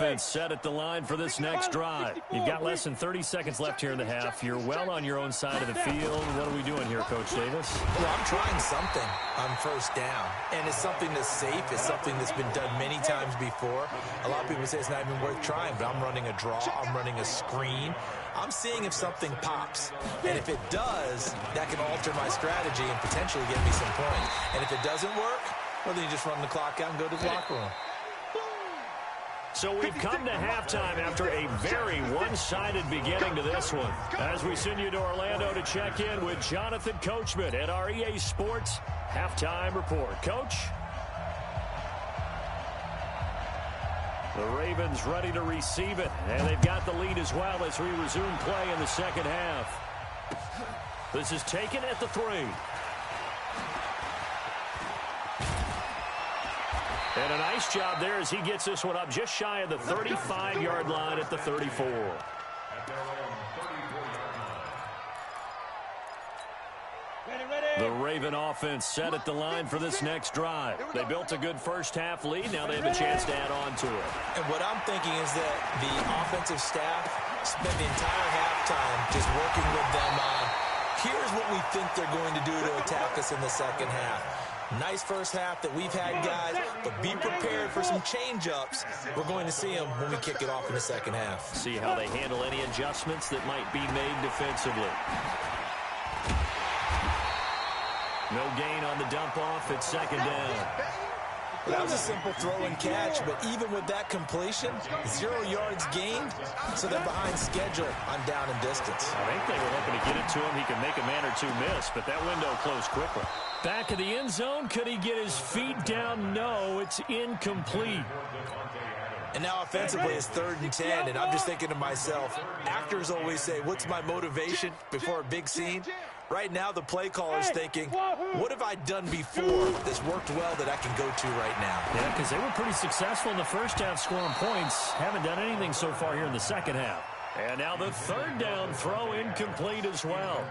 offense set at the line for this next drive. You've got less than 30 seconds left here in the half. You're well on your own side of the field. What are we doing here, Coach Davis? Well, I'm trying something on first down, and it's something that's safe. It's something that's been done many times before. A lot of people say it's not even worth trying, but I'm running a draw. I'm running a screen. I'm seeing if something pops, and if it does, that can alter my strategy and potentially get me some points. And if it doesn't work, well, then you just run the clock out and go to the locker room. So we've come to halftime after a very one-sided beginning to this one. As we send you to Orlando to check in with Jonathan Coachman at our EA Sports Halftime Report. Coach? The Ravens ready to receive it, and they've got the lead as well as we resume play in the second half. This is taken at the 3. And a nice job there as he gets this one up just shy of the 35-yard line at the 34. The Raven offense set at the line for this next drive. They built a good first-half lead. Now they have a chance to add on to it. And what I'm thinking is that the offensive staff spent the entire halftime just working with them on, here's what we think they're going to do to attack us in the second half. Nice first half that we've had, guys, but be prepared for some change-ups. We're going to see them when we kick it off in the second half. See how they handle any adjustments that might be made defensively. No gain on the dump-off. It's second down. Well, that was a simple throw and catch, but even with that completion, 0 yards gained, so they're behind schedule on down and distance. I think they were hoping to get it to him. He could make a man or two miss, but that window closed quickly. Back of the end zone. Could he get his feet down? No, it's incomplete. And now offensively it's 3rd and 10, and I'm just thinking to myself, actors always say, what's my motivation before a big scene? Right now the play caller's thinking, what have I done before that's worked well that I can go to right now? Yeah, because they were pretty successful in the first half scoring points. Haven't done anything so far here in the second half. And now the 3rd down throw incomplete as well.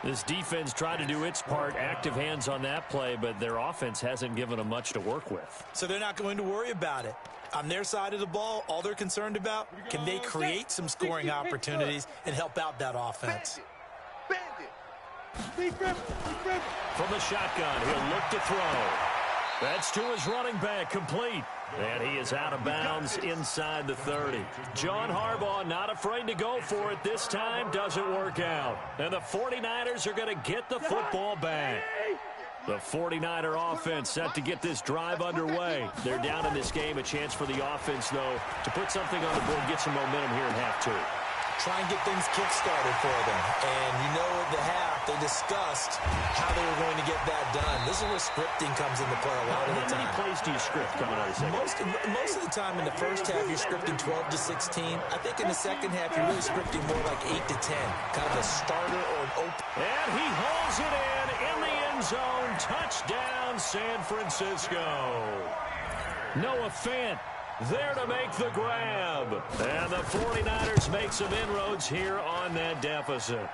This defense tried to do its part, active hands on that play, but their offense hasn't given them much to work with. So they're not going to worry about it. On their side of the ball, all they're concerned about, can they create some scoring opportunities and help out that offense? From the shotgun, he'll look to throw. That's to his running back, complete. And he is out of bounds inside the 30. John Harbaugh not afraid to go for it this time. Doesn't work out. And the 49ers are going to get the football back. The 49er offense set to get this drive underway. They're down in this game. A chance for the offense, though, to put something on the board, get some momentum here in half 2. Try and get things kick-started for them. And you know at the half, they discussed how they were going to get that done. This is where scripting comes into play a lot of the time. How many plays do you script coming out of the second? Most of the time in the first half, you're scripting 12 to 16. I think in the second half, you're really scripting more like 8 to 10. Kind of a starter or an open. And he hauls it in the end zone. Touchdown, San Francisco. Noah Fant there to make the grab. And the 49ers make some inroads here on that deficit.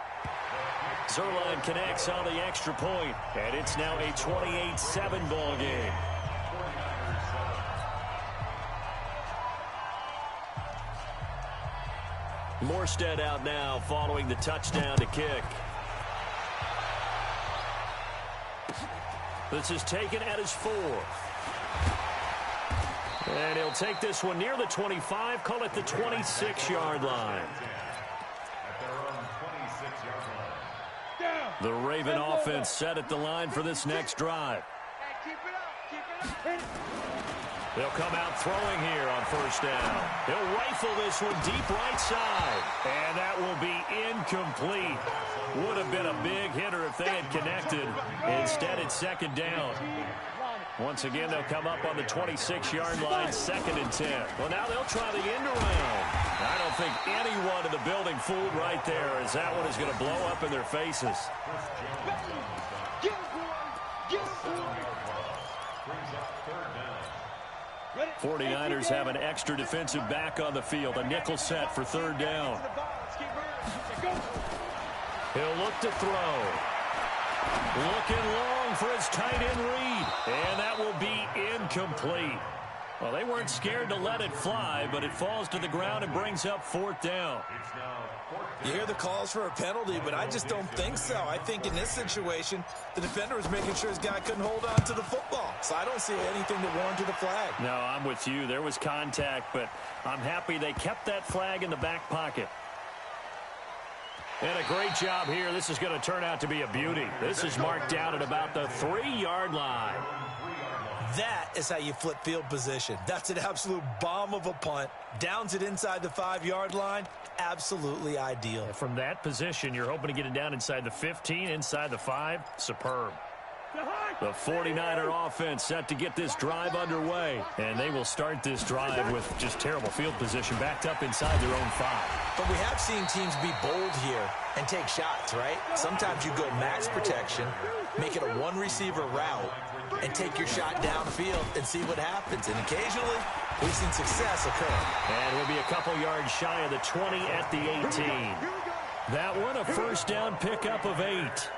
Zerline connects on the extra point, and it's now a 28-7 ball game. Morstead out now following the touchdown to kick. This is taken at his 4th. And he'll take this one near the 25, call it the 26-yard line. The Raven offense set at the line for this next drive. They'll come out throwing here on first down. He'll rifle this one deep right side. And that will be incomplete. Would have been a big hitter if they had connected. Instead, it's second down. Once again, they'll come up on the 26-yard line, 2nd and 10. Well, now they'll try the end around. I don't think anyone in the building fooled right there, as that one is going to blow up in their faces. 49ers have an extra defensive back on the field, a nickel set for 3rd down. He'll look to throw. Looking long for his tight end read. And that will be incomplete. Well, they weren't scared to let it fly, but it falls to the ground and brings up 4th down. You hear the calls for a penalty, but I just don't think so. I think in this situation, the defender was making sure his guy couldn't hold on to the football. So I don't see anything that warranted a flag. No, I'm with you. There was contact, but I'm happy they kept that flag in the back pocket. And a great job here. This is going to turn out to be a beauty. This is marked out at about the 3-yard line. That is how you flip field position. That's an absolute bomb of a punt. Downs it inside the 5-yard line. Absolutely ideal. From that position, you're hoping to get it down inside the 15, inside the 5. Superb. The 49er offense set to get this drive underway. And they will start this drive with just terrible field position backed up inside their own 5. But we have seen teams be bold here and take shots, right? Sometimes you go max protection, make it a one-receiver route, and take your shot downfield and see what happens. And occasionally, we've seen success occur. And we'll be a couple yards shy of the 20 at the 18. That one, a first down pickup of 8.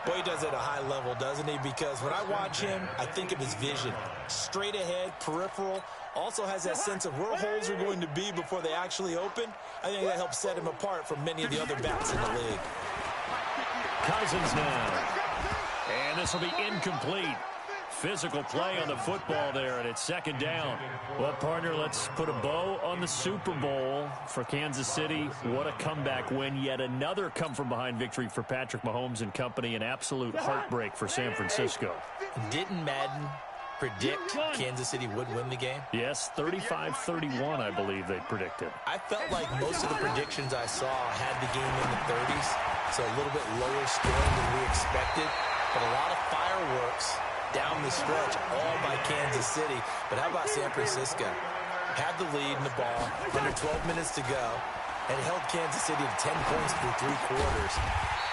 Boy, he does it at a high level, doesn't he? Because when I watch him, I think of his vision. Straight ahead, peripheral, also has that sense of where holes are going to be before they actually open. I think that helps set him apart from many of the other backs in the league. Cousins now. And this will be incomplete. Physical play on the football there, and it's 2nd down. Well, partner, let's put a bow on the Super Bowl for Kansas City. What a comeback win. Yet another come-from-behind victory for Patrick Mahomes and company. An absolute heartbreak for San Francisco. Didn't Madden predict Kansas City would win the game? Yes, 35-31, I believe they predicted. I felt like most of the predictions I saw had the game in the 30s, so a little bit lower scoring than we expected, but a lot of fireworks down the stretch, all by Kansas City. But how about San Francisco? Had the lead in the ball, under 12 minutes to go, and held Kansas City to 10 points through 3 quarters.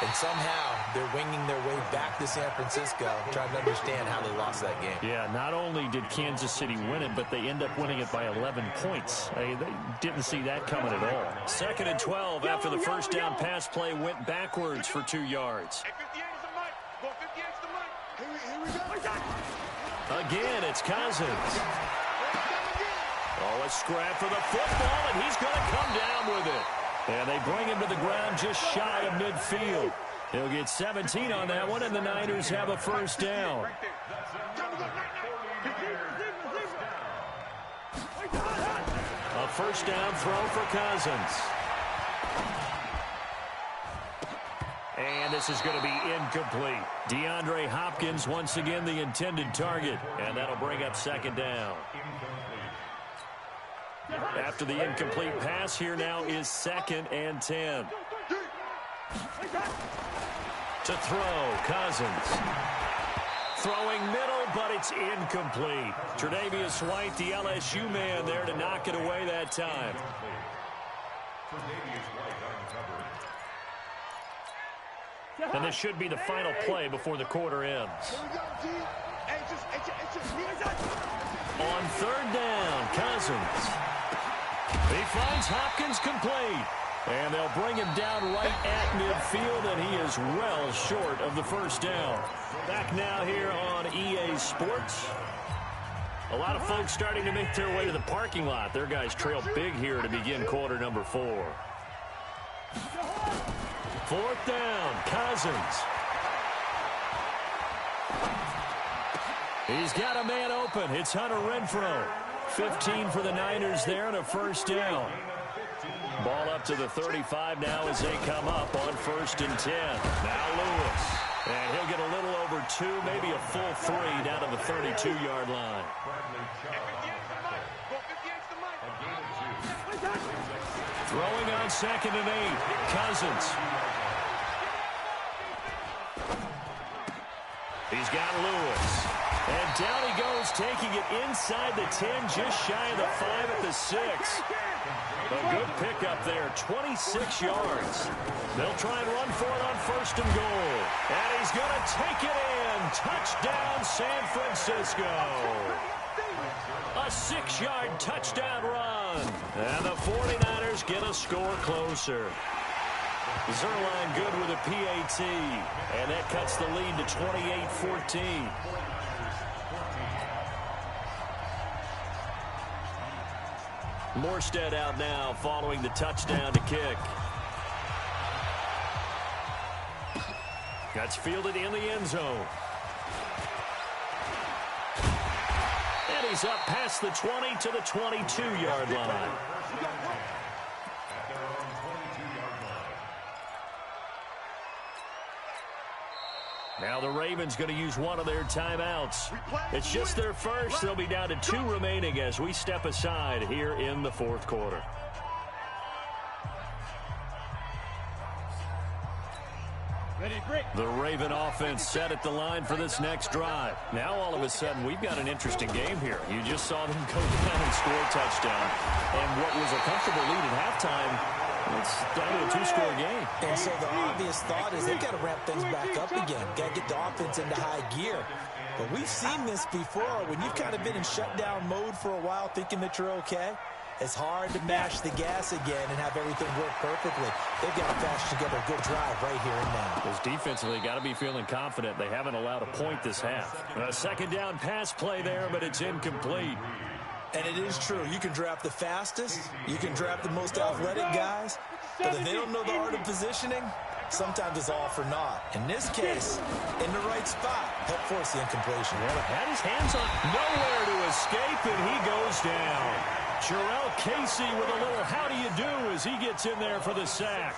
And somehow they're winging their way back to San Francisco, trying to understand how they lost that game. Yeah, not only did Kansas City win it, but they end up winning it by 11 points. They didn't see that coming at all. 2nd and 12 after the first down pass play went backwards for 2 yards. Again, it's Cousins. Oh, a scrap for the football, and he's going to come down with it. And they bring him to the ground just shy of midfield. He'll get 17 on that one, and the Niners have a first down. A first down throw for Cousins. And this is going to be incomplete. DeAndre Hopkins once again the intended target. And that'll bring up 2nd down. After the incomplete pass, here now is 2nd and 10. To throw, Cousins. Throwing middle, but it's incomplete. Tre'Davious White, the LSU man there to knock it away that time. And this should be the final play before the quarter ends. On 3rd down, Cousins. He finds Hopkins complete. And they'll bring him down right at midfield, and he is well short of the first down. Back now here on EA Sports. A lot of folks starting to make their way to the parking lot. Their guys trail big here to begin quarter number 4. 4th down, Cousins. He's got a man open. It's Hunter Renfrow. 15 for the Niners there and a first down. Ball up to the 35 now as they come up on 1st and 10. Now Lewis. And he'll get a little over 2, maybe a full 3 down to the 32-yard line. Throwing on 2nd and 8. Cousins. He's got Lewis. And down he goes, taking it inside the 10, just shy of the 5 at the 6. A good pickup there, 26 yards. They'll try and run for it on 1st and goal. And he's going to take it in. Touchdown, San Francisco. A 6-yard touchdown run. And the 49ers get a score closer. Zerline good with a PAT. And that cuts the lead to 28-14. Morstead out now following the touchdown to kick. That's fielded in the end zone. And he's up past the 20 to the 22-yard line. Now the Ravens going to use one of their timeouts. It's just their first. They'll be down to 2 remaining as we step aside here in the fourth quarter. The Raven offense set at the line for this next drive. Now all of a sudden we've got an interesting game here. You just saw them go down and score a touchdown. And what was a comfortable lead at halftime, it's down to a 2-score game. And so the obvious thought is they've got to ramp things back up again. Got to get the offense into high gear. But we've seen this before. When you've kind of been in shutdown mode for a while thinking that you're okay, it's hard to mash the gas again and have everything work perfectly. They've got to patch together a good drive right here and now. Because defensively, got to be feeling confident. They haven't allowed a point this half. A second down pass play there, but it's incomplete. And it is true. You can draft the fastest. You can draft the most athletic guys. But if they don't know the art of positioning, sometimes it's all for naught. In this case, in the right spot, help force the incompletion. Yeah, had his hands on nowhere to escape, and he goes down. Jarrell Casey with a little how do you do as he gets in there for the sack.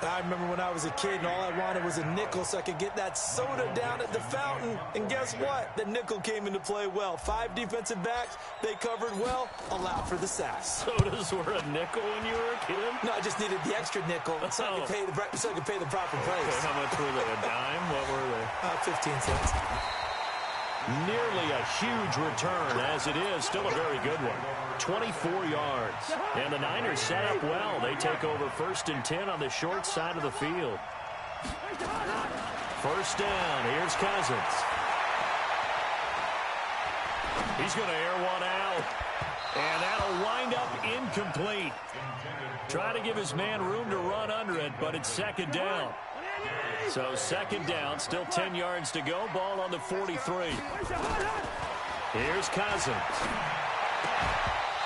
I remember when I was a kid and all I wanted was a nickel so I could get that soda down at the fountain. And guess what? The nickel came into play well. 5 defensive backs, they covered well, allowed for the sack. Sodas were a nickel when you were a kid? No, I just needed the extra nickel so I could pay the proper price. Okay, how much were they? A dime? What were they? 15 cents. Nearly a huge return, as it is. Still a very good one. 24 yards. And the Niners set up well. They take over 1st and 10 on the short side of the field. First down. Here's Cousins. He's going to air one out. And that'll wind up incomplete. Try to give his man room to run under it, but it's second down. So second down, still 10 yards to go. Ball on the 43. Here's Cousins.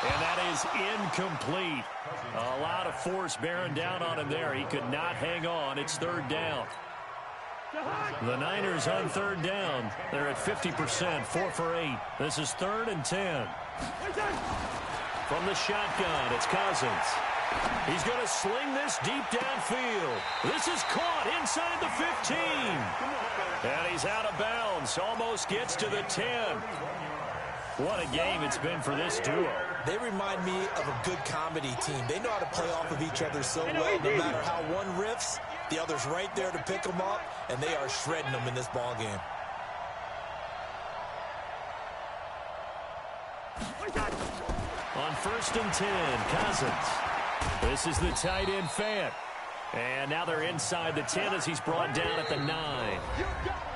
And that is incomplete. A lot of force bearing down on him there. He could not hang on. It's third down. The Niners on third down. They're at 50%, 4 for 8. This is 3rd and 10. From the shotgun, it's Cousins. He's going to sling this deep downfield. This is caught inside the 15. And he's out of bounds. Almost gets to the 10. What a game it's been for this duo. They remind me of a good comedy team. They know how to play off of each other so well. No matter how one riffs, the other's right there to pick them up, and they are shredding them in this ball game. On 1st and 10, Cousins. This is the tight end Fant. And now they're inside the 10 as he's brought down at the 9.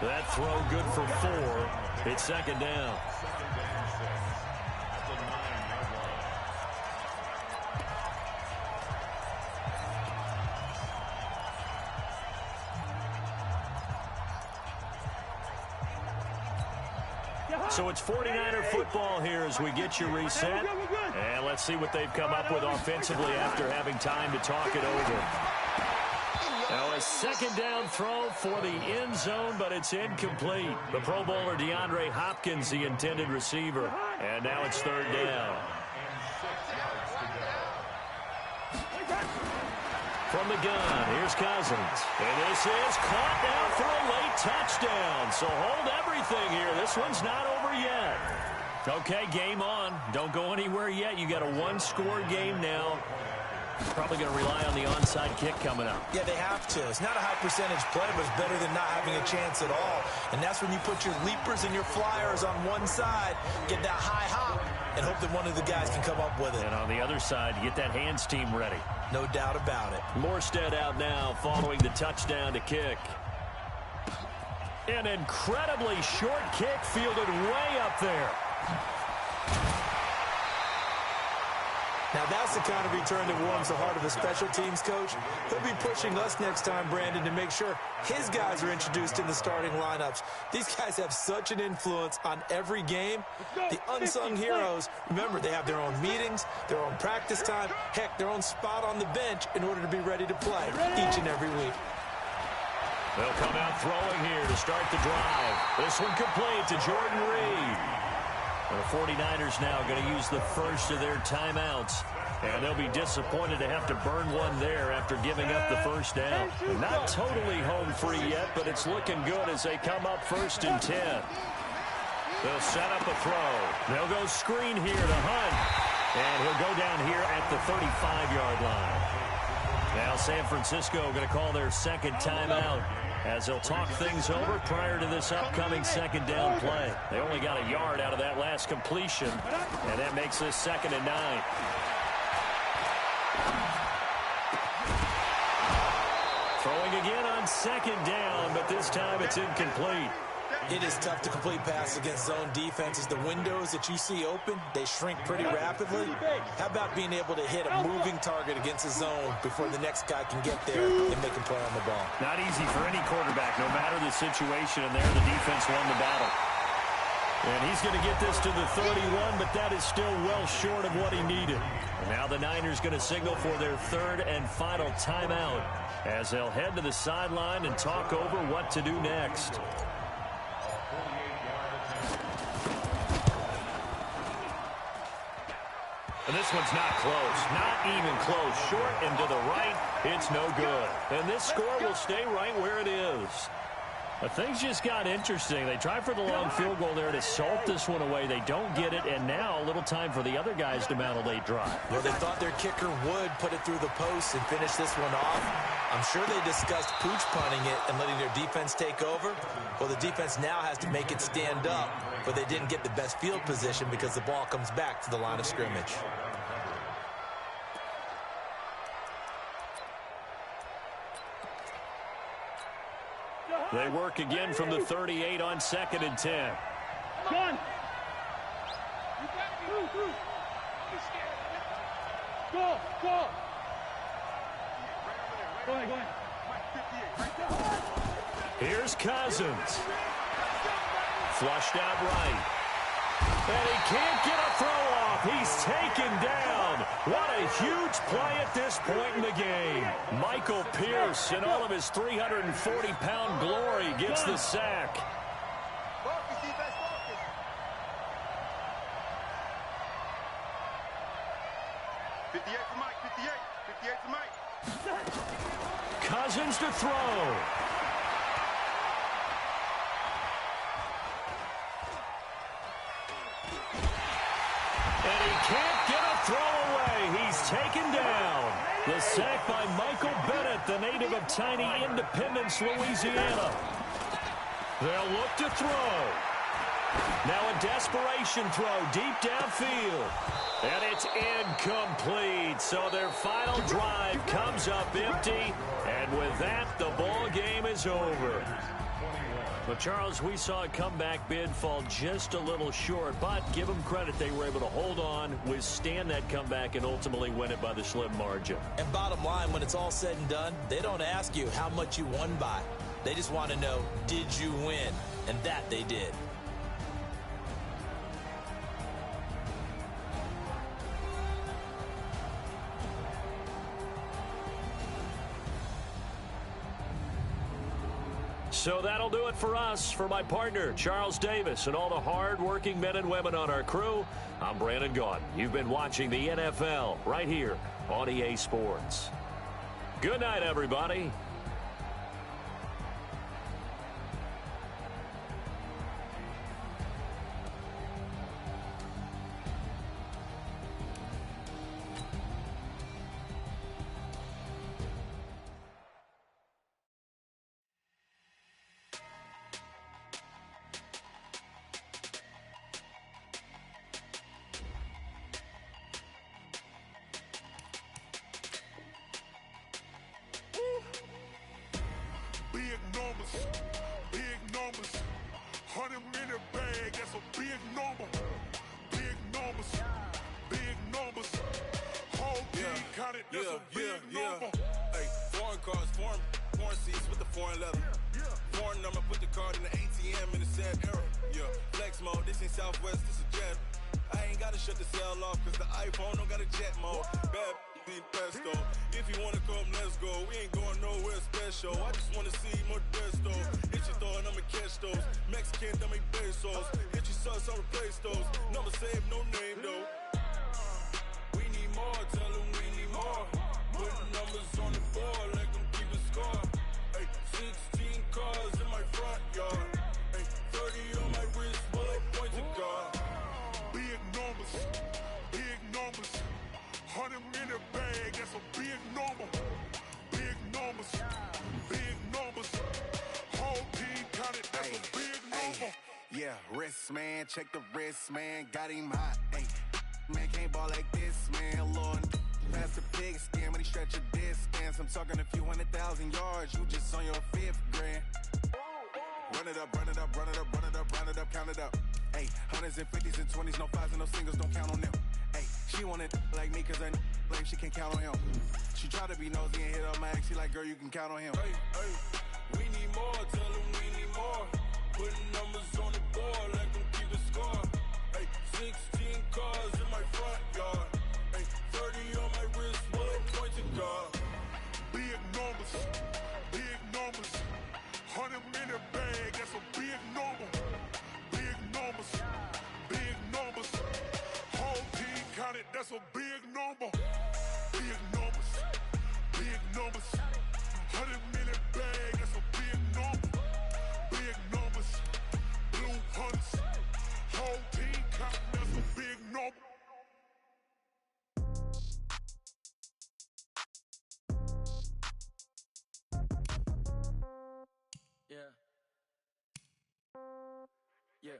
That throw good for 4. It's second down. So it's 49er football here as we get you reset. And let's see what they've come up with offensively after having time to talk it over. Now a second down throw for the end zone, but it's incomplete. The Pro Bowler DeAndre Hopkins, the intended receiver. And now it's third down. From the gun, here's Cousins. And this is caught down for a late touchdown. So hold everything here. This one's not over yet. Okay, game on. Don't go anywhere yet. You got a 1-score game now. Probably going to rely on the onside kick coming up. Yeah, they have to. It's not a high percentage play, but it's better than not having a chance at all. And that's when you put your leapers and your flyers on one side, get that high hop, and hope that one of the guys can come up with it. And on the other side, get that hands team ready. No doubt about it. Morstead out now following the touchdown to kick. An incredibly short kick fielded way up there. Now, that's the kind of return that warms the heart of a special teams coach. He'll be pushing us next time, Brandon, to make sure his guys are introduced in the starting lineups. These guys have such an influence on every game. The unsung heroes, remember, they have their own meetings, their own practice time, heck, their own spot on the bench in order to be ready to play each and every week. They'll come out throwing here to start the drive. This one complete to Jordan Reed. The 49ers now going to use the first of their timeouts. And they'll be disappointed to have to burn one there after giving up the first down. Not totally home free yet, but it's looking good as they come up 1st and 10. They'll set up a throw. They'll go screen here to Hunt. And he'll go down here at the 35-yard line. Now San Francisco going to call their second timeout as they'll talk things over prior to this upcoming second down play. They only got a yard out of that last completion, and that makes this 2nd and 9. Throwing again on 2nd down, but this time it's incomplete. It is tough to complete passes against zone defenses. The windows that you see open, they shrink pretty rapidly. How about being able to hit a moving target against a zone before the next guy can get there and make a play on the ball? Not easy for any quarterback, no matter the situation, and there the defense won the battle. And he's going to get this to the 31, but that is still well short of what he needed. And now the Niners going to signal for their 3rd and final timeout as they'll head to the sideline and talk over what to do next. And this one's not close. Not even close. Short and to the right. It's no good. And this score will stay right where it is. But things just got interesting. They try for the long field goal there to salt this one away. They don't get it, and now a little time for the other guys to mount a late drive. Well, they thought their kicker would put it through the post and finish this one off. I'm sure they discussed pooch punting it and letting their defense take over. Well, the defense now has to make it stand up, but they didn't get the best field position because the ball comes back to the line of scrimmage. They work again from the 38 on 2nd and 10. John. Go. Go ahead. Here's Cousins. Flushed out right. And he can't get a throw off. He's taken down. What a huge play at this point in the game. Michael Pierce, in all of his 340-pound glory, gets the sack. Cousins to throw. And he can't get a throw away. He's taken down. The sack by Michael Bennett, the native of tiny Independence, Louisiana. They'll look to throw. Now a desperation throw deep downfield. And it's incomplete. So their final drive comes up empty. And with that, the ball game is over. But, Charles, we saw a comeback bid fall just a little short, but give them credit, they were able to hold on, withstand that comeback, and ultimately win it by the slim margin. And bottom line, when it's all said and done, they don't ask you how much you won by. They just want to know, did you win? And that they did. So that'll do it for us. For my partner, Charles Davis, and all the hard-working men and women on our crew, I'm Brandon Gaudin. You've been watching the NFL right here on EA Sports. Good night, everybody. Big numbers, 100-minute bag, that's a big number. Big numbers, counted, that's a big number. Hey, foreign cars, foreign seats with the foreign leather. Foreign number, put the card in the ATM in the sad era. Yeah, flex mode, this ain't Southwest, this is jet. I ain't gotta shut the cell off, cause the iPhone don't got a jet mode. Bad need pesto. If you wanna come, let's go. We ain't going nowhere special. I just wanna see more desto. Hit your throw and I'ma catch those. Mexican, don't make pesos. Hit your sauce, I'll replace those. Number save, no name though. We need more, tell them we need more. Putting numbers on the board, let them keep a score. Hey, 16 cars in my front yard. Hey, 30 on my wrist, bullet points of God. Big numbers, big numbers. 100 in the bag, that's a big number. Big numbers, big numbers. Whole team counted, that's a big number. Yeah, wrist man, check the wrist man, got him hot. Ay, man can't ball like this, man. Lord, past the pig skin when he stretch a distance. I'm talking a few 100,000 yards, you just on your 5th grand. Run it up, run it up, run it up, run it up, run it up, count it up. Ay, hundreds and 50s and 20s, no 5s and no singles, don't count on them. Ay, she want it like me cause her blame, she can't count on him. She try to be nosy and hit up my ex, she like, girl, you can count on him. Hey, we need more, tell them we need more. Putting numbers on the board, let them keep a score. Hey, 16 cars in my front yard. Hey, 30 on my wrist, bullet points of God. Big numbers, big numbers. 100 in the bag, that's a big number. Big numbers, big numbers. Whole team counted, that's a big number. Big numbers, big numbers. 100 in the bag, that's a big number. Big numbers, blue hunts. Whole team counting, that's a big number. Yeah. Yeah.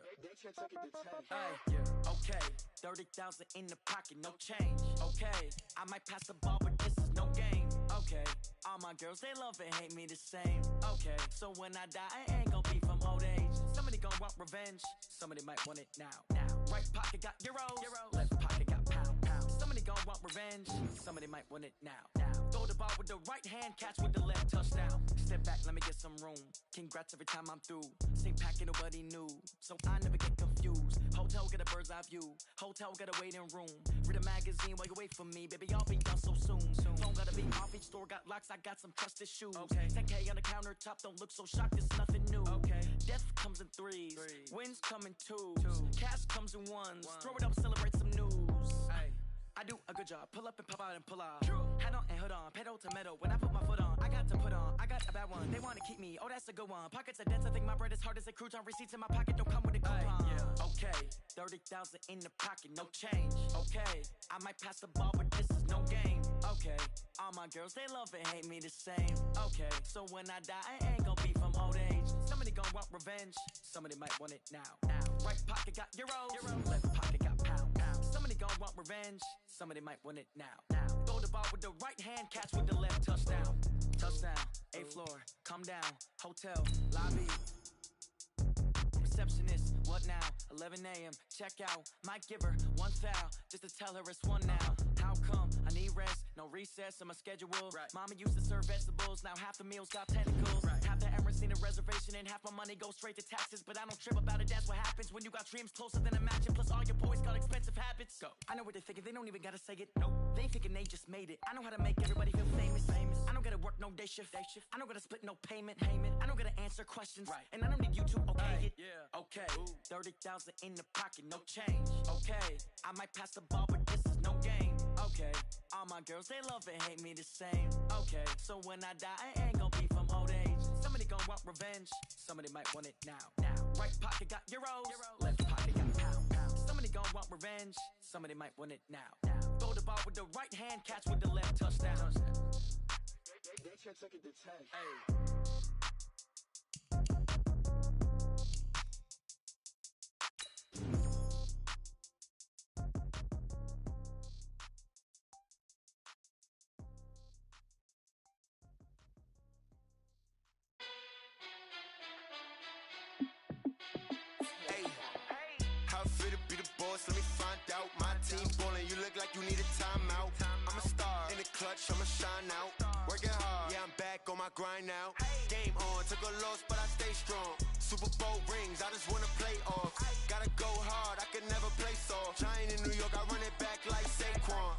Hey, yeah. Okay. 30,000 in the pocket, no change. Okay. I might pass the ball, but this is no game. Okay. All my girls, they love and hate me the same. Okay. So when I die, I ain't gonna be from old age. Somebody gonna want revenge. Somebody might want it now. Right pocket got euros. Left pocket got pound. Somebody gonna want revenge. Somebody might want it now. Throw the ball with the right hand, catch with the left, touchdown. Step back, let me get some room. Congrats every time I'm through. Same packet, nobody knew. So I never get confused. Hotel get a bird's eye view. Hotel get a waiting room. Read a magazine while you wait for me. Baby, I'll be done so soon. Phone gotta be off, each store got locks. I got some trusted shoes. Okay. 10K on the countertop, don't look so shocked, it's nothing new. Okay. Death comes in threes. Wins come in twos. Cash comes in ones. Throw it up, celebrate some news. Ay. I do a good job, pull up and pop out and pull off. Hat on and hood on, pedal to metal. When I put my foot on, I got to put on. I got a bad one, they wanna keep me, oh that's a good one. Pockets are dense, I think my bread is hard as a crouton. Receipts in my pocket don't come with a coupon. Yeah. Okay, 30,000 in the pocket, no change. Okay, I might pass the ball, but this is no game. Okay, all my girls, they love and hate me the same. Okay, so when I die, I ain't gonna be from old age. Somebody gonna want revenge, somebody might want it now. Right pocket got euros. Left pocket got pound. Somebody gonna want revenge, somebody might want it now. Throw the ball with the right hand, catch with the left, touchdown. Touchdown, 8th floor, come down, hotel, lobby. Receptionist, what now? 11 a.m., check out. Might give her one foul, just to tell her it's one now. How come? I need rest, no recess in my schedule. Right. Mama used to serve vegetables, now half the meals got tentacles. Right. Half the Emirates need a reservation and half my money goes straight to taxes. But I don't trip about it, that's what happens when you got dreams closer than a match. And plus all your boys got expensive habits. Go. I know what they're thinking, they don't even gotta say it. Nope. They ain't thinking they just made it. I know how to make everybody feel famous. I don't gotta work no day shift. I don't gotta split no payment. I don't gotta answer questions. Right. And I don't need you to okay it. Yeah. Okay. 30,000 in the pocket, no change. Okay. I might pass the ball, but this is no game. Okay. All my girls, they love and hate me the same. Okay. So when I die, I ain't gonna be from old age. Somebody gonna want revenge. Somebody might want it now. Right pocket got euros. Left pocket got pound. Somebody gonna want revenge. Somebody might want it now. Throw the ball with the right hand, catch with the left, touchdown. They took it to 10. Hey. Let me find out. My team ballin', you look like you need a timeout. I'm a star in the club. shine out. Working hard, yeah, I'm back on my grind now. Game on, took a loss, but I stay strong. Super Bowl rings, I just wanna play off. Gotta go hard, I can never play soft. Giant in New York, I run it back like Saquon.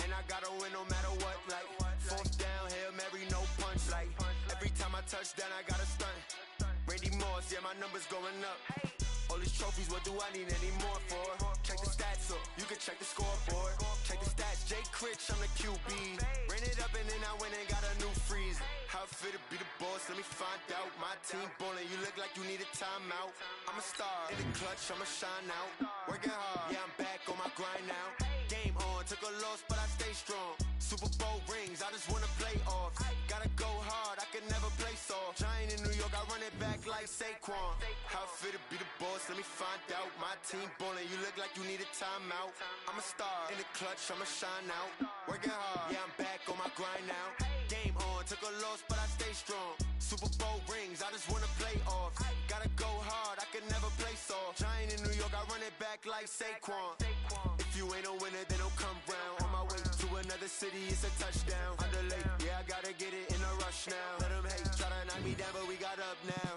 And I gotta win no matter what, like fourth down, Hail Mary, no punch. Like every time I touch down, I gotta stunt. Randy Moss, yeah, my numbers going up. All these trophies, what do I need any more for? Check the stats up, you can check the scoreboard. Check the stats, Jay Critch, I'm the QB. Ran it up and then I went and got a new freeze. How fit to be the boss, let me find out. My team ballin', you look like you need a timeout. I'm a star, in the clutch, I'ma shine out. Working hard, yeah, I'm back on my grind now. Game on, took a loss, but I stay strong. Super Bowl rings, I just wanna play off. Gotta go hard, I can never play soft. Giant in New York, I run it back like Saquon. How fit to be the boss, let me find out. My team ballin', you look like you need a timeout. I'm a star, in the clutch, I'ma shine out. Working hard, yeah, I'm back on my grind now. Game on, took a loss, but I stay strong. Super Bowl rings, I just wanna play off. Gotta go hard, I can never play soft. Giant in New York, I run it back like Saquon. If you ain't a winner, then don't come round. On my way to another city, it's a touchdown. Underlay, yeah, I gotta get it in a rush now. Let them hate, try to knock me down, but we got up now.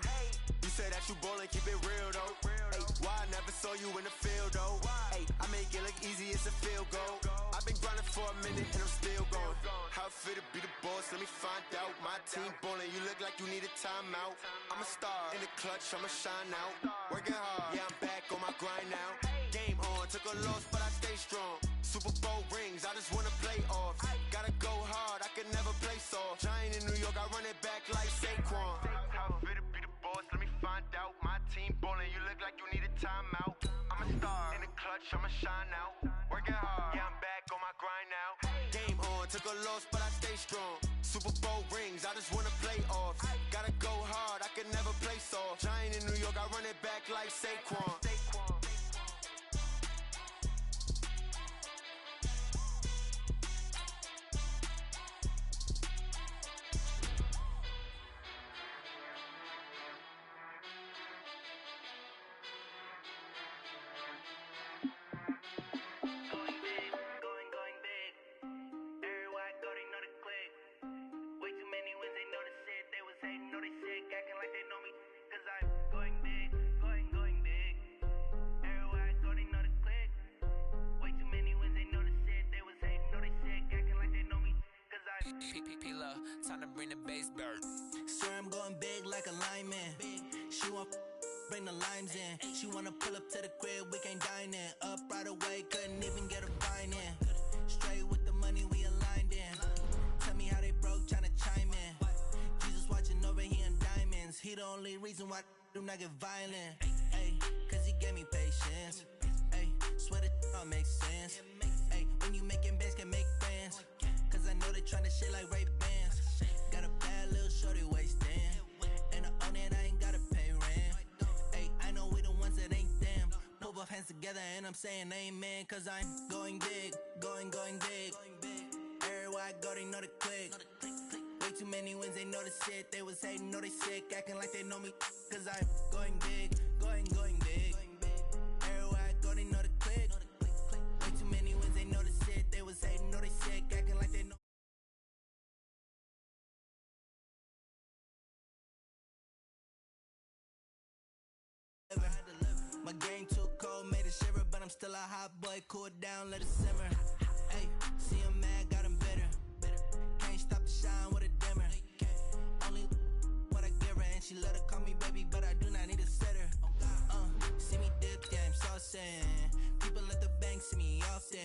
You said that you ballin', keep it real though. Ay, why I never saw you in the field though? Ay, I make it look easy, it's a field goal. I've been grinding for a minute and I'm still going. How fit to be the boss, let me find out. My team ballin', you look like you need a timeout. I'm a star, in the clutch, I'ma shine out. Working hard, yeah, I'm back on my grind now. Game on, took a loss, but I stay strong. Super Bowl rings, I just wanna play off. Gotta go hard, I can never play soft. Giant in New York, I run it back like Saquon. How fit to be the boss, let me find out. My team ballin', you look like you need a timeout. I'm a star, in the clutch, I'ma shine out. Working hard, yeah, I'm back on my grind now. Game on, took a loss, but I stay strong. Super Bowl rings, I just wanna play off. Gotta go hard, I can never play soft. Giant in New York, I run it back like Saquon. Time to bring the bass bird. Swear I'm going big like a lineman. She want bring the limes in. She wanna pull up to the crib, we can't dine in. Up right away, couldn't even get a vine in. Straight with the money, we aligned in. Tell me how they broke, tryna chime in. Jesus watching over, he in diamonds. He the only reason why I do not get violent. Ay, cause he gave me patience. Ay, swear that all makes sense. Ay, when you making bands, can make friends. Cause I know they tryna shit like Ray-Bans. Got a bad little shorty wasting. And I own it, I ain't gotta pay rent. Ay, I know we the ones that ain't them. Put both hands together and I'm saying amen. Cause I'm going big, going big. Everywhere I go, they know the click. Way too many wins, they know the shit. They was hating, know they sick, acting like they know me. Cause I'm going big, going big. Everywhere I go, they know the click. Way too many wins, they know the shit. They was hating, know they sick, acting like they know. My game too cold, made a shiver, but I'm still a hot boy. Cool it down, let it simmer. Hey, see him mad, got him bitter. Can't stop the shine with a dimmer. Only what I give her, and she let her call me baby, but I do not need a sitter. See me dip, yeah, I'm saucing. People at the bank see me often.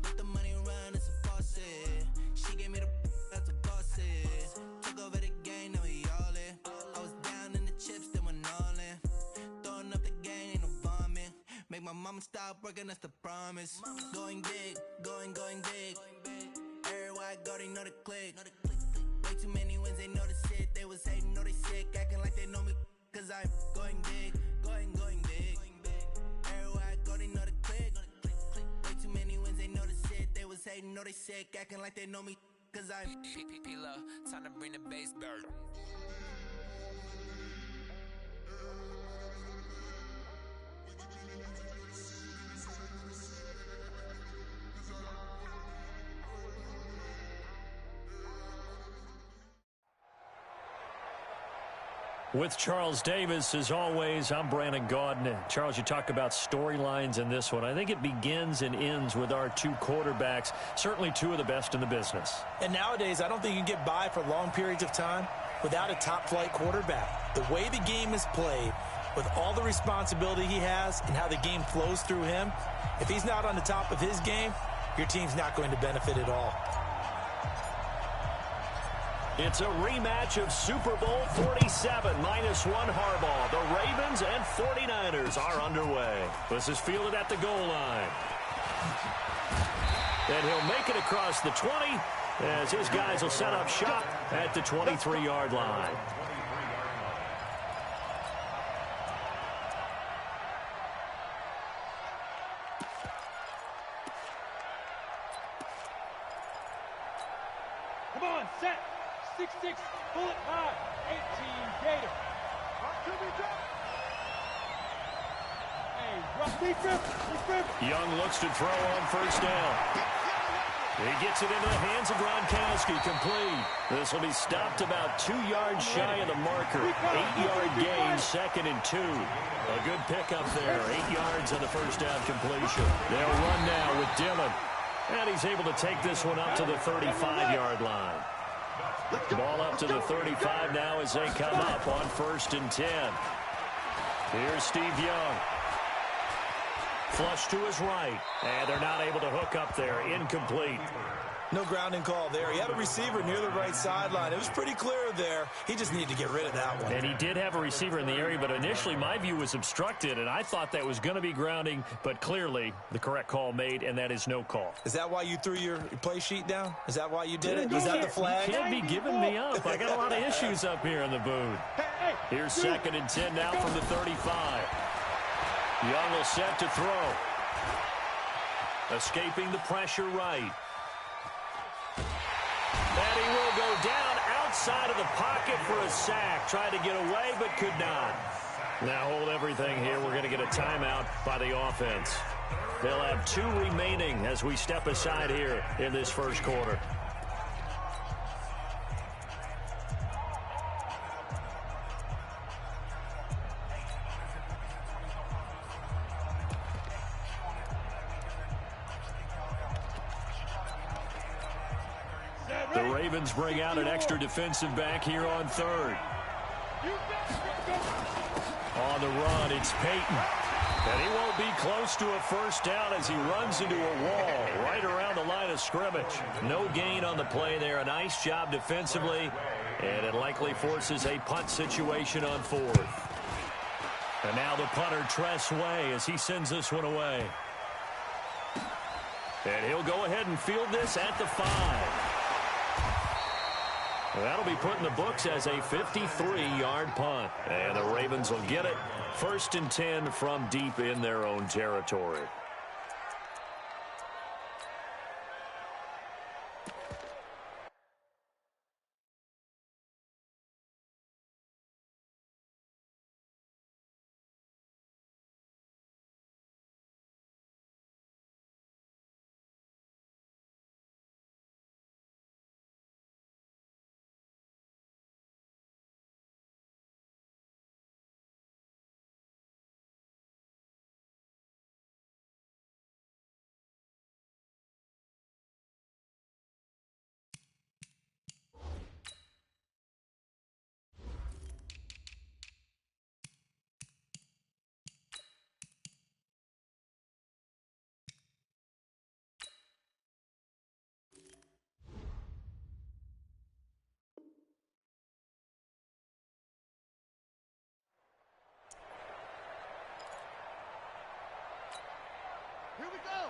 Let the money run, it's a faucet. She gave me the that's a faucet. Took over the game, now we all in. I was down in the chips, then went all in. Throwing up the game, ain't no vomit. Make my mama stop working, that's the promise. Going big, going big. Everywhere I go, they know the click. Way too many wins, they know the shit. They was hating, know they sick, acting like they know me. Cause I'm going big, going big. Everywhere I go, they know the click. Way too many wins, they know the shit. They was hating, know they sick, acting like they know me. Cause I'm P-P-P-Love, time to bring the bass bird. With Charles Davis, as always, I'm Brandon Gaudin. Charles, you talk about storylines in this one. I think it begins and ends with our two quarterbacks, certainly two of the best in the business. And nowadays, I don't think you can get by for long periods of time without a top-flight quarterback. The way the game is played, with all the responsibility he has and how the game flows through him, if he's not on the top of his game, your team's not going to benefit at all. It's a rematch of Super Bowl 47, -1 Harbaugh. The Ravens and 49ers are underway. This is fielded at the goal line. And he'll make it across the 20 as his guys will set up shop at the 23-yard line. Come on, set. 6-6, bullet high. 18 Gator. Hey, rough defense. Young looks to throw on first down. He gets it into the hands of Gronkowski, complete. This will be stopped about 2 yards shy of the marker. 8-yard gain, 2nd and 2. A good pickup there, 8 yards on the first down completion. They'll run now with Dillon. And he's able to take this one up to the 35-yard line. Ball up to the 35 now as they come up on 1st and 10. Here's Steve Young. Flush to his right, and they're not able to hook up there. Incomplete. No grounding call there. He had a receiver near the right sideline. It was pretty clear there. He just needed to get rid of that one. And he did have a receiver in the area, but initially my view was obstructed, and I thought that was going to be grounding, but clearly the correct call made, and that is no call. Is that why you threw your play sheet down? Is that why you did it? Was that the flag? You can't be giving me up. I got a lot of issues up here in the booth. Here's 2nd and 10 now from the 35. Young will set to throw. Escaping the pressure right. And he will go down outside of the pocket for a sack. Tried to get away, but could not. Now hold everything here. We're going to get a timeout by the offense. They'll have 2 remaining as we step aside here in this first quarter. The Ravens bring out an extra defensive back here on 3rd. On the run, it's Peyton. And he won't be close to a first down as he runs into a wall right around the line of scrimmage. No gain on the play there. A nice job defensively. And it likely forces a punt situation on 4th. And now the punter, Tress Way, as he sends this one away. And he'll go ahead and field this at the 5. That'll be put in the books as a 53-yard punt. And the Ravens will get it. 1st and 10 from deep in their own territory. Here we go.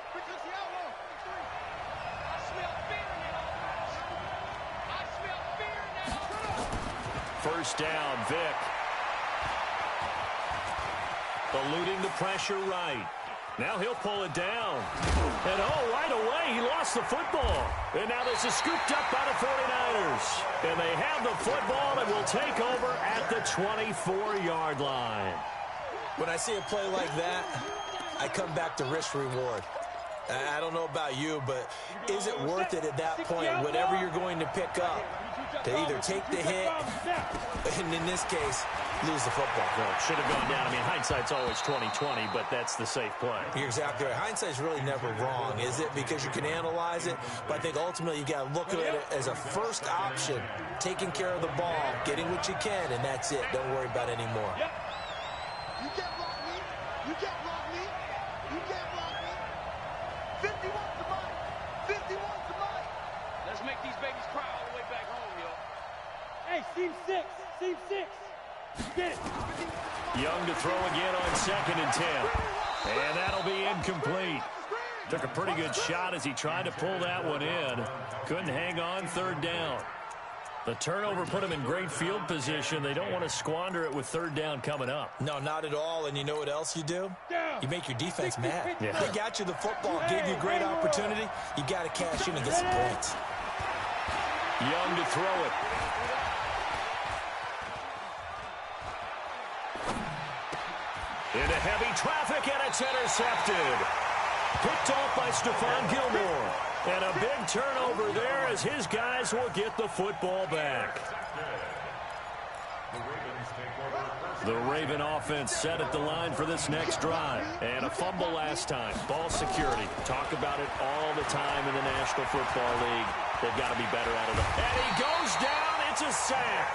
Here comes the outlaw. I smell fear in that offense. I smell fear in that offense. First down, Vic. Eluding the pressure right. Now he'll pull it down. And right away, he lost the football. And now this is scooped up by the 49ers. And they have the football and will take over at the 24-yard line. When I see a play like that, I come back to risk reward. I don't know about you, but is it worth it at that point, whatever you're going to pick up, to either take the hit, and in this case, lose the football? Well, should have gone down. I mean, hindsight's always 20/20, but that's the safe play. You're exactly right. Hindsight's really never wrong, is it? Because you can analyze it, but I think ultimately you got to look at it as a first option, taking care of the ball, getting what you can, and that's it. Don't worry about any more. You can't block me. You can't block me. You can't block me. 51's the money. 51's the money. Let's make these babies cry all the way back home, yo. Hey, seam 6. Seam 6. Get it. Young to throw again on 2nd and 10. And that'll be incomplete. Took a pretty good shot as he tried to pull that one in. Couldn't hang on 3rd down. The turnover put him in great field position. They don't want to squander it with 3rd down coming up. No, not at all. And you know what else you do? You make your defense mad. Yeah. They got you the football, gave you a great opportunity. You got to cash in and get some points. Young to throw it. Into heavy traffic, and it's intercepted. Picked off by Stephon Gilmore. And a big turnover there as his guys will get the football back. The Raven offense set at the line for this next drive. And a fumble last time. Ball security. Talk about it all the time in the National Football League. They've got to be better at it. And he goes down. It's a sack.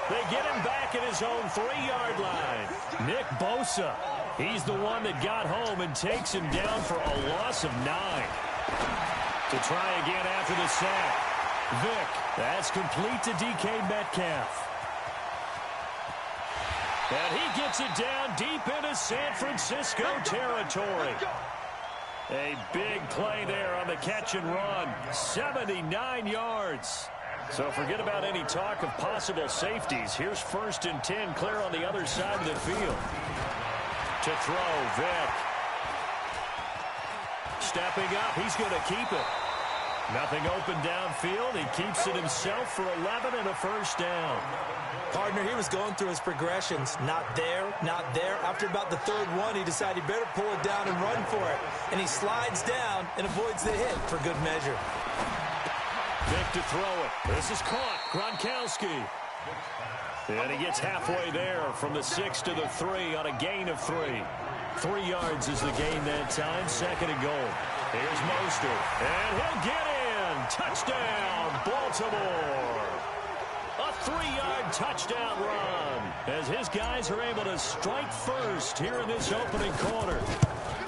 They get him back at his own 3-yard line. Nick Bosa, he's the one that got home and takes him down for a loss of 9. To try again after the sack. Vick, that's complete to DK Metcalf. And he gets it down deep into San Francisco territory. A big play there on the catch and run. 79 yards. So forget about any talk of possible safeties. Here's 1st and 10 clear on the other side of the field. To throw, Vick. Stepping up, he's going to keep it. Nothing open downfield. He keeps it himself for 11 and a 1st down. Partner, he was going through his progressions. Not there, not there. After about the 3rd one, he decided he better pull it down and run for it. And he slides down and avoids the hit for good measure. Vick to throw it. This is caught. Gronkowski. And he gets halfway there from the 6 to the 3 on a gain of 3. 3 yards is the gain that time. 2nd and goal. Here's Mostert. And he'll get in. Touchdown, Baltimore. A 3-yard touchdown run as his guys are able to strike first here in this opening quarter.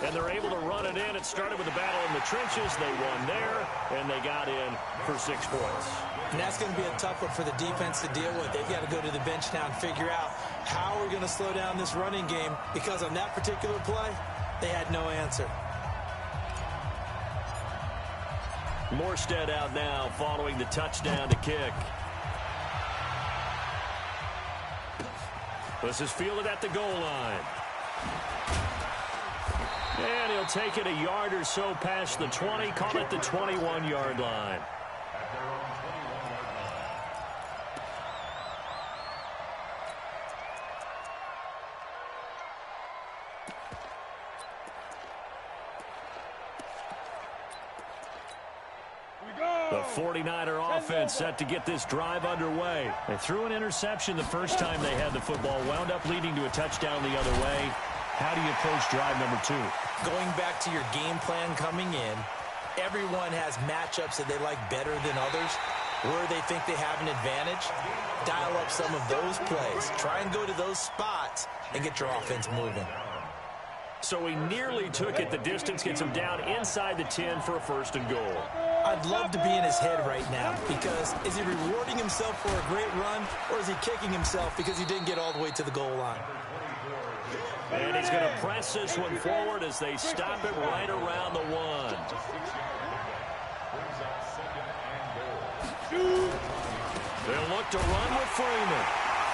And they're able to run it in. It started with a battle in the trenches. They won there, and they got in for 6 points. And that's going to be a tough one for the defense to deal with. They've got to go to the bench now and figure out how we're going to slow down this running game, because on that particular play, they had no answer. Morstead out now following the touchdown to kick. This is fielded at the goal line. And he'll take it a yard or so past the 20, call it the 21-yard line. The 49er offense set to get this drive underway. They threw an interception the first time they had the football, wound up leading to a touchdown the other way. How do you approach drive number 2? Going back to your game plan coming in, everyone has matchups that they like better than others, where they think they have an advantage. Dial up some of those plays. Try and go to those spots and get your offense moving. So he nearly took it the distance, gets him down inside the 10 for a 1st and goal. I'd love to be in his head right now, because is he rewarding himself for a great run, or is he kicking himself because he didn't get all the way to the goal line? And he's going to press this one forward as they stop it right around the 1. They'll look to run with Freeman.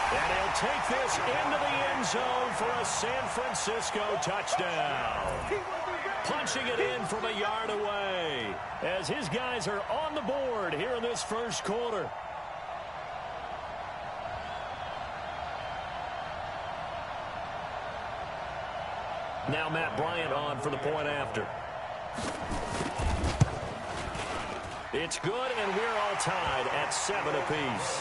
And he'll take this into the end zone for a San Francisco touchdown. Punching it in from a yard away as his guys are on the board here in this 1st quarter. Now Matt Bryant on for the point after. It's good, and we're all tied at 7 apiece.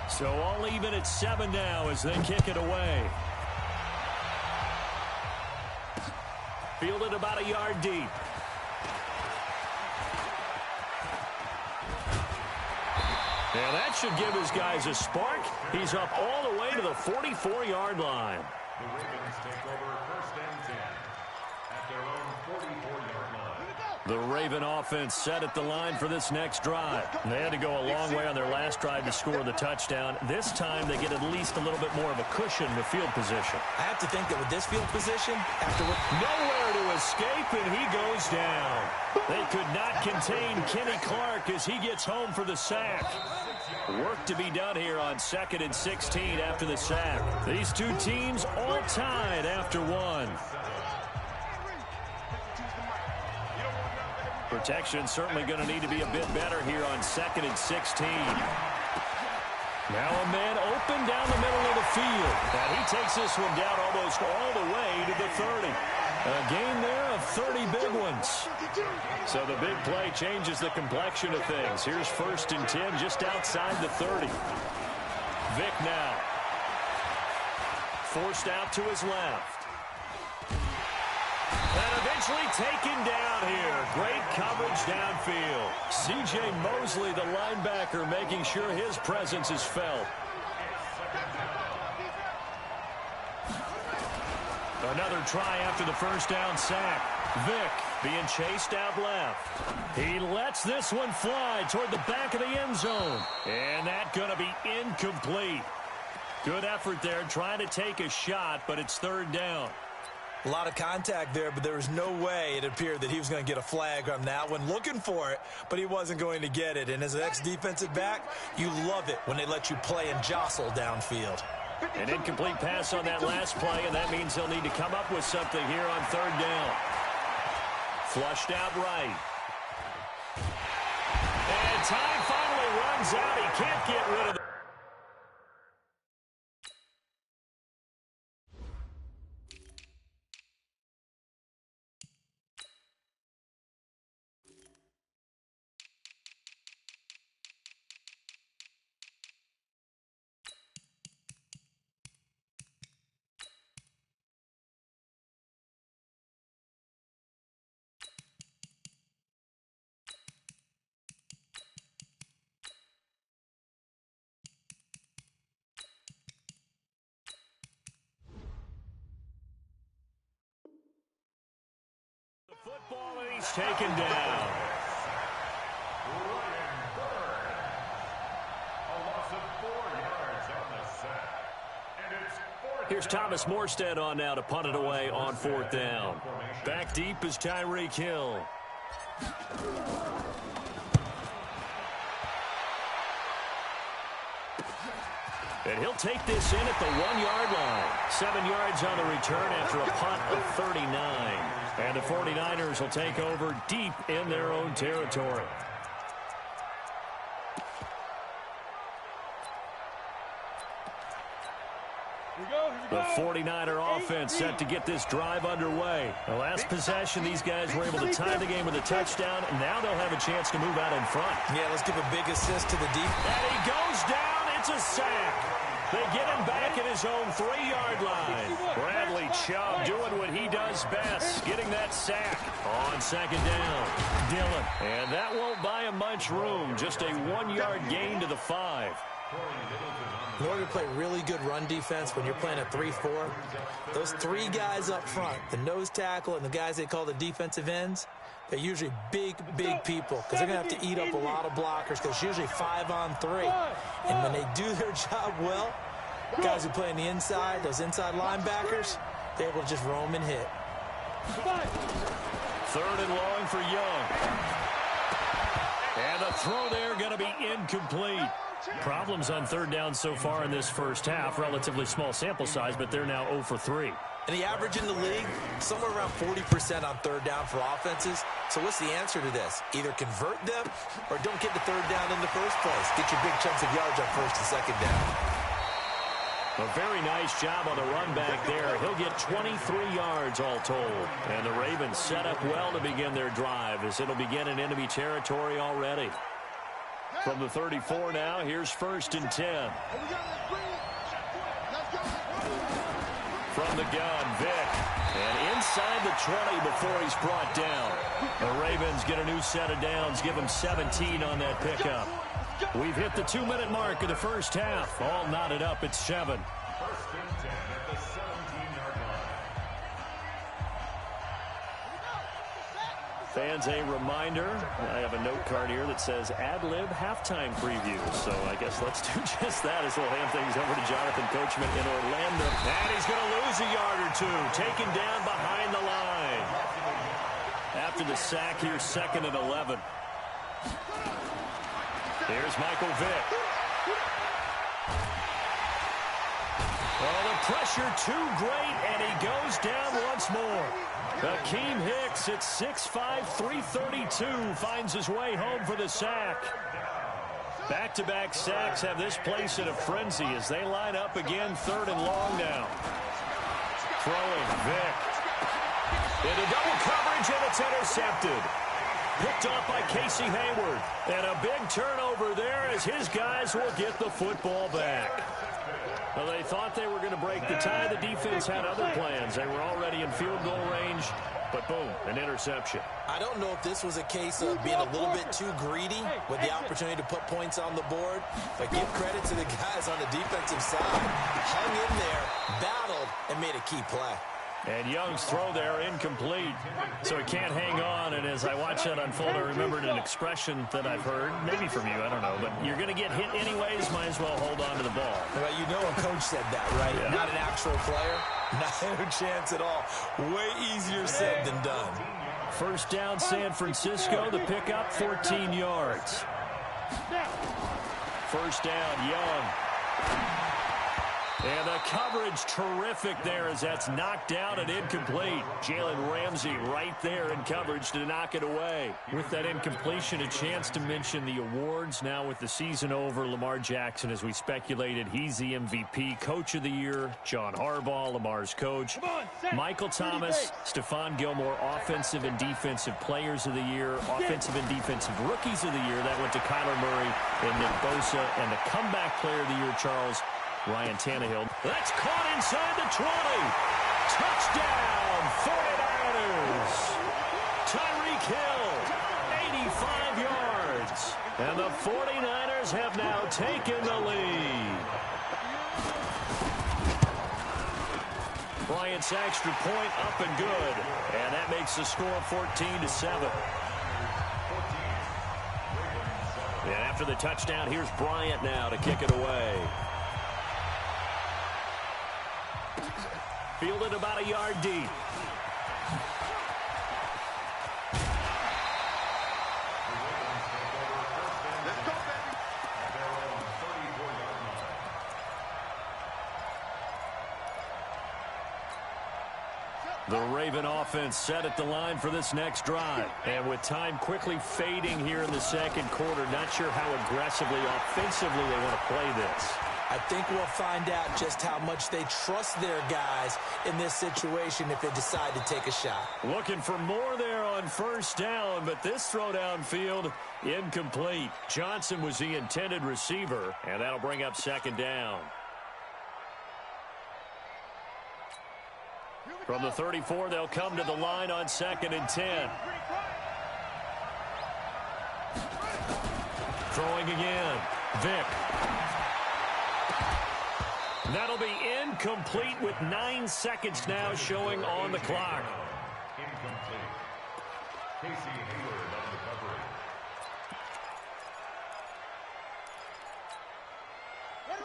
So all even at 7 now as they kick it away. Fielded about a yard deep. And that should give his guys a spark. He's up all the way to the 44-yard line. The Ravens take over 1st and 10 at their own 44-yard line. The Raven offense set at the line for this next drive. They had to go a long way on their last drive to score the touchdown. This time they get at least a little bit more of a cushion with field position. I have to think that with this field position, nowhere to escape, and he goes down. They could not contain Kenny Clark as he gets home for the sack. Work to be done here on 2nd and 16 after the sack. These two teams all tied after 1. Protection certainly going to need to be a bit better here on 2nd and 16. Now a man open down the middle of the field. And he takes this one down almost all the way to the 30. A gain there of 30 big ones. So the big play changes the complexion of things. Here's 1st and 10 just outside the 30. Vick now. Forced out to his left. And eventually taken down here. Great coverage downfield. C.J. Mosley, the linebacker, making sure his presence is felt. Another try after the 1st down sack. Vick being chased out left. He lets this one fly toward the back of the end zone. And that's going to be incomplete. Good effort there trying to take a shot, but it's 3rd down. A lot of contact there, but there was no way it appeared that he was going to get a flag on that one. Looking for it, but he wasn't going to get it. And as an ex-defensive back, you love it when they let you play and jostle downfield. An incomplete pass on that last play, and that means they'll need to come up with something here on 3rd down. Flushed out right. And time finally runs out. He can't get rid of it. Football, and he's taken down. Here's Thomas Morstead on now to punt it away on 4th down. Back deep is Tyreek Hill. And he'll take this in at the 1-yard line. 7 yards on the return after a punt of 39. And the 49ers will take over deep in their own territory. The 49er offense set to get this drive underway. The last possession, these guys were able to tie the game with a touchdown, and now they'll have a chance to move out in front. Yeah, let's give a big assist to the defense. And he goes down. It's a sack. They get him back at his own 3-yard line. Bradley Chubb doing what he does best, getting that sack on 2nd down. Dillon. And that won't buy him much room. Just a 1-yard gain to the 5. In order to play really good run defense when you're playing a 3-4, those 3 guys up front, the nose tackle and the guys they call the defensive ends, they're usually big people because they're going to have to eat up a lot of blockers because it's usually 5-on-3. And when they do their job well, guys who play on the inside, those inside linebackers, they're able to just roam and hit. 3rd and long for Young. And the throw there going to be incomplete. Problems on third down so far in this first half. Relatively small sample size, but they're now 0 for 3. And the average in the league, somewhere around 40% on third down for offenses. So what's the answer to this? Either convert them or don't get the third down in the first place. Get your big chunks of yards on first and second down. A very nice job on the run back there. He'll get 23 yards all told. And the Ravens set up well to begin their drive as it'll begin in enemy territory already. From the 34 now, here's 1st and 10. From the gun, Vick. And inside the 20 before he's brought down. The Ravens get a new set of downs, give him 17 on that pickup. We've hit the 2-minute mark of the first half. All knotted up at 7. 1st and 10 at the 17-yard line. Fans, a reminder, I have a note card here that says ad-lib halftime preview. So I guess let's do just that as we'll hand things over to Jonathan Coachman in Orlando. And he's going to lose a yard or two, taken down behind the line. After the sack, here's 2nd and 11. Here's Michael Vick. Oh, the pressure too great, and he goes down once more. Akeem Hicks at 6'5", 332 finds his way home for the sack. Back-to-back sacks have this place in a frenzy as they line up again 3rd and long now. Throwing, Vick. Into double coverage, and it's intercepted. Picked off by Casey Hayward. And a big turnover there as his guys will get the football back. Well, they thought they were going to break the tie. The defense had other plans. They were already in field goal range, but boom, an interception. I don't know if this was a case of being a little bit too greedy with the opportunity to put points on the board, but give credit to the guys on the defensive side. Hung in there, battled, and made a key play. And Young's throw there incomplete, so he can't hang on. And as I watch that unfold, I remembered an expression that I've heard, maybe from you, I don't know, but you're going to get hit anyways, might as well hold on to the ball. Well, you know a coach said that, right? Yeah. Not an actual player. Not a chance at all. Way easier said than done. 1st down, San Francisco. The pickup, 14 yards. 1st down, Young. And the coverage terrific there as that's knocked down and incomplete. Jalen Ramsey right there in coverage to knock it away. With that incompletion, a chance to mention the awards. Now with the season over, Lamar Jackson, as we speculated, he's the MVP, Coach of the Year. John Harbaugh, Lamar's coach. Michael Thomas, Stephon Gilmore, Offensive and Defensive Players of the Year. Offensive and Defensive Rookies of the Year. That went to Kyler Murray and Nick Bosa. And the Comeback Player of the Year, Charles, Ryan Tannehill. That's caught inside the 20. Touchdown, 49ers. Tyreek Hill, 85 yards. And the 49ers have now taken the lead. Bryant's extra point up and good. And that makes the score 14-7. And after the touchdown, here's Bryant now to kick it away. Fielded about a yard deep. The Raven offense set at the line for this next drive. And with time quickly fading here in the second quarter, not sure how aggressively, offensively they want to play this. I think we'll find out just how much they trust their guys in this situation if they decide to take a shot. Looking for more there on 1st down, but this throw downfield, incomplete. Johnson was the intended receiver, and that'll bring up 2nd down. From the 34, they'll come to the line on 2nd and 10. Throwing again, Vick. That'll be incomplete with 9 seconds now showing on the clock. Incomplete. Casey Hayward on the coverage.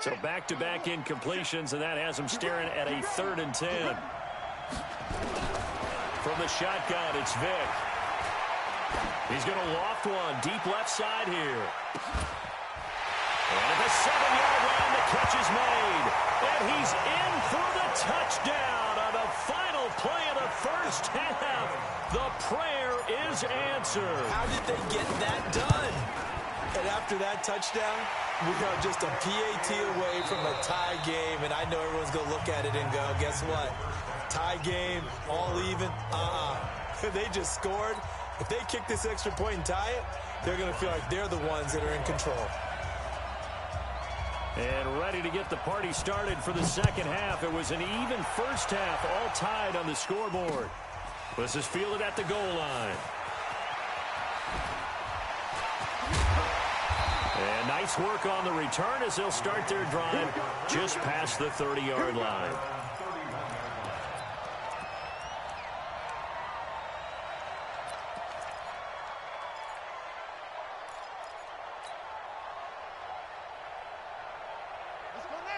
So back-to-back incompletions, and that has them staring at a 3rd and 10. From the shotgun, it's Vick. He's going to loft one deep left side here. And at the 7-yard line, the catch is made. And he's in for the touchdown on the final play of the first half. The prayer is answered. How did they get that done? And after that touchdown, we are just a PAT away from a tie game. And I know everyone's going to look at it and go, guess what? Tie game, all even. They just scored. If they kick this extra point and tie it, they're going to feel like they're the ones that are in control. And ready to get the party started for the second half. It was an even first half, all tied on the scoreboard. This is fielded at the goal line. And nice work on the return as they'll start their drive just past the 30-yard line.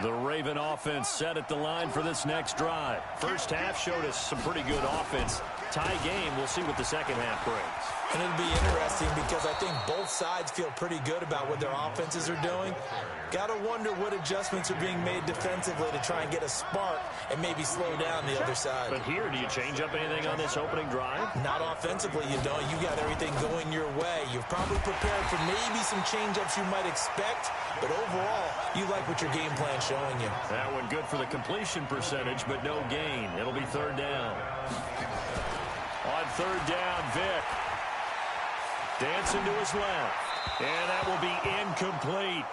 The Raven offense set at the line for this next drive. First half showed us some pretty good offense. Tie game, we'll see what the second half brings. And it'll be interesting because I think both sides feel pretty good about what their offenses are doing. Got to wonder what adjustments are being made defensively to try and get a spark and maybe slow down the other side. But here, do you change up anything on this opening drive? Not offensively, you don't. You got everything going your way. You've probably prepared for maybe some change-ups you might expect, but overall, you like what your game plan's showing you. That one good for the completion percentage, but no gain. It'll be third down. On third down, Vick. Dancing to his left. And that will be incomplete.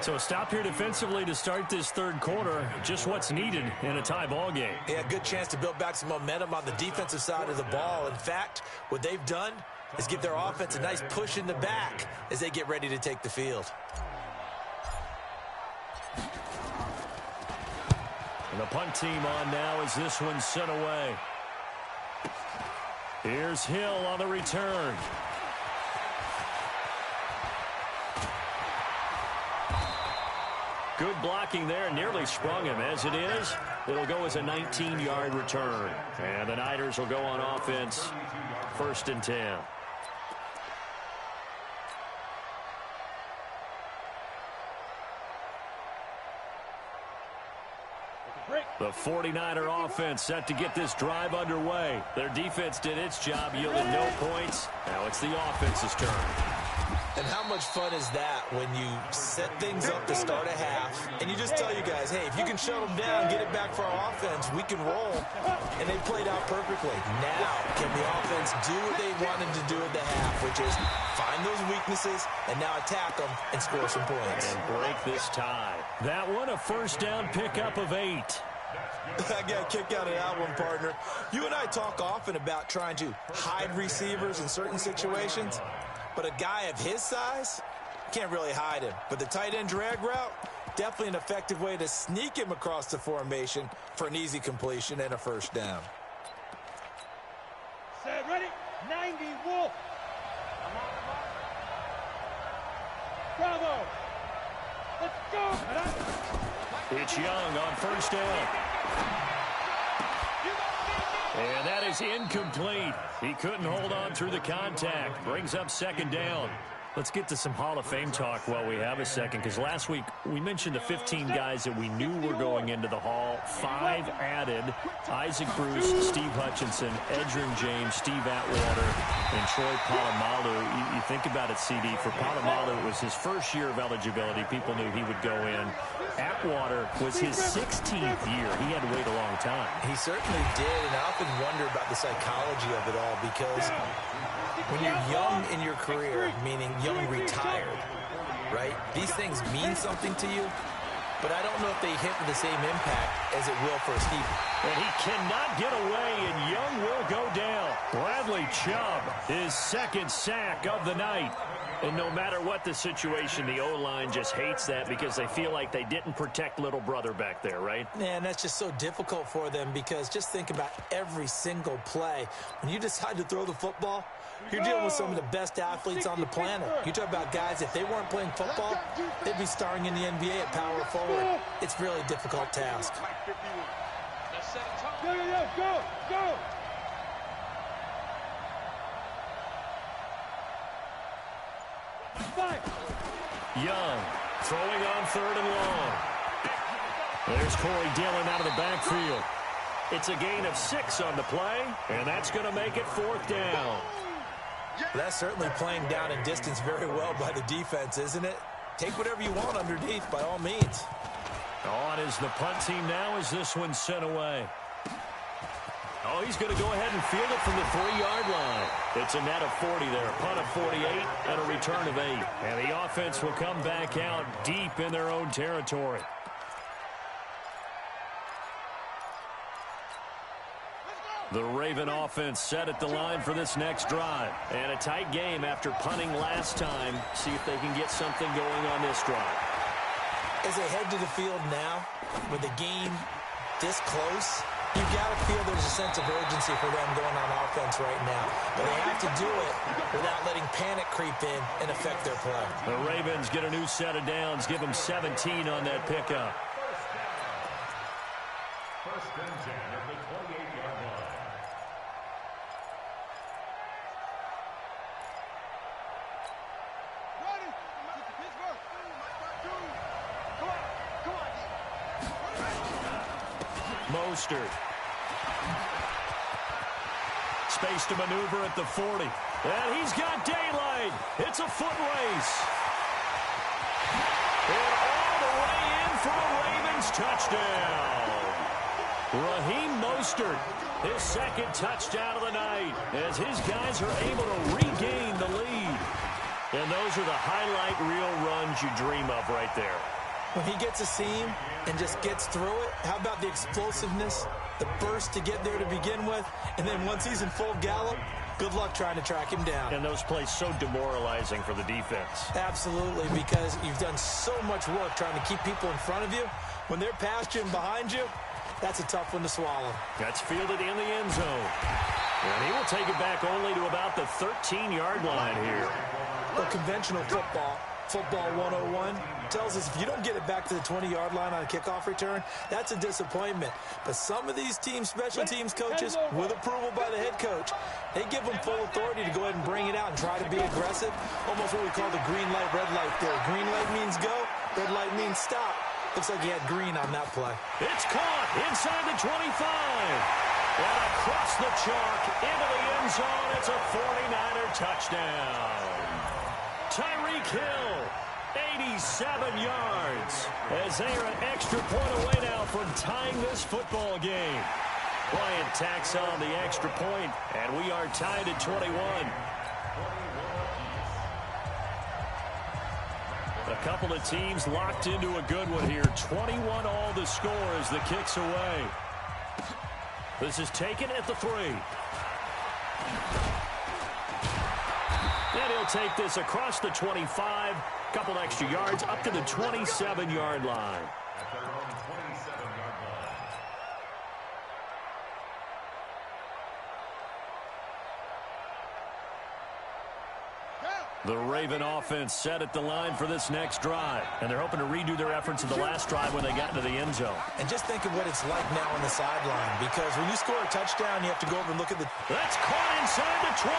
So stop here defensively to start this third quarter. Just what's needed in a tie ball game. Yeah, good chance to build back some momentum on the defensive side of the ball. In fact, what they've done is give their offense a nice push in the back as they get ready to take the field. And the punt team on now as this one's sent away. Here's Hill on the return. Good blocking there, nearly sprung him. As it is, it'll go as a 19-yard return. And the Niners will go on offense, 1st and 10. The 49er offense set to get this drive underway. Their defense did its job, yielded no points. Now it's the offense's turn. And how much fun is that when you set things up to start a half and you just tell you guys, hey, if you can shut them down, get it back for our offense, we can roll. And they played out perfectly. Now, can the offense do what they wanted to do at the half, which is find those weaknesses and now attack them and score some points. And break this tie. That one a first down pickup of 8. I got a kick out of that one, partner. You and I talk often about trying to hide receivers in certain situations, but a guy of his size can't really hide him. But the tight end drag route, definitely an effective way to sneak him across the formation for an easy completion and a first down. Set, ready, 90, Wolf. Bravo. Let's go. It's Young on first down. And that is incomplete. He couldn't hold on through the contact. Brings up second down. Let's get to some Hall of Fame talk while we have a second, because last week we mentioned the 15 guys that we knew were going into the Hall. 5 added: Isaac Bruce, Steve Hutchinson, Edgerrin James, Steve Atwater, and Troy Polamalu. You think about it, CD. For Polamalu, it was his first year of eligibility. People knew he would go in. Atwater was his 16th year. He had to wait a long time. He certainly did, and I often wonder about the psychology of it all, because when you're young in your career, meaning young retired, right, these things mean something to you, but I don't know if they hit with the same impact as it will for a Steve. And he cannot get away, and Young will go down. Bradley Chubb, his second sack of the night. And no matter what the situation, the O-line just hates that because they feel like they didn't protect little brother back there, right? Man, that's just so difficult for them, because just think about every single play. When you decide to throw the football, you're dealing with some of the best athletes on the planet. You talk about guys, if they weren't playing football, they'd be starring in the NBA at power forward. It's really a difficult task. Go, go, go, go! Young Throwing on 3rd and long. There's Corey Dillon out of the backfield. It's a gain of 6 on the play, and that's going to make it 4th down. That's certainly playing down in distance very well by the defense, isn't it? Take whatever you want underneath, by all means. On is the punt team now as this one's sent away. Oh, he's going to go ahead and field it from the 3-yard line. It's a net of 40 there, a punt of 48, and a return of 8. And the offense will come back out deep in their own territory. The Raven offense set at the line for this next drive. And a tight game after punting last time. See if they can get something going on this drive. As they head to the field now, with the game this close, you've got to feel there's a sense of urgency for them going on offense right now. But they have to do it without letting panic creep in and affect their play. The Ravens get a new set of downs, give them 17 on that pickup. First and 10 at the 28-yard line. Mostert. Space to maneuver at the 40. And he's got daylight. It's a foot race. And all the way in for a Ravens touchdown. Raheem Mostert, his 2nd touchdown of the night, as his guys are able to regain the lead. And those are the highlight reel runs you dream of right there. When he gets a seam and just gets through it, how about the explosiveness, the burst to get there to begin with, and then once he's in full gallop, good luck trying to track him down. And those plays so demoralizing for the defense. Absolutely, because you've done so much work trying to keep people in front of you. When they're past you and behind you, that's a tough one to swallow. That's fielded in the end zone. And he will take it back only to about the 13-yard line here. Well, conventional football 101, tells us if you don't get it back to the 20-yard line on a kickoff return, that's a disappointment. But some of these teams, special teams coaches, with approval by the head coach, they give them full authority to go ahead and bring it out and try to be aggressive. Almost what we call the green light, red light theory. Green light means go, red light means stop. Looks like he had green on that play. It's caught inside the 25. And across the chalk into the end zone. It's a 49er touchdown. Tyreek Hill, 87 yards, as they are an extra point away now from tying this football game. Bryant tacks on the extra point, and we are tied at 21. A couple of teams locked into a good one here. 21 all the score as the kick's away. This is taken at the 3. And he'll take this across the 25. Couple extra yards up to the 27-yard line. At their own 27-yard line. The Raven offense set at the line for this next drive. And they're hoping to redo their efforts of the last drive when they got into the end zone. And just think of what it's like now on the sideline. Because when you score a touchdown, you have to go over and look at the... That's caught inside the 20.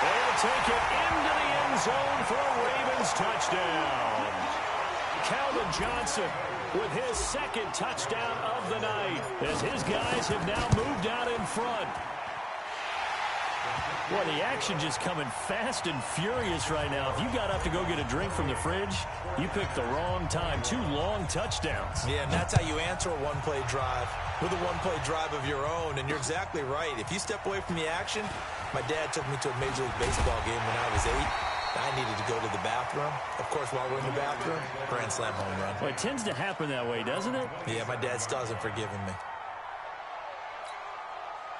They'll take it into the end zone for a Ravens touchdown. Calvin Johnson with his 2nd touchdown of the night, as his guys have now moved out in front. Boy, the action just coming fast and furious right now. If you got up to go get a drink from the fridge, you picked the wrong time. 2 long touchdowns. Yeah, and that's how you answer a one-play drive, with a one-play drive of your own. And you're exactly right. If you step away from the action, my dad took me to a Major League Baseball game when I was 8. I needed to go to the bathroom. Of course, while we're in the bathroom, grand slam home run. Well, it tends to happen that way, doesn't it? Yeah, my dad still hasn't forgiven me.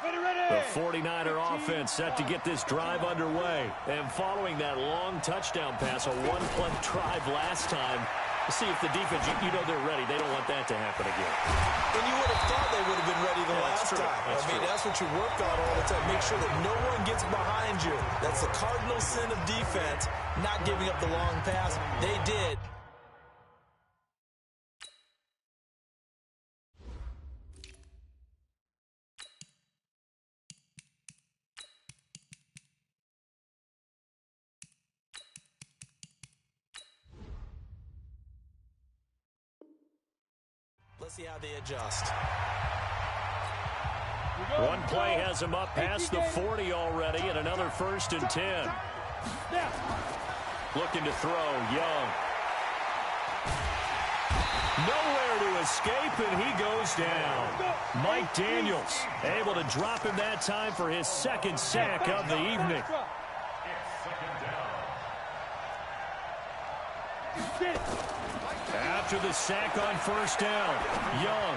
The 49er offense set to get this drive underway. And following that long touchdown pass, a one-play drive last time, to see if the defense, you know they're ready. They don't want that to happen again. And you would have thought they would have been ready the last time. That's what you work on all the time. Make sure that no one gets behind you. That's the cardinal sin of defense, not giving up the long pass. They did. Let's see how they adjust. One play has him up past the 40 already, and another 1st and 10. Looking to throw, Young. Nowhere to escape, and he goes down. Mike Daniels able to drop him that time for his 2nd sack of the evening. After the sack on 1st down, Young.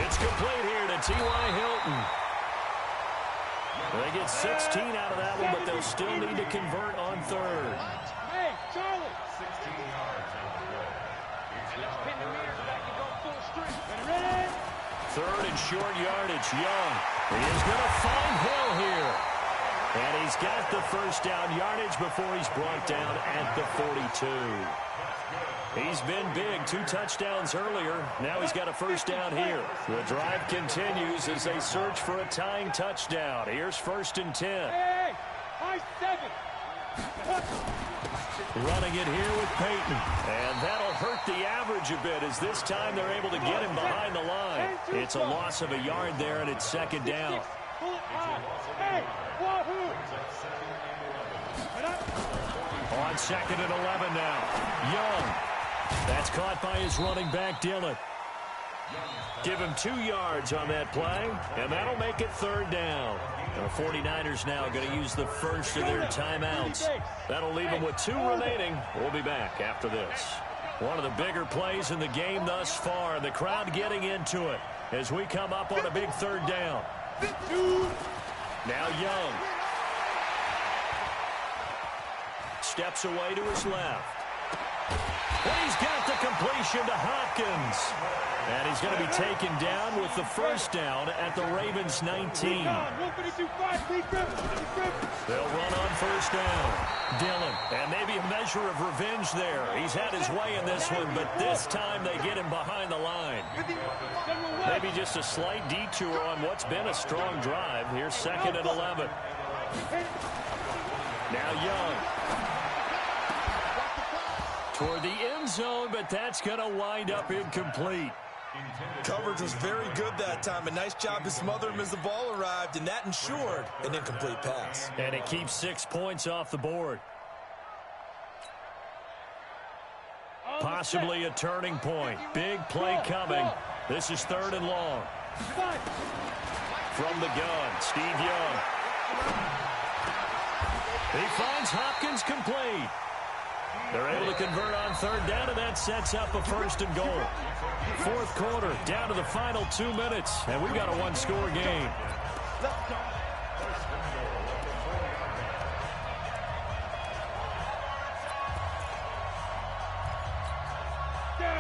It's complete here to T.Y. Hilton. They get 16 out of that one, but they'll still need to convert on 3rd. Hey, Charlie. 16 yards on the play. Let's pin the mirrors back and go full strength. Ready? 3rd and short yardage, Young. He is going to find Hill here. And he's got the 1st down yardage before he's brought down at the 42. He's been big, 2 touchdowns earlier. Now he's got a 1st down here. The drive continues as they search for a tying touchdown. Here's 1st and 10. Hey, high 7. Running it here with Peyton. And that'll hurt the average a bit as this time they're able to get him behind the line. It's a loss of a yard there, and it's 2nd down. Pull it out. Hey, wahoo. On 2nd and 11 now. Young. That's caught by his running back, Dillon. Give him 2 yards on that play, and that'll make it 3rd down. The 49ers now going to use the first of their timeouts. That'll leave them with 2 remaining. We'll be back after this. One of the bigger plays in the game thus far, and the crowd getting into it as we come up on a big 3rd down. Now Young. Steps away to his left. He's got the completion to Hopkins. And he's going to be taken down with the 1st down at the Ravens 19. They'll run on 1st down. Dillon, and maybe a measure of revenge there. He's had his way in this one, but this time they get him behind the line. Maybe just a slight detour on what's been a strong drive. Here's 2nd and 11. Now Young. Toward the end zone, but that's going to wind up incomplete. Coverage was very good that time. A nice job to smother him as the ball arrived, and that ensured an incomplete pass. And it keeps 6 points off the board. Possibly a turning point. Big play coming. This is 3rd and long. From the gun, Steve Young. He finds Hopkins complete. They're able to convert on 3rd down, and that sets up a 1st and goal. 4th quarter, down to the final 2 minutes, and we've got a 1-score game.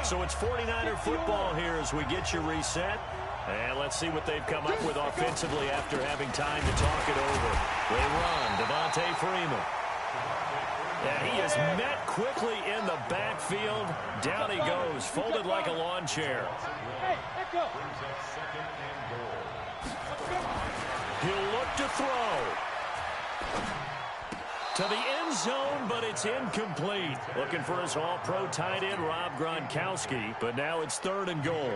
So it's 49er football here as we get you reset. And let's see what they've come up with offensively after having time to talk it over. They run, Devontae Freeman. And he is met quickly in the backfield. Down he goes, folded like a lawn chair. He'll look to throw. To the end zone, but it's incomplete. Looking for his all-pro tight end, Rob Gronkowski, but now it's 3rd and goal.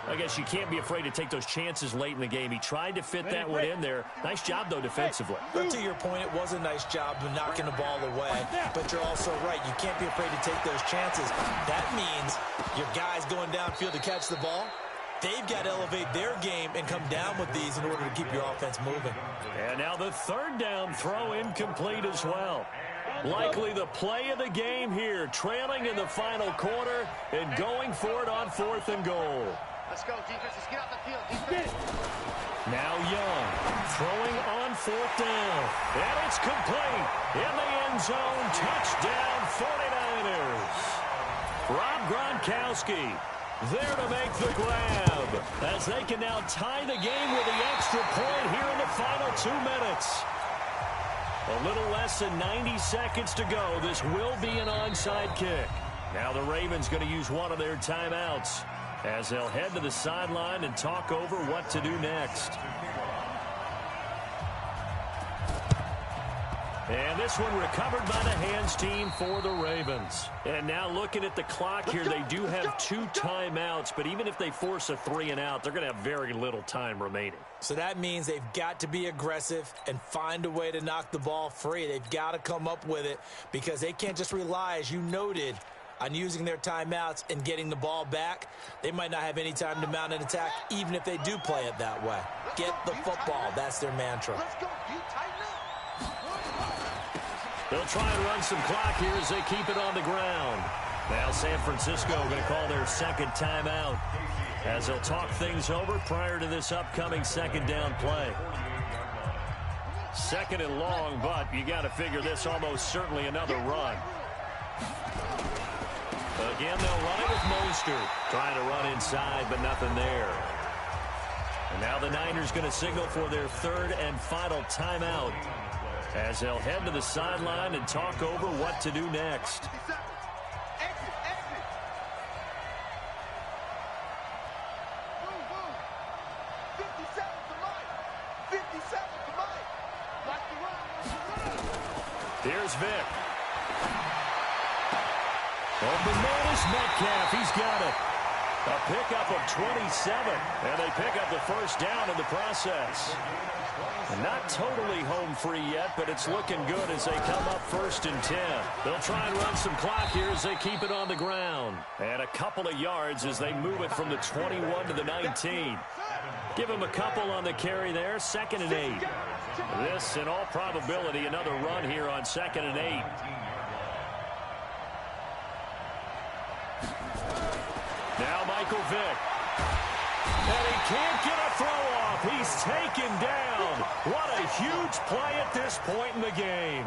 I guess you can't be afraid to take those chances late in the game. He tried to fit that one in there. Nice job, though, defensively. But to your point, it was a nice job of knocking the ball away. But you're also right. You can't be afraid to take those chances. That means your guys going downfield to catch the ball, they've got to elevate their game and come down with these in order to keep your offense moving. And now the 3rd down throw incomplete as well. Likely the play of the game here, trailing in the final quarter and going for it on 4th and goal. Let's go, defense. Let's get out the field. Defense. Now Young, throwing on 4th down. And it's complete. In the end zone, touchdown 49ers. Rob Gronkowski there to make the grab, as they can now tie the game with the extra point here in the final 2 minutes. A little less than 90 seconds to go. This will be an onside kick. Now the Ravens going to use one of their timeouts as they'll head to the sideline and talk over what to do next. And this one recovered by the hands team for the Ravens. And now looking at the clock here, they do have 2 timeouts, but even if they force a 3-and-out, they're going to have very little time remaining. So that means they've got to be aggressive and find a way to knock the ball free. They've got to come up with it because they can't just rely, as you noted, on using their timeouts and getting the ball back. They might not have any time to mount an attack, even if they do play it that way. Get the football. That's their mantra. Let's go. You tighten up. They'll try and run some clock here as they keep it on the ground. Now San Francisco going to call their second timeout as they'll talk things over prior to this upcoming second down play. Second and long, but you got to figure this almost certainly another run. Again, they'll run it with Mostert. Trying to run inside, but nothing there. And now the Niners going to signal for their third and final timeout as they'll head to the sideline and talk over what to do next. Exit, exit. Move, move. 57 to Mike. 57 to Mike. Like the run. Here's Vic. Open man is Metcalf. He's got it. A pickup of 27, and they pick up the first down in the process. Not totally home free yet, but it's looking good as they come up 1st and 10. They'll try and run some clock here as they keep it on the ground. And a couple of yards as they move it from the 21 to the 19. Give them a couple on the carry there, 2nd and 8. This, in all probability, another run here on 2nd and 8. Now Michael Vick. And he can't get a throw off. He's taken down. What a huge play at this point in the game.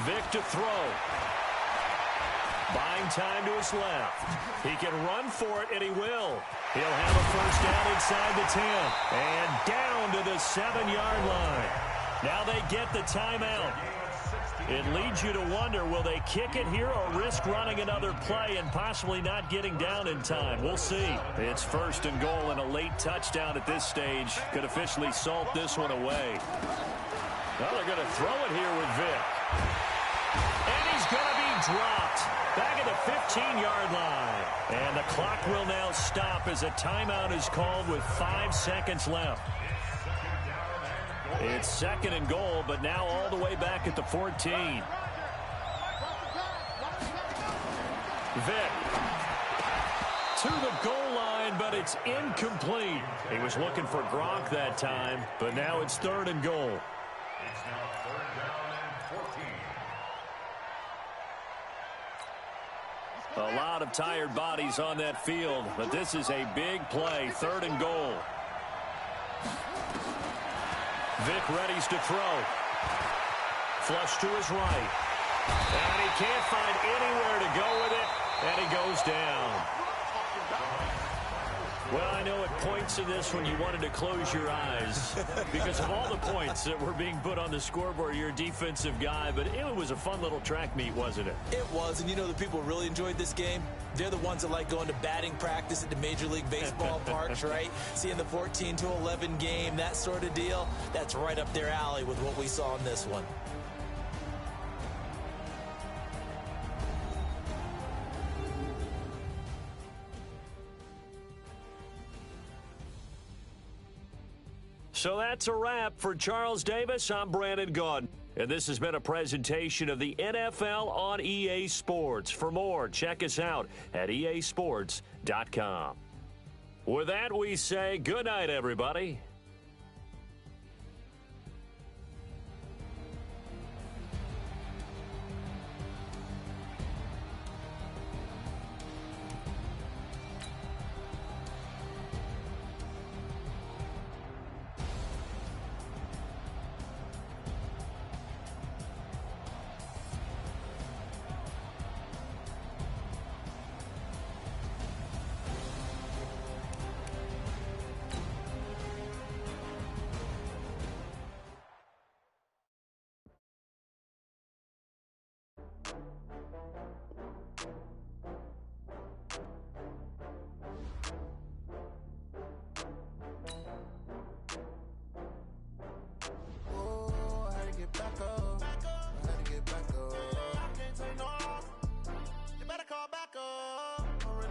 Vick to throw. Buying time to his left. He can run for it, and he will. He'll have a first down inside the 10. And down to the 7-yard line. Now they get the timeout. It leads you to wonder, will they kick it here or risk running another play and possibly not getting down in time? We'll see. It's 1st and goal, and a late touchdown at this stage could officially salt this one away. Well, they're going to throw it here with Vic. And he's going to be dropped back at the 15-yard line. And the clock will now stop as a timeout is called with 5 seconds left. It's 2nd and goal, but now all the way back at the 14. Vic to the goal line, but it's incomplete. He was looking for Gronk that time, but now it's 3rd and goal. It's now 3rd down and 14. A lot of tired bodies on that field, but this is a big play, 3rd and goal. Vic readies to throw. Flush to his right. And he can't find anywhere to go with it, and he goes down. Well, I know at points in this when you wanted to close your eyes because of all the points that were being put on the scoreboard. You're a defensive guy, but it was a fun little track meet, wasn't it? It was, and you know the people really enjoyed this game? They're the ones that like going to batting practice at the Major League Baseball parks, right? Seeing the 14-11 game, that sort of deal. That's right up their alley with what we saw in this one. So that's a wrap for Charles Davis. I'm Brandon Gaudin. And this has been a presentation of the NFL on EA Sports. For more, check us out at easports.com. With that, we say good night, everybody.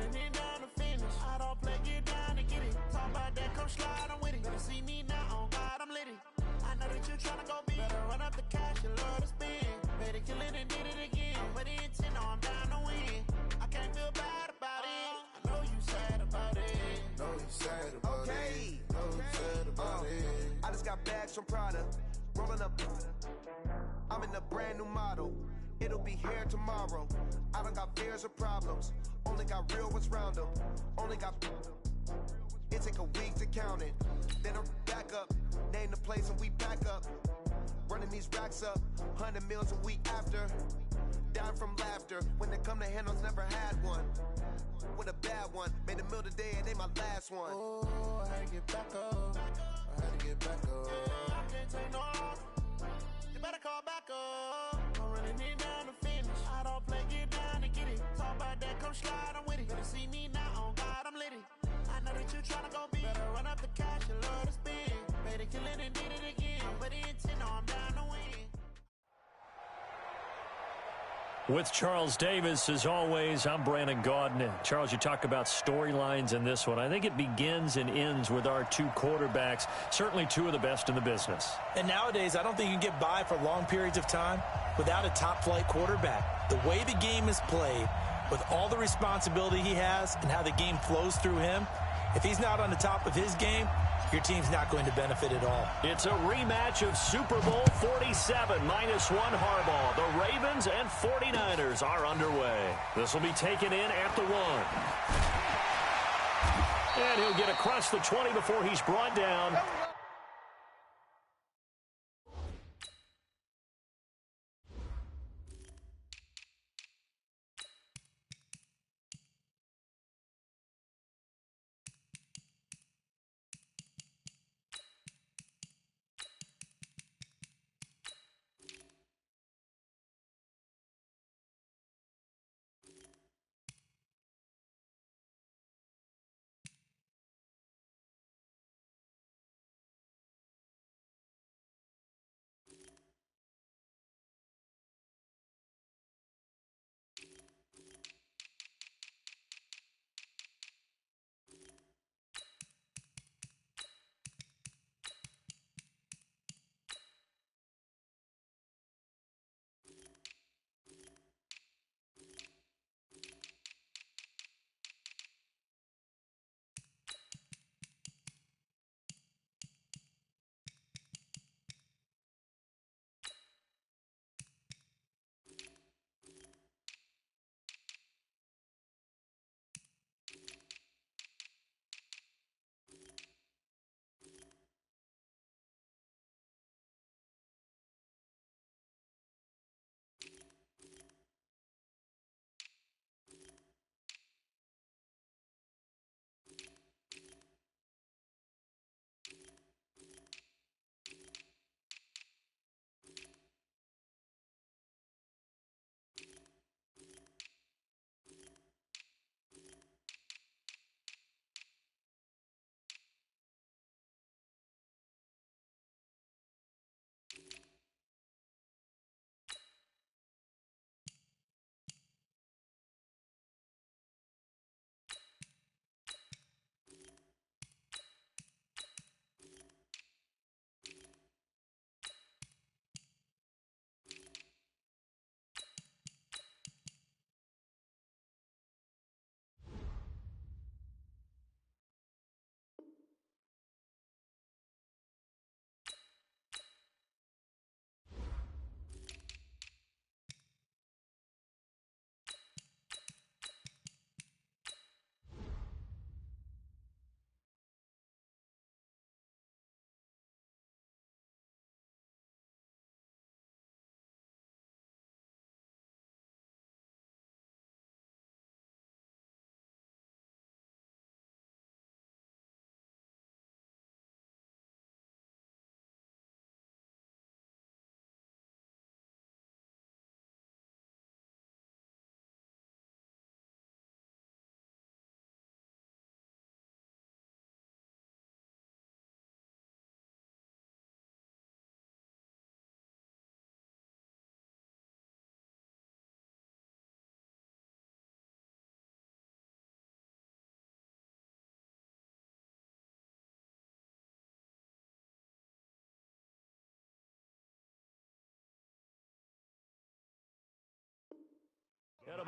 running it down to finish. I don't play, get down to get it. Talk about that, come slide, I'm with it. Better see me now, on God, I'm litty. I know that you tryna go big. Better run up the cash, you love to spend. Better kill it and did it again. Put the intent on, I'm down to win. I can't feel bad about it. I know you sad about it. Know you sad about it. Know you sad about it. I just got bags from Prada. Rolling up. I'm in a brand new model. It'll be here tomorrow. I don't got fears or problems. Only got real ones round them. Only got. It take a week to count it. Then I'm back up. Name the place and we back up. Running these racks up. 100 meals a week after. Down from laughter. When they come to handles, never had one. With a bad one. Made a meal today and they my last one. Oh, I had to get back up. I had to get back up. I can't take no loss. You better call back up. I'm running it down to finish. I don't play, get down to get it. Talk about that, come slide, I'm with it. Better see me now, on God, I'm litty. I know that you tryna go big. Better run up the cash, you love to spend. Better kill it and did it again. But the intent, I'm down to win. With Charles Davis, as always, I'm Brandon Gaudin. Charles, you talk about storylines in this one. I think it begins and ends with our two quarterbacks, certainly two of the best in the business. And nowadays, I don't think you can get by for long periods of time without a top-flight quarterback. The way the game is played, with all the responsibility he has and how the game flows through him, if he's not on the top of his game, your team's not going to benefit at all. It's a rematch of Super Bowl 47, -1 Harbaugh. The Ravens and 49ers are underway. This will be taken in at the 1. And he'll get across the 20 before he's brought down.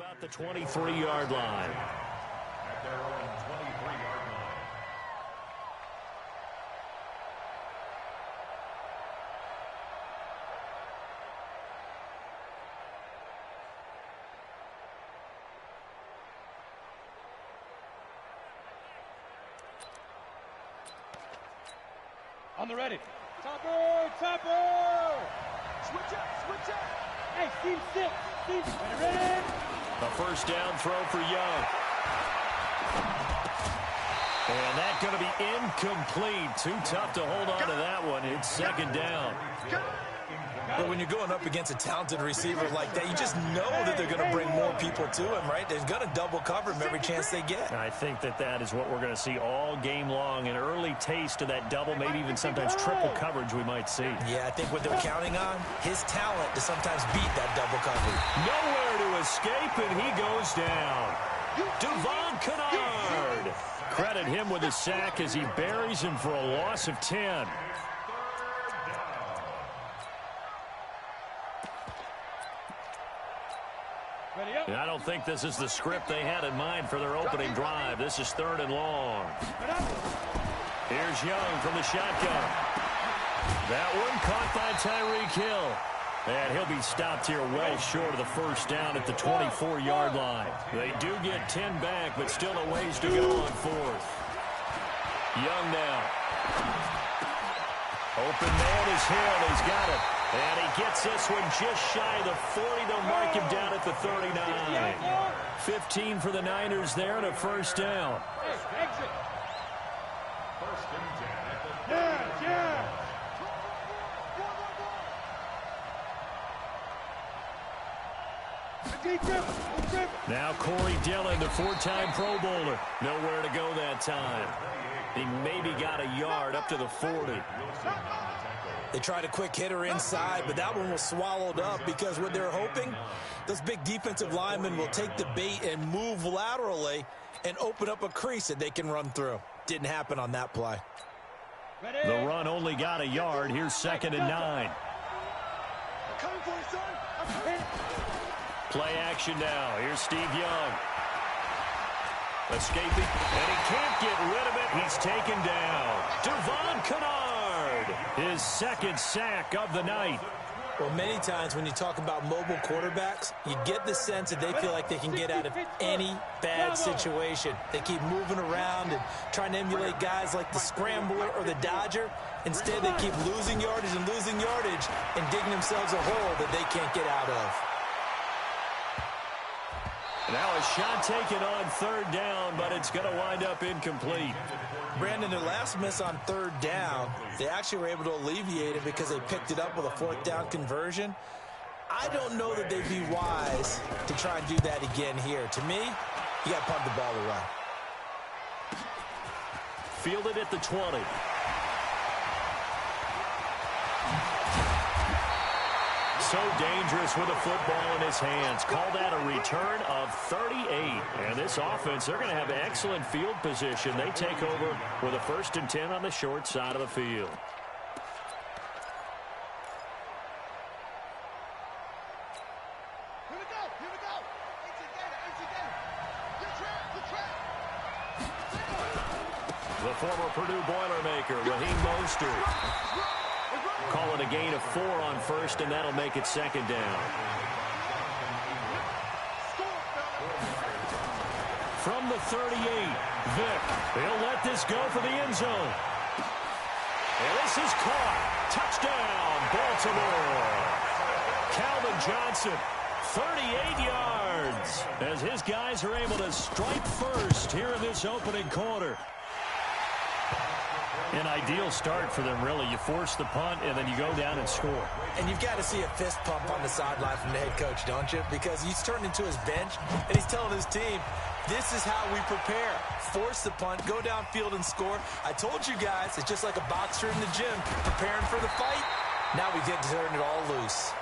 about the 23-yard line. At their own 23-yard line. On the ready. Topper! Topper! Switch up, switch up. Hey, team 6. Team ready? A first down throw for Young. And that's going to be incomplete. Too tough to hold on to that one. It's second down. But when you're going up against a talented receiver like that, you just know that they're going to bring more people to him, right? They're going to double cover him every chance they get. I think that is what we're going to see all game long. An early taste of that double, maybe even sometimes triple coverage we might see. Yeah, I think what they're counting on, his talent to sometimes beat that double coverage. Nowhere to escape, and he goes down. Devon Kennard. Credit him with a sack as he buries him for a loss of 10. And I don't think this is the script they had in mind for their opening drive. This is 3rd and long. Here's Young from the shotgun. That one caught by Tyreek Hill. And he'll be stopped here well short of the first down at the 24-yard line. They do get 10 back, but still a ways to go on 4th. Young now. Open man is Hill. He's got it. And he gets this one just shy of the 40. They'll mark him down at the 39. 15 for the Niners there and a first down. Hey, exit. First and 10 at the 30. Now Corey Dillon, the 4-time Pro Bowler. Nowhere to go that time. He maybe got a yard up to the 40. They tried a quick hitter inside, but that one was swallowed up because what they're hoping, those big defensive linemen will take the bait and move laterally and open up a crease that they can run through. Didn't happen on that play. The run only got a yard. Here's 2nd and 9. I'm coming for you, son. I'm coming. Play action now. Here's Steve Young. Escaping, and he can't get rid of it. He's taken down. Devon Kennard, his 2nd sack of the night. Well, many times when you talk about mobile quarterbacks, you get the sense that they feel like they can get out of any bad situation. They keep moving around and trying to emulate guys like the Scrambler or the Dodger. Instead, they keep losing yardage and digging themselves a hole that they can't get out of. Now a shot taken on 3rd down, but it's going to wind up incomplete. Brandon, their last miss on 3rd down, they actually were able to alleviate it because they picked it up with a 4th down conversion. I don't know that they'd be wise to try and do that again here. To me, you got to punt the ball away. Fielded at the 20. So dangerous with a football in his hands. Call that a return of 38. And this offense, they're going to have excellent field position. They take over with a 1st and 10 on the short side of the field. Here we go. Here we go. Good trap. The former Purdue Boilermaker, Raheem Mostert. Call it a gain of 4 on 1st, and that'll make it 2nd down. From the 38, Vick. He'll let this go for the end zone. And this is caught. Touchdown, Baltimore. Calvin Johnson, 38 yards, as his guys are able to strike first here in this opening quarter. An ideal start for them, really. You force the punt, and then you go down and score. And you've got to see a fist pump on the sideline from the head coach, don't you? Because he's turned into his bench, and he's telling his team, this is how we prepare. Force the punt, go downfield and score. I told you guys, it's just like a boxer in the gym, preparing for the fight. Now we get to turn it all loose.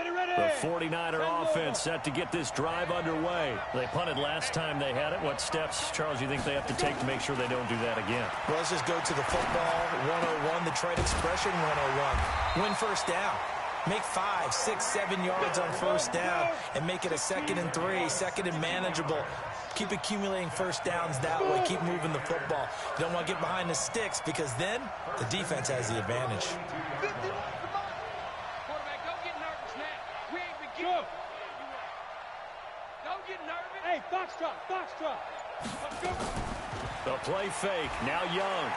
The 49er offense set to get this drive underway. They punted last time they had it. What steps, Charles, do you think they have to take to make sure they don't do that again? Well, let's just go to the football 101, the trade expression 101. Win first down. Make 5, 6, 7 yards on first down and make it a 2nd and 3, 2nd and manageable. Keep accumulating first downs that way. Keep moving the football. You don't want to get behind the sticks because then the defense has the advantage. Quarterback, don't get nervous now. We ain't beginning. Don't get nervous. Hey, foxtrot, foxtrot. Let's go. The play fake. Now Young.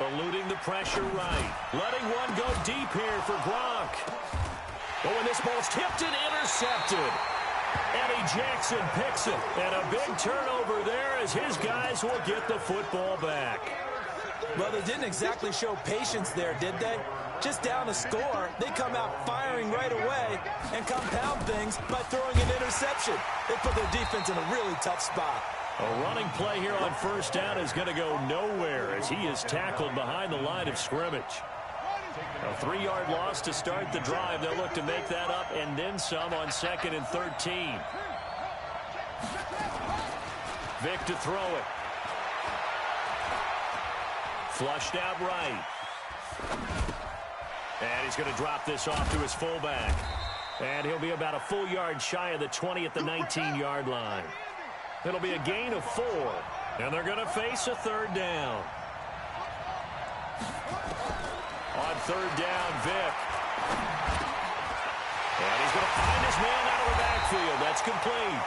Eluding the pressure right. Letting one go deep here for Gronk. Oh, and this ball's tipped and intercepted. Eddie Jackson picks it. And a big turnover there as his guys will get the football back. Well, they didn't exactly show patience there, did they? Just down a score, they come out firing right away and compound things by throwing an interception. They put their defense in a really tough spot. A running play here on first down is going to go nowhere as he is tackled behind the line of scrimmage. A 3-yard loss to start the drive. They'll look to make that up and then some on 2nd and 13. Vick to throw it. Flushed out right. And he's going to drop this off to his fullback. And he'll be about a full yard shy of the 20 at the 19-yard line. It'll be a gain of 4. And they're going to face a 3rd down. On 3rd down, Vick. And he's going to find his man out of the backfield. That's complete.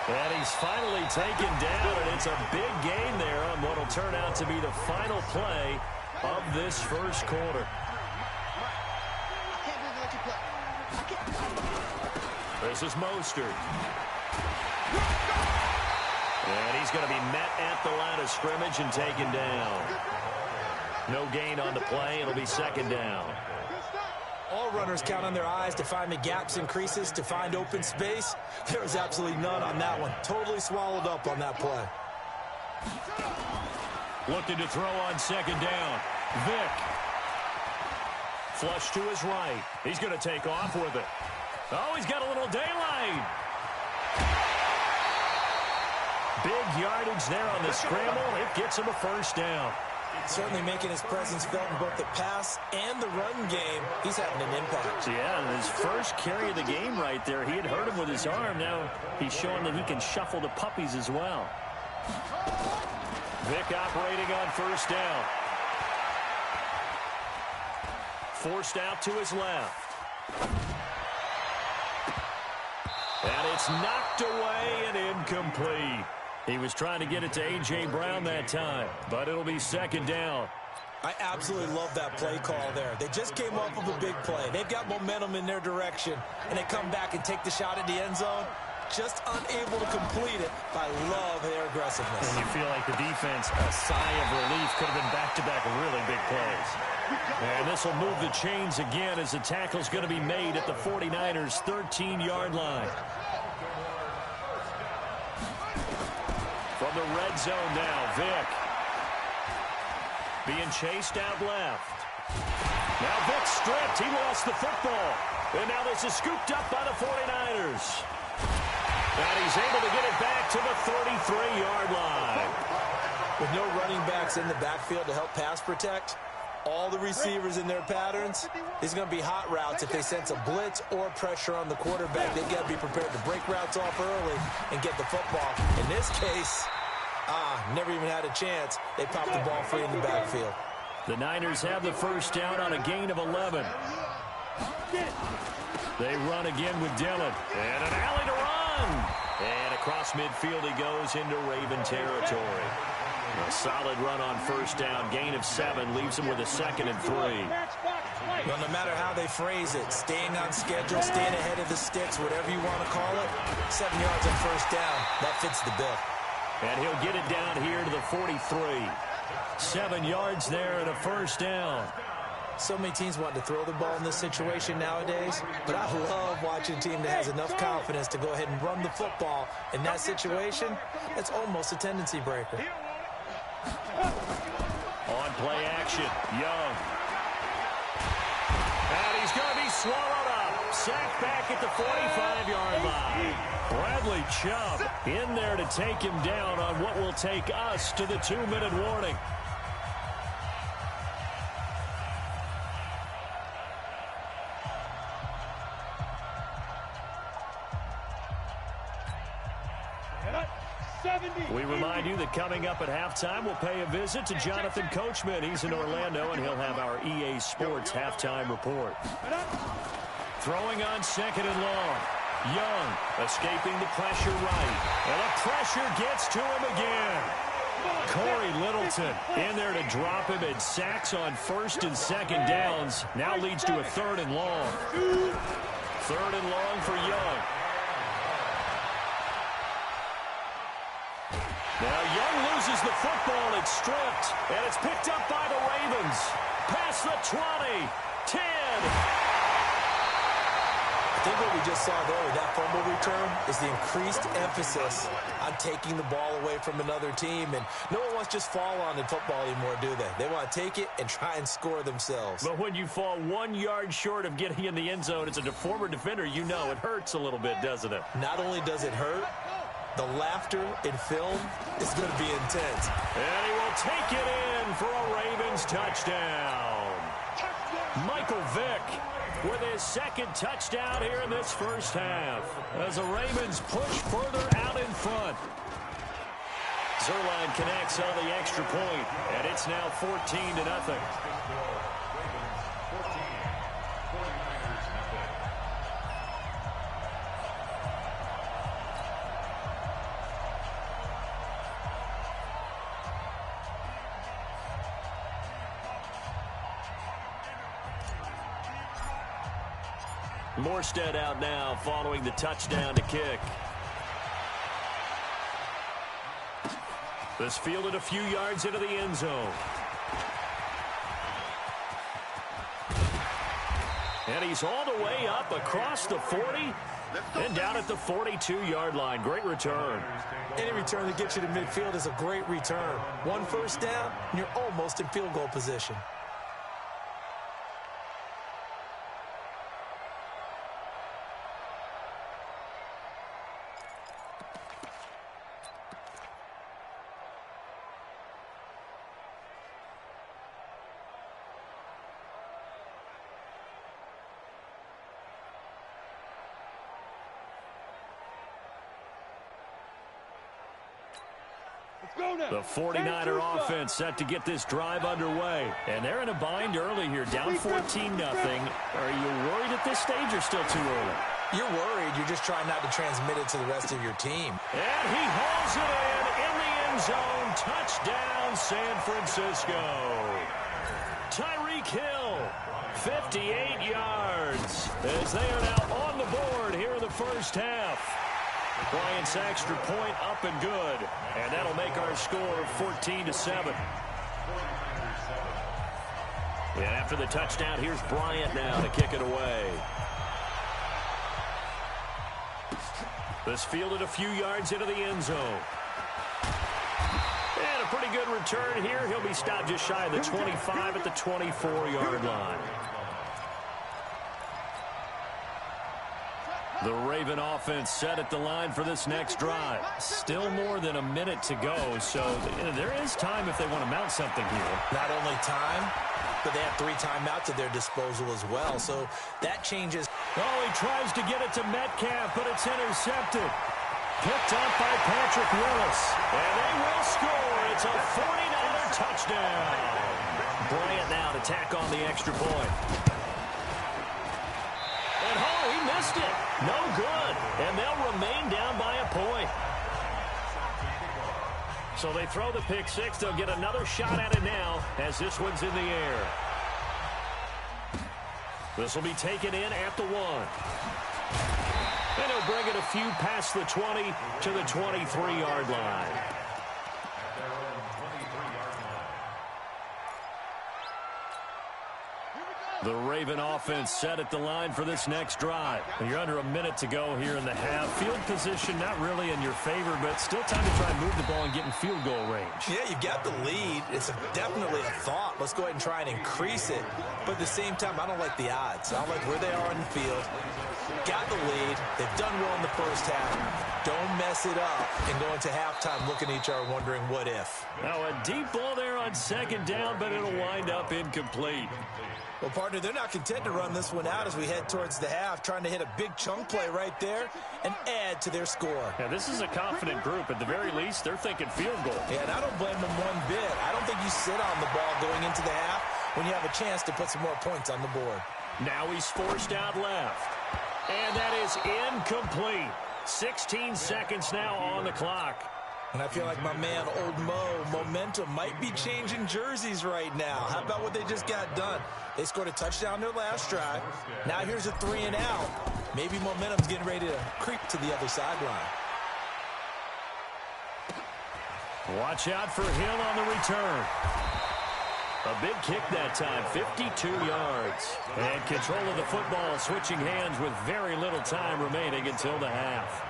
And he's finally taken down, and it's a big gain there on what will turn out to be the final play of this first quarter. This is Mostert. And he's going to be met at the line of scrimmage and taken down. No gain on the play. It'll be 2nd down. All runners count on their eyes to find the gaps and creases, to find open space. There was absolutely none on that one. Totally swallowed up on that play. Looking to throw on 2nd down. Vick. Flush to his right. He's going to take off with it. Oh, he's got a little daylight. Big yardage there on the scramble. It gets him a first down. Certainly making his presence felt in both the pass and the run game. He's having an impact. Yeah, and his first carry of the game right there, he had hurt him with his arm. Now he's showing that he can shuffle the puppies as well. Vick operating on first down. Forced out to his left. And it's knocked away and incomplete. He was trying to get it to A.J. Brown that time, but it'll be 2nd down. I absolutely love that play call there. They just came off of a big play. They've got momentum in their direction, and they come back and take the shot at the end zone. Just unable to complete it, but I love their aggressiveness. And you feel like the defense, a sigh of relief, could have been back-to-back really big plays. And this will move the chains again as the tackle's going to be made at the 49ers' 13-yard line. From the red zone now, Vick. Being chased out left. Now Vick stripped. He lost the football. And now this is scooped up by the 49ers. And he's able to get it back to the 33-yard line. With no running backs in the backfield to help pass protect, all the receivers in their patterns, there's going to be hot routes if they sense a blitz or pressure on the quarterback. They've got to be prepared to break routes off early and get the football. In this case, never even had a chance. They popped the ball free in the backfield. The Niners have the first down on a gain of 11. They run again with Dillon. And an alley to run. And across midfield he goes into Raven territory. A solid run on first down. Gain of 7 leaves him with a 2nd and 3. Well, no matter how they phrase it, staying on schedule, staying ahead of the sticks, whatever you want to call it, 7 yards on first down, that fits the bill. And he'll get it down here to the 43. 7 yards there and a first down. So many teams want to throw the ball in this situation nowadays, but I love watching a team that has enough confidence to go ahead and run the football. In that situation, it's almost a tendency breaker. On play action, Young. And he's going to be swallowed up. Sacked back at the 45-yard line. Bradley Chubb in there to take him down on what will take us to the 2-minute warning. We remind you that coming up at halftime, we'll pay a visit to Jonathan Coachman. He's in Orlando, and he'll have our EA Sports halftime report. Throwing on 2nd and long. Young escaping the pressure right. And the pressure gets to him again. Corey Littleton in there to drop him, and sacks on 1st and 2nd downs. Now leads to a 3rd and long. 3rd and long for Young. Now Young loses the football. It's stripped, and it's picked up by the Ravens. Past the 20, 10. I think what we just saw there with that fumble return is the increased emphasis on taking the ball away from another team. And no one wants to just fall on in football anymore, do they? They want to take it and try and score themselves. But when you fall 1 yard short of getting in the end zone as a former defender, you know it hurts a little bit, doesn't it? Not only does it hurt, the laughter in film is going to be intense. And he will take it in for a Ravens touchdown. Michael Vick with his 2nd touchdown here in this first half, as the Ravens push further out in front. Zerline connects on the extra point, and it's now 14-0. Morstead out now following the touchdown to kick. This fielded a few yards into the end zone. And he's all the way up across the 40 and down at the 42-yard line. Great return. Any return that gets you to midfield is a great return. 1 first down, and you're almost in field goal position. The 49er offense set to get this drive underway. And they're in a bind early here, down 14-0. Are you worried at this stage or still too early? You're worried. You're just trying not to transmit it to the rest of your team. And he hauls it in the end zone. Touchdown, San Francisco. Tyreek Hill, 58 yards, as they are now on the board here in the first half. Bryant's extra point up and good, and that'll make our score 14-7. And after the touchdown, here's Bryant now to kick it away. This fielded a few yards into the end zone. And a pretty good return here. He'll be stopped just shy of the 25 at the 24-yard line. The Raven offense set at the line for this next drive. Still more than a minute to go, so there is time if they want to mount something here. Not only time, but they have 3 timeouts at their disposal as well, so that changes. Oh, he tries to get it to Metcalf, but it's intercepted. Picked up by Patrick Willis, and they will score. It's a 49er touchdown. Bryant now to tack on the extra point. And oh, he missed it. No good. And they'll remain down by a point. So they throw the pick six. They'll get another shot at it now as this one's in the air. This will be taken in at the 1. And he'll bring it a few past the 20 to the 23-yard line. The Raven offense set at the line for this next drive. You're under a minute to go here in the half. Field position not really in your favor, but still time to try and move the ball and get in field goal range. Yeah, you've got the lead. It's definitely a thought. Let's go ahead and try and increase it. But at the same time, I don't like the odds. I don't like where they are in the field. Got the lead. They've done well in the first half. Don't mess it up and go into halftime looking at each other wondering what if. Now a deep ball there on second down, but it'll wind up incomplete. Well, partner, they're not content to run this one out as we head towards the half, trying to hit a big chunk play right there and add to their score. Yeah, this is a confident group. At the very least, they're thinking field goal. Yeah, and I don't blame them one bit. I don't think you sit on the ball going into the half when you have a chance to put some more points on the board. Now he's forced out left. And that is incomplete. 16 seconds now on the clock. And I feel like my man, Old Mo, momentum might be changing jerseys right now. How about what they just got done? They scored a touchdown their last drive. Now here's a 3 and out. Maybe momentum's getting ready to creep to the other sideline. Watch out for Hill on the return. A big kick that time, 52 yards. And control of the football, switching hands with very little time remaining until the half.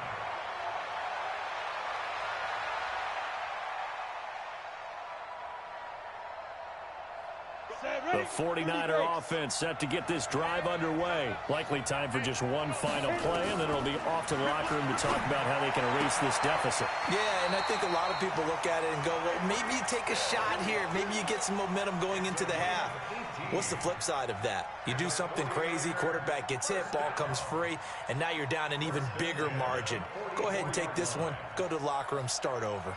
The 49er offense set to get this drive underway. Likely time for just one final play, and then it'll be off to the locker room to talk about how they can erase this deficit. Yeah, and I think a lot of people look at it and go, well, maybe you take a shot here. Maybe you get some momentum going into the half. What's the flip side of that? You do something crazy, quarterback gets hit, ball comes free, and now you're down an even bigger margin. Go ahead and take this one, go to the locker room, start over.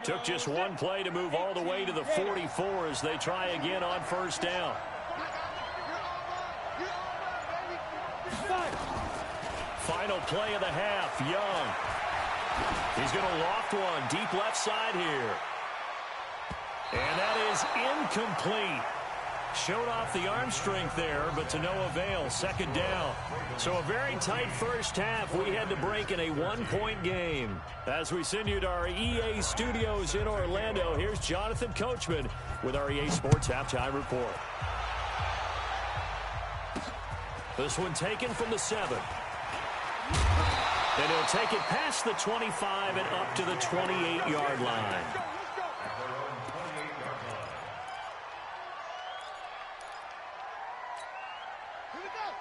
Took just one play to move all the way to the 44 as they try again on first down. Final play of the half, Young. He's going to loft one deep left side here. And that is incomplete. Showed off the arm strength there, but to no avail. Second down. So a very tight first half. We had to break in a one-point game. As we send you to our EA studios in Orlando, here's Jonathan Coachman with our EA Sports Halftime Report. This one taken from the 7. And he'll take it past the 25 and up to the 28-yard line.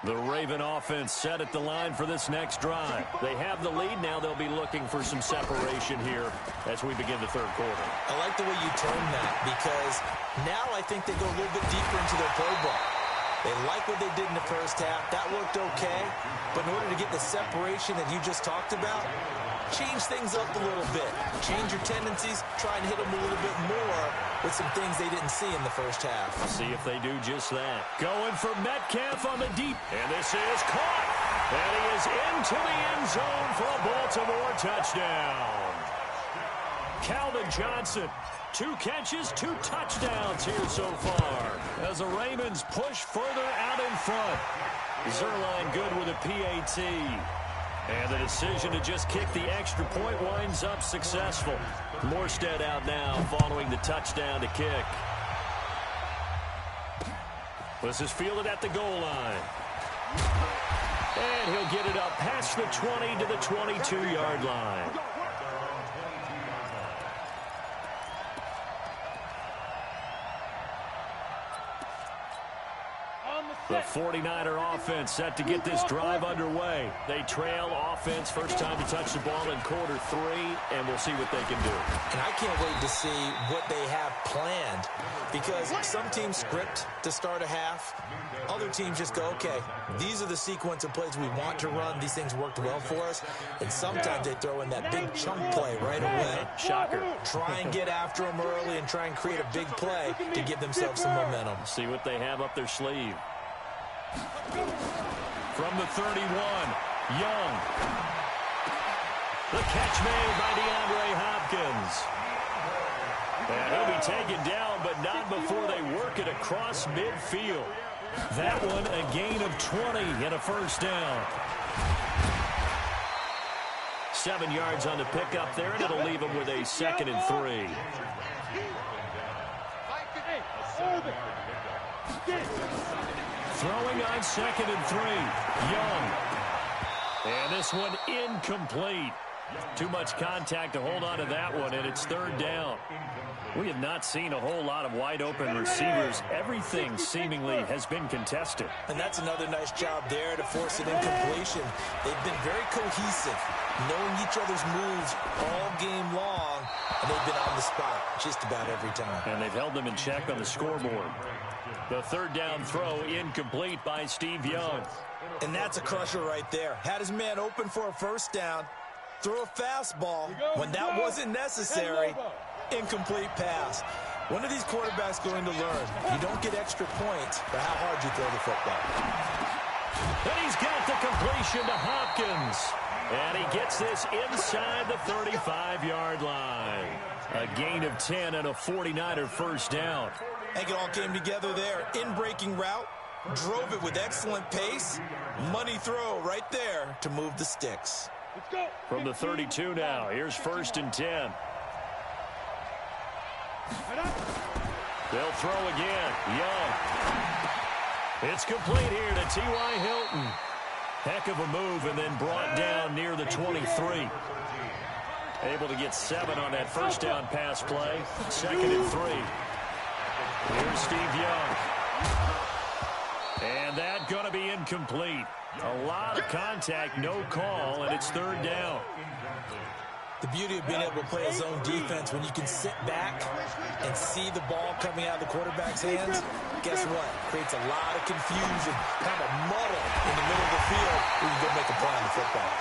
The Raven offense set at the line for this next drive. They have the lead now. They'll be looking for some separation here as we begin the third quarter. I like the way you term that because now I think they go a little bit deeper into their playbook. They like what they did in the first half. That worked okay. But in order to get the separation that you just talked about, change things up a little bit. Change your tendencies. Try and hit them a little bit more with some things they didn't see in the first half. See if they do just that. Going for Metcalf on the deep. And this is caught. And he is into the end zone for a Baltimore touchdown. Calvin Johnson, 2 catches, 2 touchdowns here so far. As the Ravens push further out in front. Zerline good with a PAT. And the decision to just kick the extra point winds up successful. Morstead out now following the touchdown to kick. This is fielded at the goal line. And he'll get it up past the 20 to the 22-yard line. The 49er offense set to get this drive underway. They trail offense, first time to touch the ball in quarter 3, and we'll see what they can do. And I can't wait to see what they have planned because some teams script to start a half. Other teams just go, okay, these are the sequence of plays we want to run. These things worked well for us. And sometimes they throw in that big chunk play right away. Shocker. Try and get after them early and try and create a big play to give themselves some momentum. See what they have up their sleeve. From the 31, Young. The catch made by DeAndre Hopkins. And he'll be taken down, but not before they work it across midfield. That one a gain of 20 and a first down. 7 yards on the pickup there, and it'll leave him with a 2nd and 3. Throwing on 2nd and 3. Young. And this one incomplete. Too much contact to hold on to that one, and it's 3rd down. We have not seen a whole lot of wide-open receivers. Everything seemingly has been contested. And that's another nice job there to force an incompletion. They've been very cohesive, knowing each other's moves all game long, and they've been on the spot just about every time. And they've held them in check on the scoreboard. The 3rd down throw incomplete by Steve Young. And that's a crusher right there. Had his man open for a first down, threw a fastball when that wasn't necessary. Incomplete pass. When are these quarterbacks going to learn? You don't get extra points for how hard you throw the football. And he's got the completion to Hopkins. And he gets this inside the 35-yard line. A gain of 10 and a 49er first down. I think it all came together there. In-breaking route. Drove it with excellent pace. Money throw right there to move the sticks. From the 32 now, here's 1st and 10. They'll throw again. Young. It's complete here to T.Y. Hilton. Heck of a move, and then brought down near the 23. Able to get 7 on that first down pass play. 2nd and 3. Here's Steve Young. And that going to be incomplete. A lot of contact, no call, and it's 3rd down. The beauty of being able to play a zone defense when you can sit back and see the ball coming out of the quarterback's hands, guess what? Creates a lot of confusion, kind of a muddle in the middle of the field where you can go make a play on the football.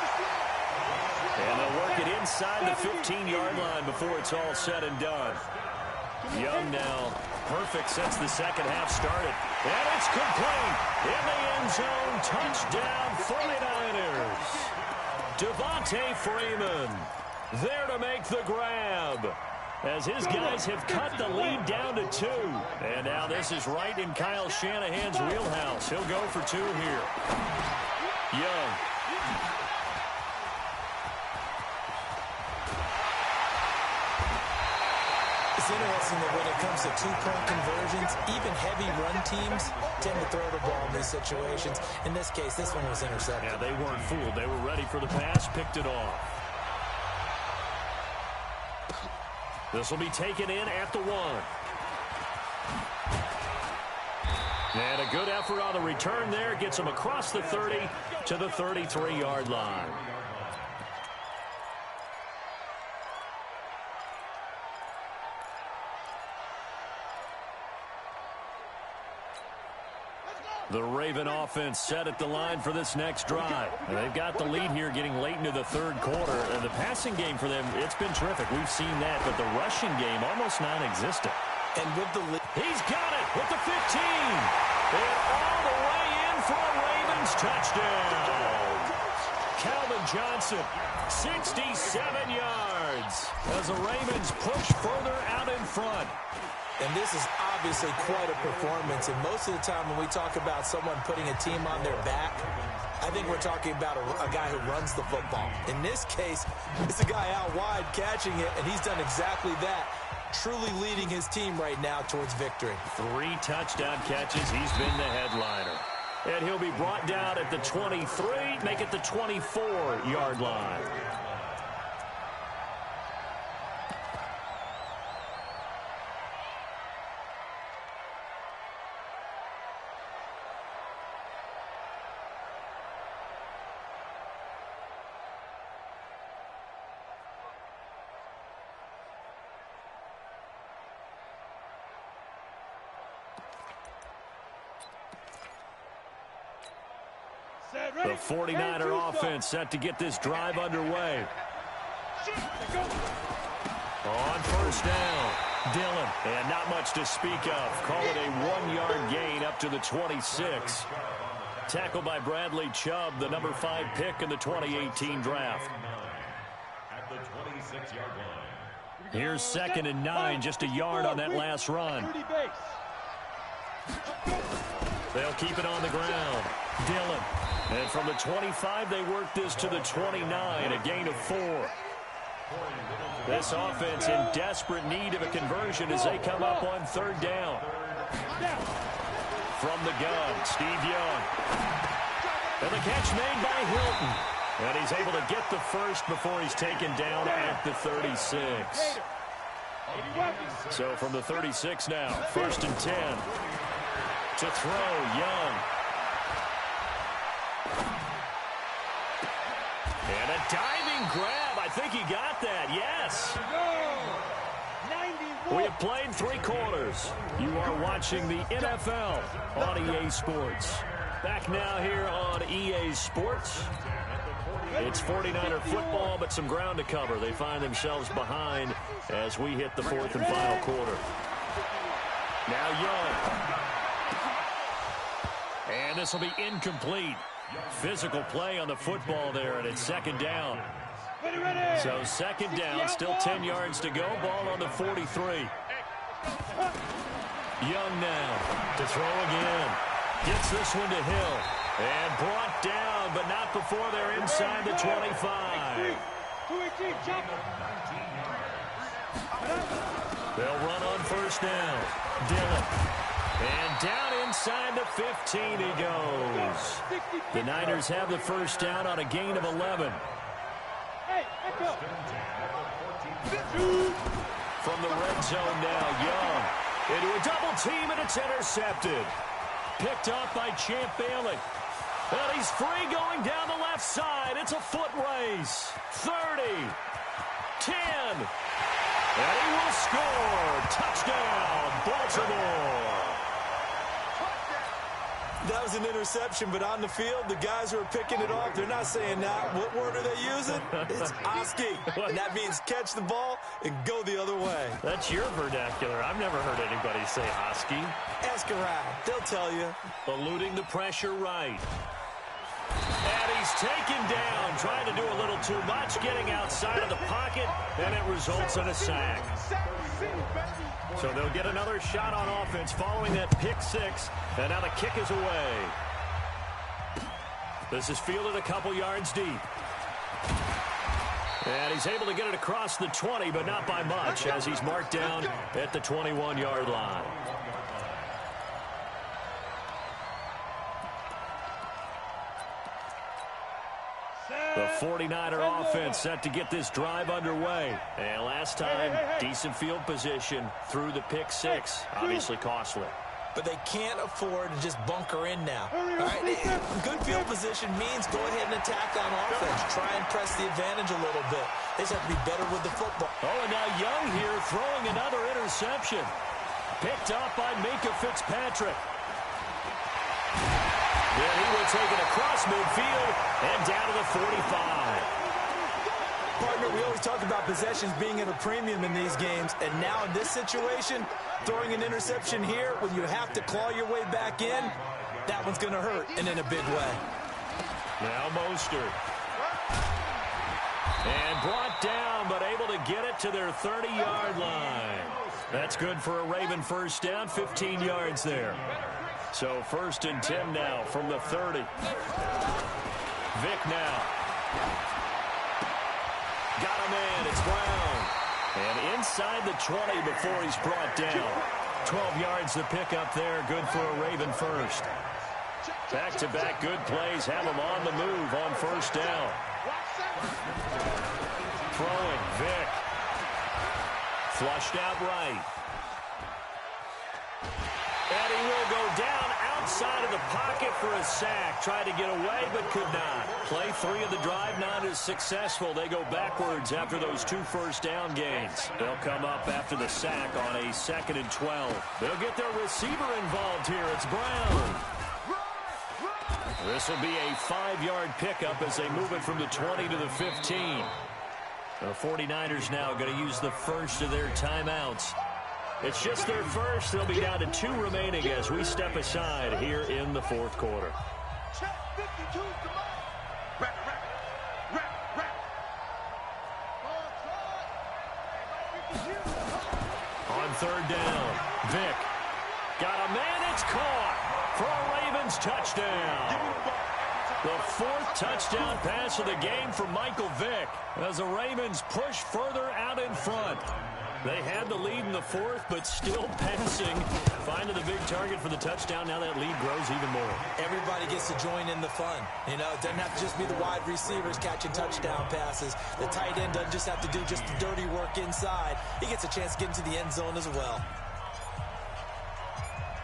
And they'll work it inside the 15-yard line before it's all said and done. Young now perfect since the second half started. And it's complete. In the end zone, touchdown 49ers. Devontae Freeman there to make the grab, as his guys have cut the lead down to 2. And now this is right in Kyle Shanahan's wheelhouse. He'll go for 2 here. Young. It's interesting that when it comes to 2-point conversions, even heavy run teams tend to throw the ball in these situations. In this case, this one was intercepted. Yeah, they weren't fooled. They were ready for the pass, picked it off. This will be taken in at the 1. And a good effort on the return there. Gets him across the 30 to the 33-yard line. The Raven offense set at the line for this next drive. And they've got the lead here getting late into the 3rd quarter. And the passing game for them, it's been terrific. We've seen that. But the rushing game, almost non-existent. And with the lead, he's got it with the 15. And all the way in for a Ravens touchdown. Calvin Johnson, 67 yards. As the Ravens push further out in front. And this is obviously quite a performance. And most of the time when we talk about someone putting a team on their back, I think we're talking about a guy who runs the football. In this case, it's a guy out wide catching it, and he's done exactly that, truly leading his team right now towards victory. 3 touchdown catches. He's been the headliner. And he'll be brought down at the 23, make it the 24-yard line. The 49er offense set to get this drive underway. On first down, Dillon. And not much to speak of. Call it a 1-yard gain up to the 26. Tackled by Bradley Chubb, the number 5 pick in the 2018 draft. At the 26-yard line. Here's 2nd and 9, just a yard on that last run. They'll keep it on the ground. Dillon. And from the 25, they work this to the 29, a gain of 4. This offense in desperate need of a conversion as they come up on 3rd down. From the gun, Steve Young. And the catch made by Hilton. And he's able to get the first before he's taken down at the 36. So from the 36 now, 1st and 10. To throw, Young. And a diving grab. I think he got that, yes. We have played 3 quarters. You are watching the NFL on EA Sports. Back now here on EA Sports. It's 49er football, but some ground to cover. They find themselves behind as we hit the 4th and final quarter. Now Young. And this will be incomplete. Physical play on the football there, and it's 2nd down. So 2nd down, still 10 yards to go. Ball on the 43. Young now to throw again. Gets this one to Hill. And brought down, but not before they're inside the 25. They'll run on 1st down. Dillon. And down inside the 15 he goes. The Niners have the 1st down on a gain of 11. From the red zone now, Young. Into a double team, and it's intercepted. Picked up by Champ Bailey. And he's free going down the left side. It's a foot race. 30. 10. And he will score. Touchdown, Baltimore. That was an interception, but on the field, the guys who are picking it off, they're not saying that. What word are they using? It's Oski. And that means catch the ball and go the other way. That's your vernacular. I've never heard anybody say Oski. Ask around. They'll tell you. Eluding the pressure right. And he's taken down, trying to do a little too much, getting outside of the pocket, and it results in a sack. So they'll get another shot on offense following that pick 6, and now the kick is away. This is fielded a couple yards deep. And he's able to get it across the 20, but not by much, as he's marked down at the 21-yard line. The 49er offense set to get this drive underway. And last time, decent field position through the pick 6. Obviously costly. But they can't afford to just bunker in now. All right? Good field position means go ahead and attack on offense. Try and press the advantage a little bit. They just have to be better with the football. Oh, and now Young here throwing another interception. Picked up by Minka Fitzpatrick. Then he will take it across midfield and down to the 45. Partner, we always talk about possessions being at a premium in these games, and now in this situation, throwing an interception here when you have to claw your way back in, that one's going to hurt, and in a big way. Now Mostert. And brought down, but able to get it to their 30-yard line. That's good for a Raven 1st down, 15 yards there. So 1st and 10 now from the 30. Vick now. Got a man. It's Brown. And inside the 20 before he's brought down. 12 yards to pick up there. Good for a Raven 1st. Back-to-back good plays. Have him on the move on 1st down. Throwing. Vick. Flushed out right. And he will go down outside of the pocket for a sack. Tried to get away, but could not. Play 3 of the drive, not as successful. They go backwards after those 2 1st down gains. They'll come up after the sack on a 2nd and 12. They'll get their receiver involved here. It's Brown. This will be a 5-yard pickup as they move it from the 20 to the 15. The 49ers now going to use the first of their timeouts. It's just their first. They'll be down to 2 remaining as we step aside here in the 4th quarter. On 3rd down, Vick got a man. It's caught. for a Ravens touchdown. The fourth touchdown pass of the game for Michael Vick as the Ravens push further out in front. They had the lead in the fourth, but still passing. Finding the big target for the touchdown. Now that lead grows even more. Everybody gets to join in the fun. You know, it doesn't have to just be the wide receivers catching touchdown passes. The tight end doesn't just have to do just the dirty work inside. He gets a chance to get into the end zone as well.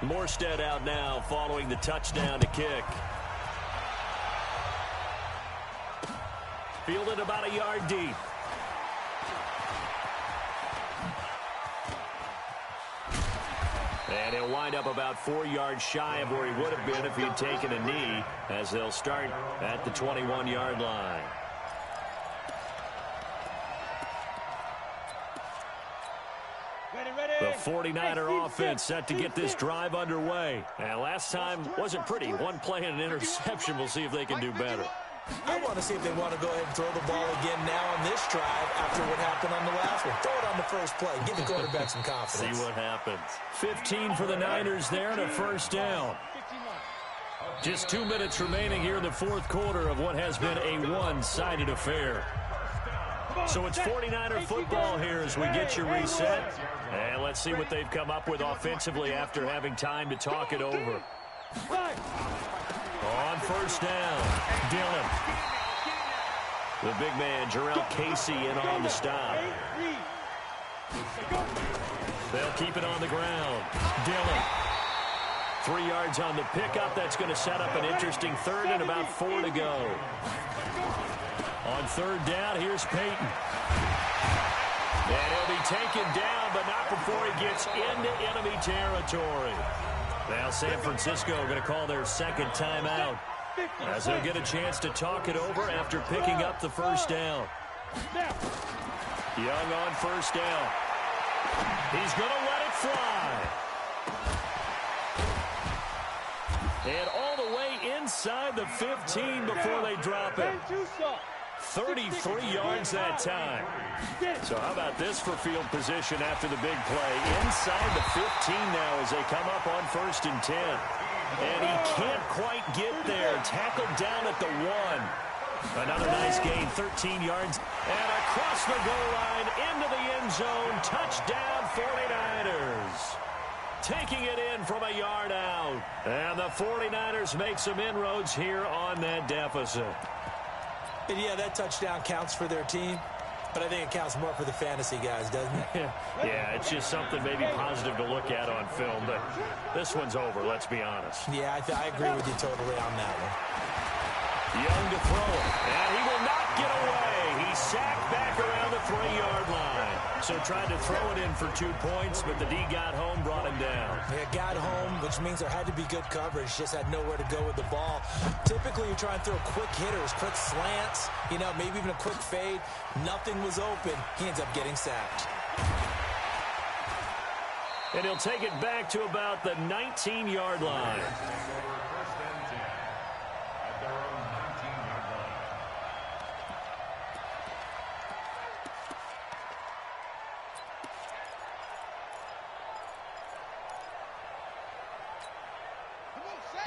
Morstead out now following the touchdown to kick. Fielded about a yard deep. And he'll wind up about 4 yards shy of where he would have been if he had taken a knee, as they'll start at the 21-yard line. The 49er offense set to get this drive underway. And last time wasn't pretty. One play and an interception. We'll see if they can do better. I want to see if they want to go ahead and throw the ball again now on this drive after what happened on the last one. Throw it on the first play. Give the quarterback some confidence. See what happens. 15 for the Niners there and a first down. Just 2 minutes remaining here in the fourth quarter of what has been a one-sided affair. So it's 49er football here as we get your reset. And let's see what they've come up with offensively after having time to talk it over. On first down, Dillon. The big man, Jarrell Casey, in on the stop. They'll keep it on the ground. Dillon. 3 yards on the pickup. That's going to set up an interesting third and about 4 to go. On third down, here's Peyton. And he'll be taken down, but not before he gets into enemy territory. Now San Francisco going to call their second timeout as they'll get a chance to talk it over after picking up the first down. Young on first down. He's going to let it fly. And all the way inside the 15 before they drop it. 33 yards that time. So how about this for field position after the big play? Inside the 15 now as they come up on 1st and 10. And he can't quite get there. Tackled down at the 1. Another nice gain, 13 yards. And across the goal line into the end zone. Touchdown 49ers. Taking it in from a yard out. And the 49ers make some inroads here on that deficit. And yeah, that touchdown counts for their team, but I think it counts more for the fantasy guys, doesn't it? Yeah, it's just something maybe positive to look at on film, but this one's over, let's be honest. Yeah, I agree with you totally on that one. Young to throw it, and he will not get away. He's sacked back around the 3-yard line. So tried to throw it in for 2 points, but the D got home, brought him down. Yeah, got home, which means there had to be good coverage. Just had nowhere to go with the ball. Typically, you try and throw quick hitters, quick slants, you know, maybe even a quick fade. Nothing was open. He ends up getting sacked. And he'll take it back to about the 19-yard line.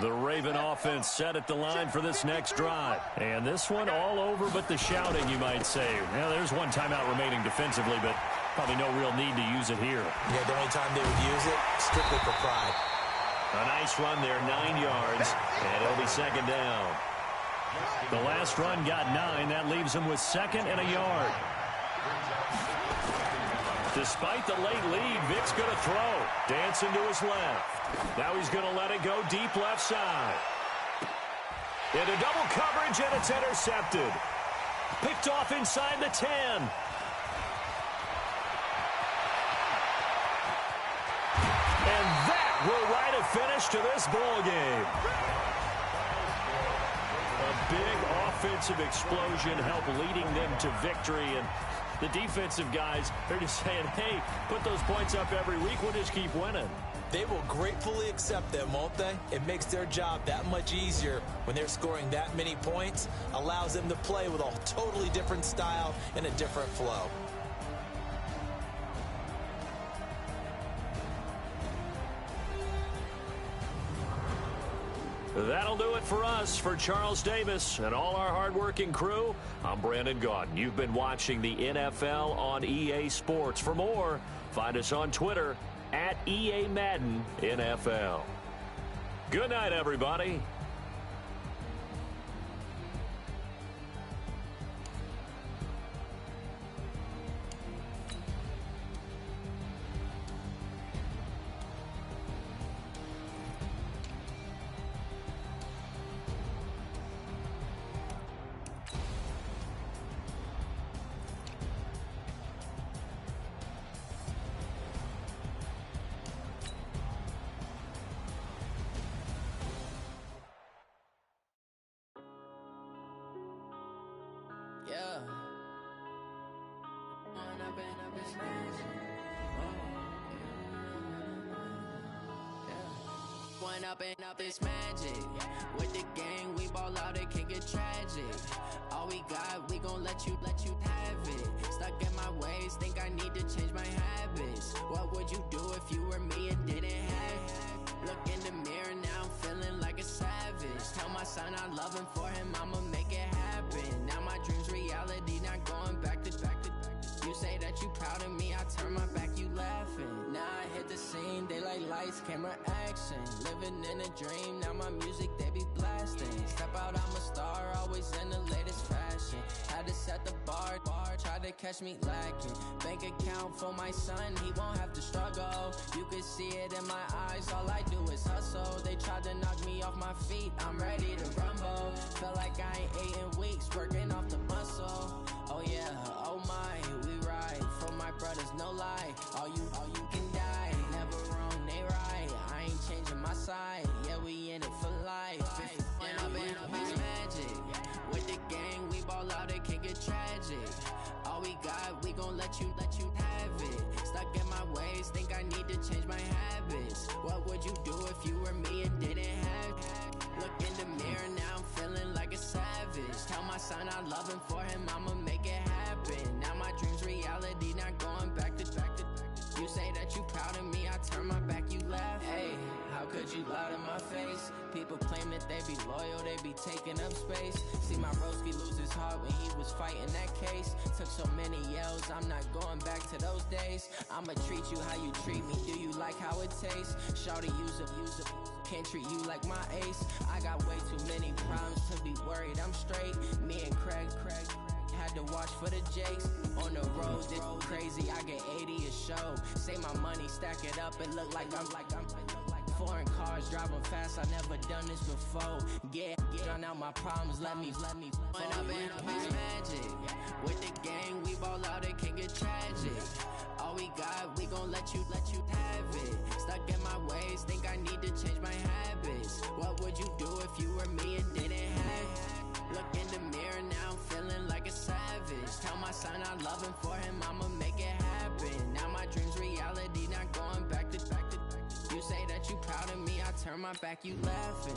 The Raven offense set at the line for this next drive. And this one all over but the shouting, you might say. Now, there's one timeout remaining defensively, but probably no real need to use it here. Yeah, the only time they would use it, strictly for pride. A nice run there, 9 yards, and it'll be second down. The last run got 9. That leaves him with second and a yard. Despite the late lead, Vic's going to throw. Dancing to his left. Now he's going to let it go deep left side. Into double coverage, and it's intercepted. Picked off inside the 10. And that will write a finish to this ball game. A big offensive explosion helped leading them to victory, and the defensive guys, they're just saying, hey, put those points up every week, we'll just keep winning. They will gratefully accept them, won't they? It makes their job that much easier when they're scoring that many points. Allows them to play with a totally different style and a different flow. That'll do it for us. For Charles Davis and all our hardworking crew, I'm Brandon Gaudin. You've been watching the NFL on EA Sports. For more, find us on Twitter at EA Madden NFL. Good night, everybody. Yeah. One up and up is magic. With the gang, we ball out, it can get tragic. All we got, we gon' let you have it. Stuck in my ways, think I need to change my habits. What would you do if you were me and didn't have it? Look in the mirror, now I'm feeling like a savage. Tell my son I love him, for him I'ma make it happen. Now my dream's reality, not going back to. You say that you proud of me, I turn my back, you laughing. Now I hit the scene, daylight lights, camera action. Living in a dream, now my music, they be blasting. Step out, I'm a star, always in the latest fashion. Had to set the bar, try to catch me lacking. Bank account for my son, he won't have to struggle. You can see it in my eyes, all I do is hustle. They tried to knock me off my feet, I'm ready to rumble. Felt like I ain't ate in weeks, working off the muscle. Oh yeah, oh my, we ride for my brothers, no lie. All you can die, never wrong, they right. I ain't changing my side, yeah, we in it for life. If up is magic. With the gang, we ball out, it can get tragic. All we got, we gon' let you have it. Stuck in my ways, think I need to change my habits. What would you do if you were me and didn't have it? Look in the mirror, now I'm feeling like a savage. Tell my son I love him, for him I'ma make it happen. Now my dream's reality, not going back to. You say that you proud of me, I turn my back, you laugh. Hey, how could you lie to my face? People claim that they be loyal, they be taking up space. See my broski lose his heart when he was fighting that case. Took so many yells, I'm not going back to those days. I'ma treat you how you treat me, do you like how it tastes? Shawty, use up, can't treat you like my ace. I got way too many problems to be worried, I'm straight. Me and Craig had to watch for the Jakes. On the road, this crazy, I get 80 a show. Say my money, stack it up, it look like I'm foreign cars, driving fast, I never done this before. Get drown out my problems, let me One up and up is magic. With the gang, we ball out, it can get tragic. All we got, we gon' let you have it. Stuck in my ways, think I need to change my habits. What would you do if you were me and didn't have it? Look in the mirror, now I'm feeling like a savage. Tell my son I love him, for him I'ma make it happen. Now my dream's reality, not going back to. You say that you proud of me, I turn my back, you laughing.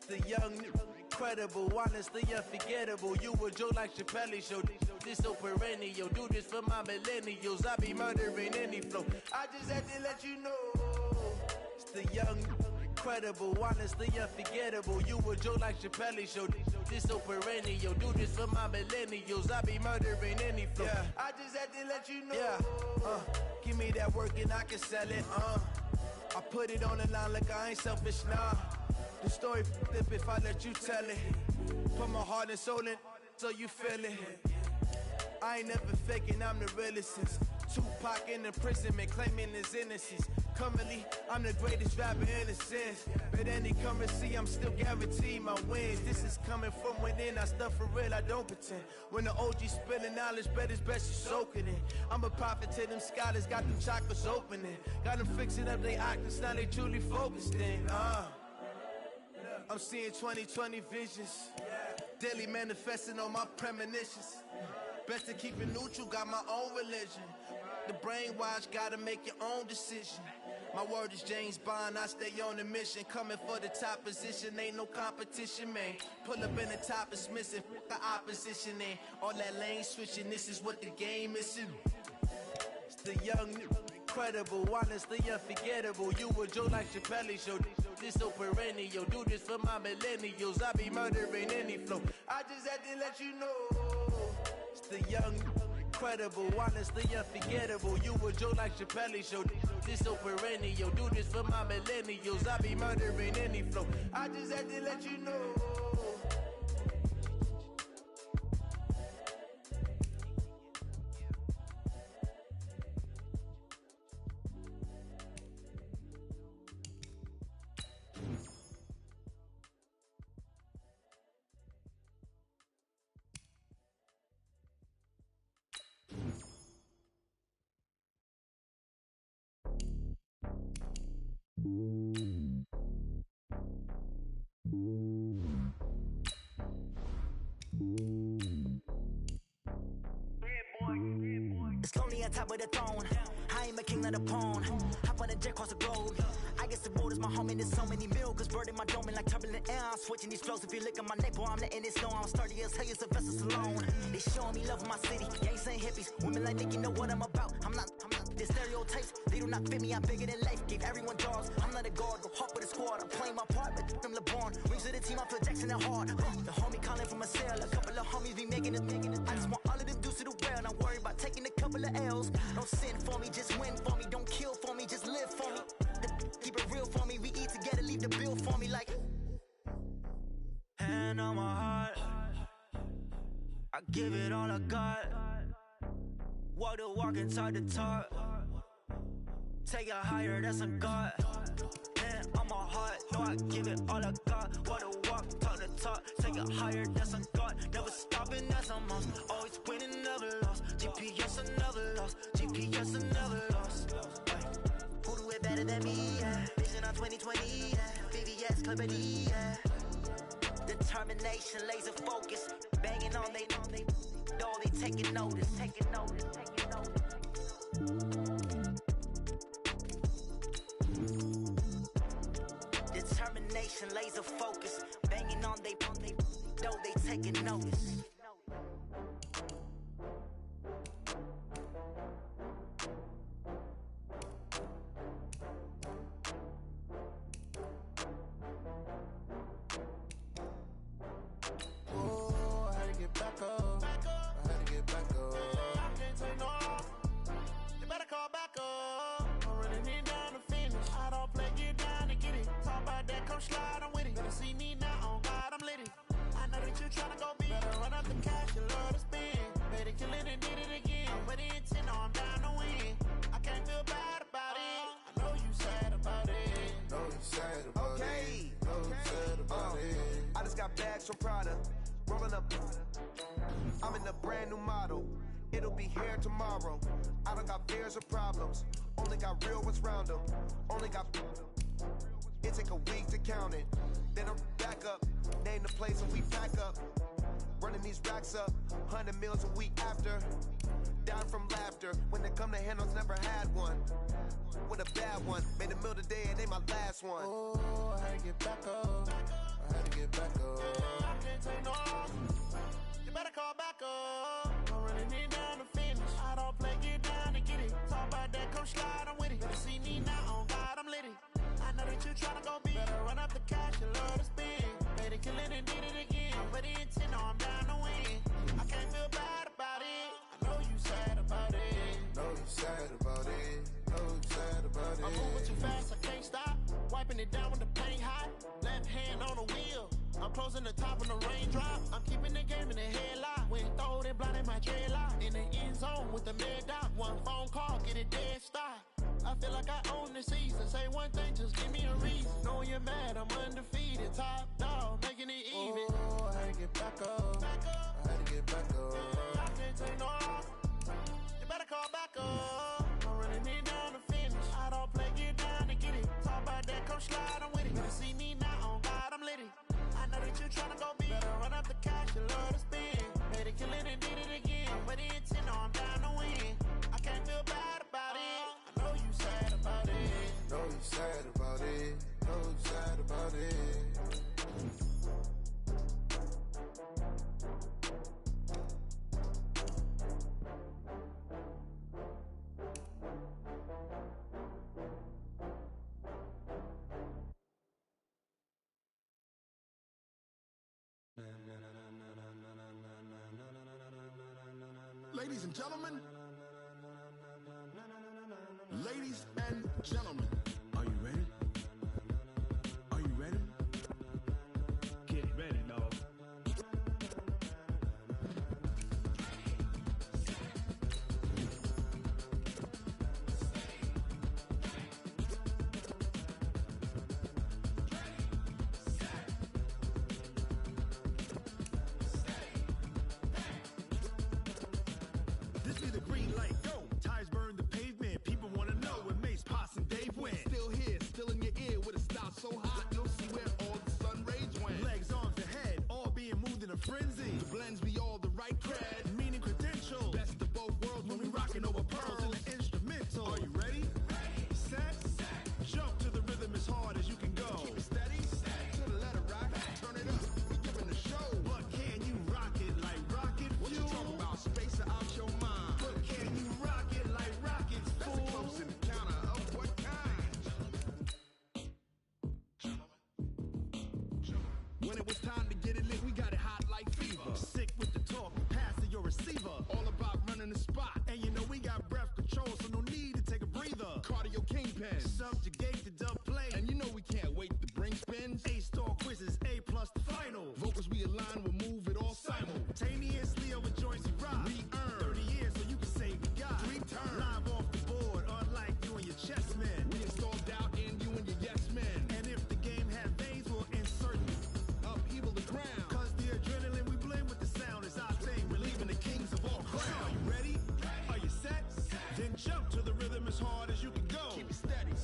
The young, incredible, honestly unforgettable. You a joke like Chappelle show. This so perennial. Do this for my millennials. I be murdering any flow. I just had to let you know. It's the young, incredible, honestly unforgettable. You a joke like Chappelle show. This so perennial. Do this for my millennials. I be murdering any flow. Yeah. I just had to let you know. Yeah. Give me that work and I can sell it. I put it on the line like I ain't selfish, nah. The story flip if I let you tell it. Put my heart and soul in so you feel it. I ain't never faking, I'm the realest since Tupac in imprisonment, claiming his innocence. Currently, I'm the greatest rapper in a sense. But any currency, I'm still guaranteed my wins. This is coming from within, I stuff for real, I don't pretend. When the OG spilling knowledge, bet it's best you soak it in. I'm a prophet to them scholars, got them chakras opening. Got them fixing up they octaves, now they truly focused in. I'm seeing 20/20 visions. Daily manifesting on my premonitions. Best to keep it neutral, got my own religion. The brainwash, gotta make your own decision. My word is James Bond, I stay on the mission. Coming for the top position, ain't no competition, man. Pull up in the top, it's missing, the opposition ain't. All that lane switching, this is what the game is. It's the young, incredible, honestly unforgettable. You a Joe like Chappelle show. This so perennial, do this for my millennials. I be murdering any flow. I just had to let you know. It's the young, incredible, honestly unforgettable. You a Joe like Chappelle show. This so perennial, do this for my millennials. I be murdering any flow. I just had to let you know. It's lonely on top of the throne. I am a king of the pawn. Hop on a jet across the globe. I guess the road is my home and there's so many milkers bird in my dome and like turbulent air. I'm switching these flows. If you look at my neck, boy, I'm letting it snow. I'm sturdy as hell, the vessels alone. They showing me love in my city. Gangs ain't hippies. Women like Nick, you know what I'm about. I'm not the stereotypes. They do not fit me. I'm bigger than life. Gave everyone dogs. I'm not a guard. Go hawk with a squad. I'm playing my part, but them LeBron. Rings to the team. I feel Jackson and hard. The homie calling from a cell. A couple of homies be making it. I just want all of them dudes to the well. Not worry about taking a couple of L's. Don't sin for me, just win for me. Don't kill for me, just live for me. Keep it real for me. We eat together, leave the bill for me like. Hand on my heart, I give it all I got. Walk the walk and talk the talk. Take it higher, that's a God. Hand on my heart, no, I give it all I got. Walk the walk, talk the talk. Take it higher, that's a God. Never stopping, that's a must. Always winning, never lost. GPS, I never lost. GPS, I never lost. Who do it better than me? Yeah. Vision on 20/20. Yeah. VVS, Clarity. Yeah. Determination, laser focus. Banging on they know they taking notice. Taking notice. Taking notice. Determination, laser focus. Banging on they know they taking notice. Slide on with it. Better see me now, on God, I'm lit it. I know that you tryna go big. Better run up the cash, you love to spend. Better kill it and did it again. With the intent, no, I'm down to win. I can't feel bad about it. I know you sad about it. Know you sad about it. Know you sad about it. I just got bags from Prada. Rolling up. I'm in a brand new model. It'll be here tomorrow. I don't got fears or problems. Only got real ones round them. Only got. It take a week to count it. Then I'm back up. Name the place and we pack up. Running these racks up. 100 meals a week after. Down from laughter. When they come to handles, never had one. With a bad one. Made a meal today and they my last one. Oh, I had to get back up. I had to get back up. I can't take no. You better call back up. I'm running it down to finish. I don't play, get down to get it. Talk about that, come slide, I'm with it. Better see me now, on God, I'm lit it. I know that you tryna go big. Better run up the cash, you love to spend. Better kill it and did it again. With the intent, no, I'm down to win. I can't feel bad about it. I know you sad about it. Know you sad about it. Know you sad about it. I'm moving too fast, I can't stop. Wiping it down when the paint hot. Left hand on the wheel. I'm closing the top when the raindrop. I'm keeping the game in the headlock. When throwed and blinded my dreadlock. In the end zone with the mid dot. One phone call, get it dead stop. I feel like I own the season. Say one thing, just give me a reason. Knowing you're mad, I'm undefeated. Top dog, making it even. Oh, I had to get back up. I had to get back up. I can't take no. You better call back up. I'm running it down to finish. I don't play, get down to get it. Talk about that, come slide, I'm with it. Better see me now, on God, I'm lit it. I know that you tryna go big. Better run up the cash, you love to spend. Made it, kill it, and did it again. Put the intent, know I'm down to win. I can't feel bad about it. I know you sad about it. Know you sad about it. Know you sad about it. Ladies and gentlemen, ladies and gentlemen, are you ready? Are you ready? Get ready, dog. This be the green light, go. Tires burn the pavement. People wanna know where Mace, Pops, and Dave went. Still here, still in your ear with a style so hot, you'll see where all the sun rays went. Legs, arms, and head, all being moved in a frenzy. The blends be all the right cred, meaning credentials. Best of both worlds when we rockin' over pearls in the instrumental. Are you ready? Set, jump to the rhythm as hard as you can go. Keep it steady, to the letter rock, turn it up, we giving the show. But can you rock it like rocket fuel? What you talking about, space or out your mind? But can you rock it like rockets, fool? That's a close encounter of what kind? When it was time to get it lit, we got it hot like fever. Sick with the talk, passing your receiver. All about running the spot. And you know we got breath control, so no need to take a breather. Cardio kingpin, subjugate the dub play. And you know we can't wait to bring spins. A-star quizzes, A+ the final. Vocals we align, we'll move it all simultaneously over joints we rock. We earn 30 years, so you can say we got 3 turns. Live off the board, unlike you and your chess men. We install doubt in you and your yes men. And if the game had veins, we'll insert upheaval the ground. Cause the adrenaline we blend with the sound is our thing. We're leaving the kings of all crowns. Are you ready? Are you set? Then jump to the rhythm as hard as you can go. Keep it steady,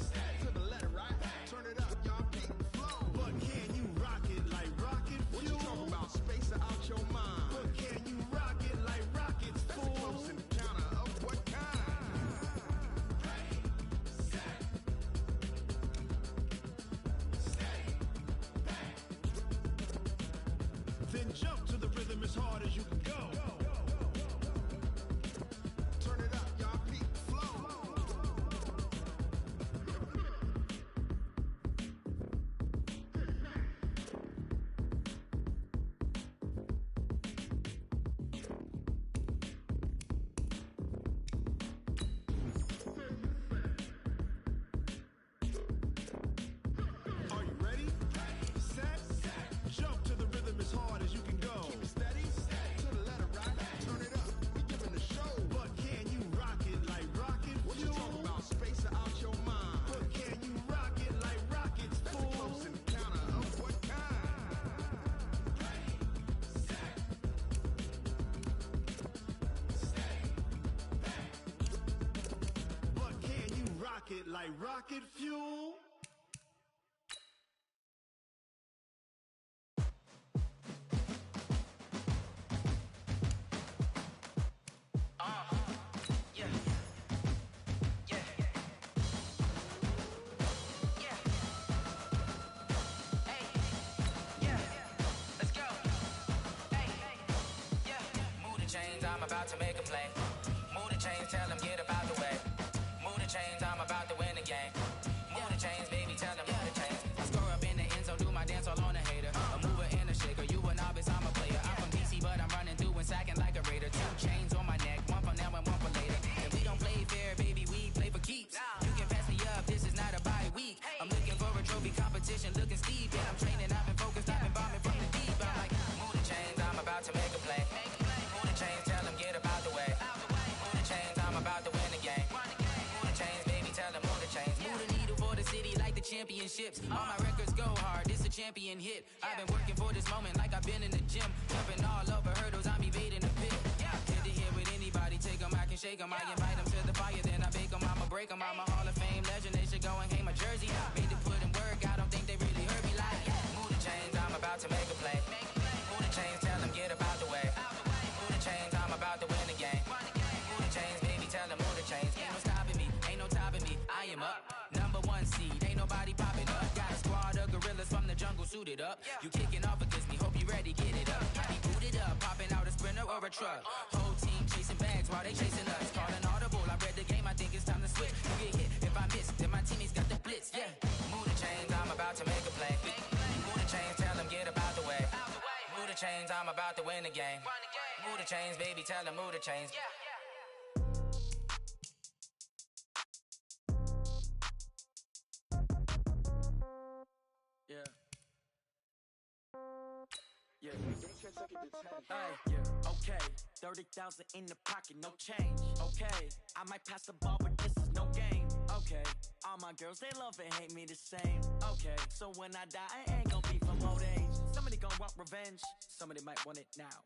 to the letter right. Turn it up, y'all keep the flow. But can you rock it like rocket fuel? What you talking about, space or out your mind? But can you rock it like rockets, fool? That's a close encounter of what kind? Then jump to the rhythm as hard as you can go. Turn it up, y'all peep the flow. Are you ready? Set, jump to the rhythm as hard as you can go. Keep it steady, to the letter right. Turn it up, we giving the show. But can you rock it like rocket fuel? What you talking about, space or out your mind? But can you rock it like rockets, fool? That's a close encounter of what kind? But can you rock it like rocket fuel? I'm about to make a play. Move the chains, tell them get up out the way. Move the chains, I'm about to win the game. Move the chains, baby, tell them move the chains. I score up in the end zone, do my dance all on a hater. A mover and a shaker, you a novice, I'm a player. I'm from DC, but I'm running through and sacking like a raider. 2 chains on my neck, one for now and one for later. And we don't play fair, baby, we play for keeps. You can pass me up, this is not a bye week. I'm looking for a trophy competition, looking steep. And I'm training, I've been focused, I've been bombing from the deep. I'm like, move the chains, I'm about to make a play. Move the chains, tell them get up out the way. Move the chains, I'm about to win the game. Move the chains, baby, tell them move the chains. Move the needle for the city like the championships. All my records go hard, this a champion hit. I've been working for this moment like I've been in the gym. Jumping all over hurdles, I'm evading the pit. Good to hear with anybody, take them, I can shake them. I invite them to the fire, then I bake them, I'ma break them. I'm a Hall of Fame legend, they should go and hang my jersey. Made to put in work, I don't think they really heard me like. Move the chains, I'm about to to make a play. Move the chains, tell them get about the way. Move the chains, I'm about to win the game. Move the chains, baby, tell them move the chains. Ain't no stopping me, ain't no topping me. I am up, #1 seed, ain't nobody popping up. Got a squad of gorillas from the jungle suited up. You kicking off against me, hope you ready, get it up. Be booted up, popping out a Sprinter or a truck. Whole team chasing bags while they chasing us. Calling audible, I read the game, I think it's time to switch. You get hit, if I miss, then my teammates got the blitz, yeah. Move the chains, I'm about to make a play. Move the chains, tell them get about the way. Move the chains, I'm about to win the game. Move the chains, baby, tell them move the chains. Yeah. Yeah. Yeah. Okay. 30,000 in the pocket, no change. Okay. I might pass the ball, but this is no game. Okay. All my girls, they love and hate me the same. Okay. So when I die, I ain't gonna be from old age. Somebody gonna want revenge. Somebody might want it now.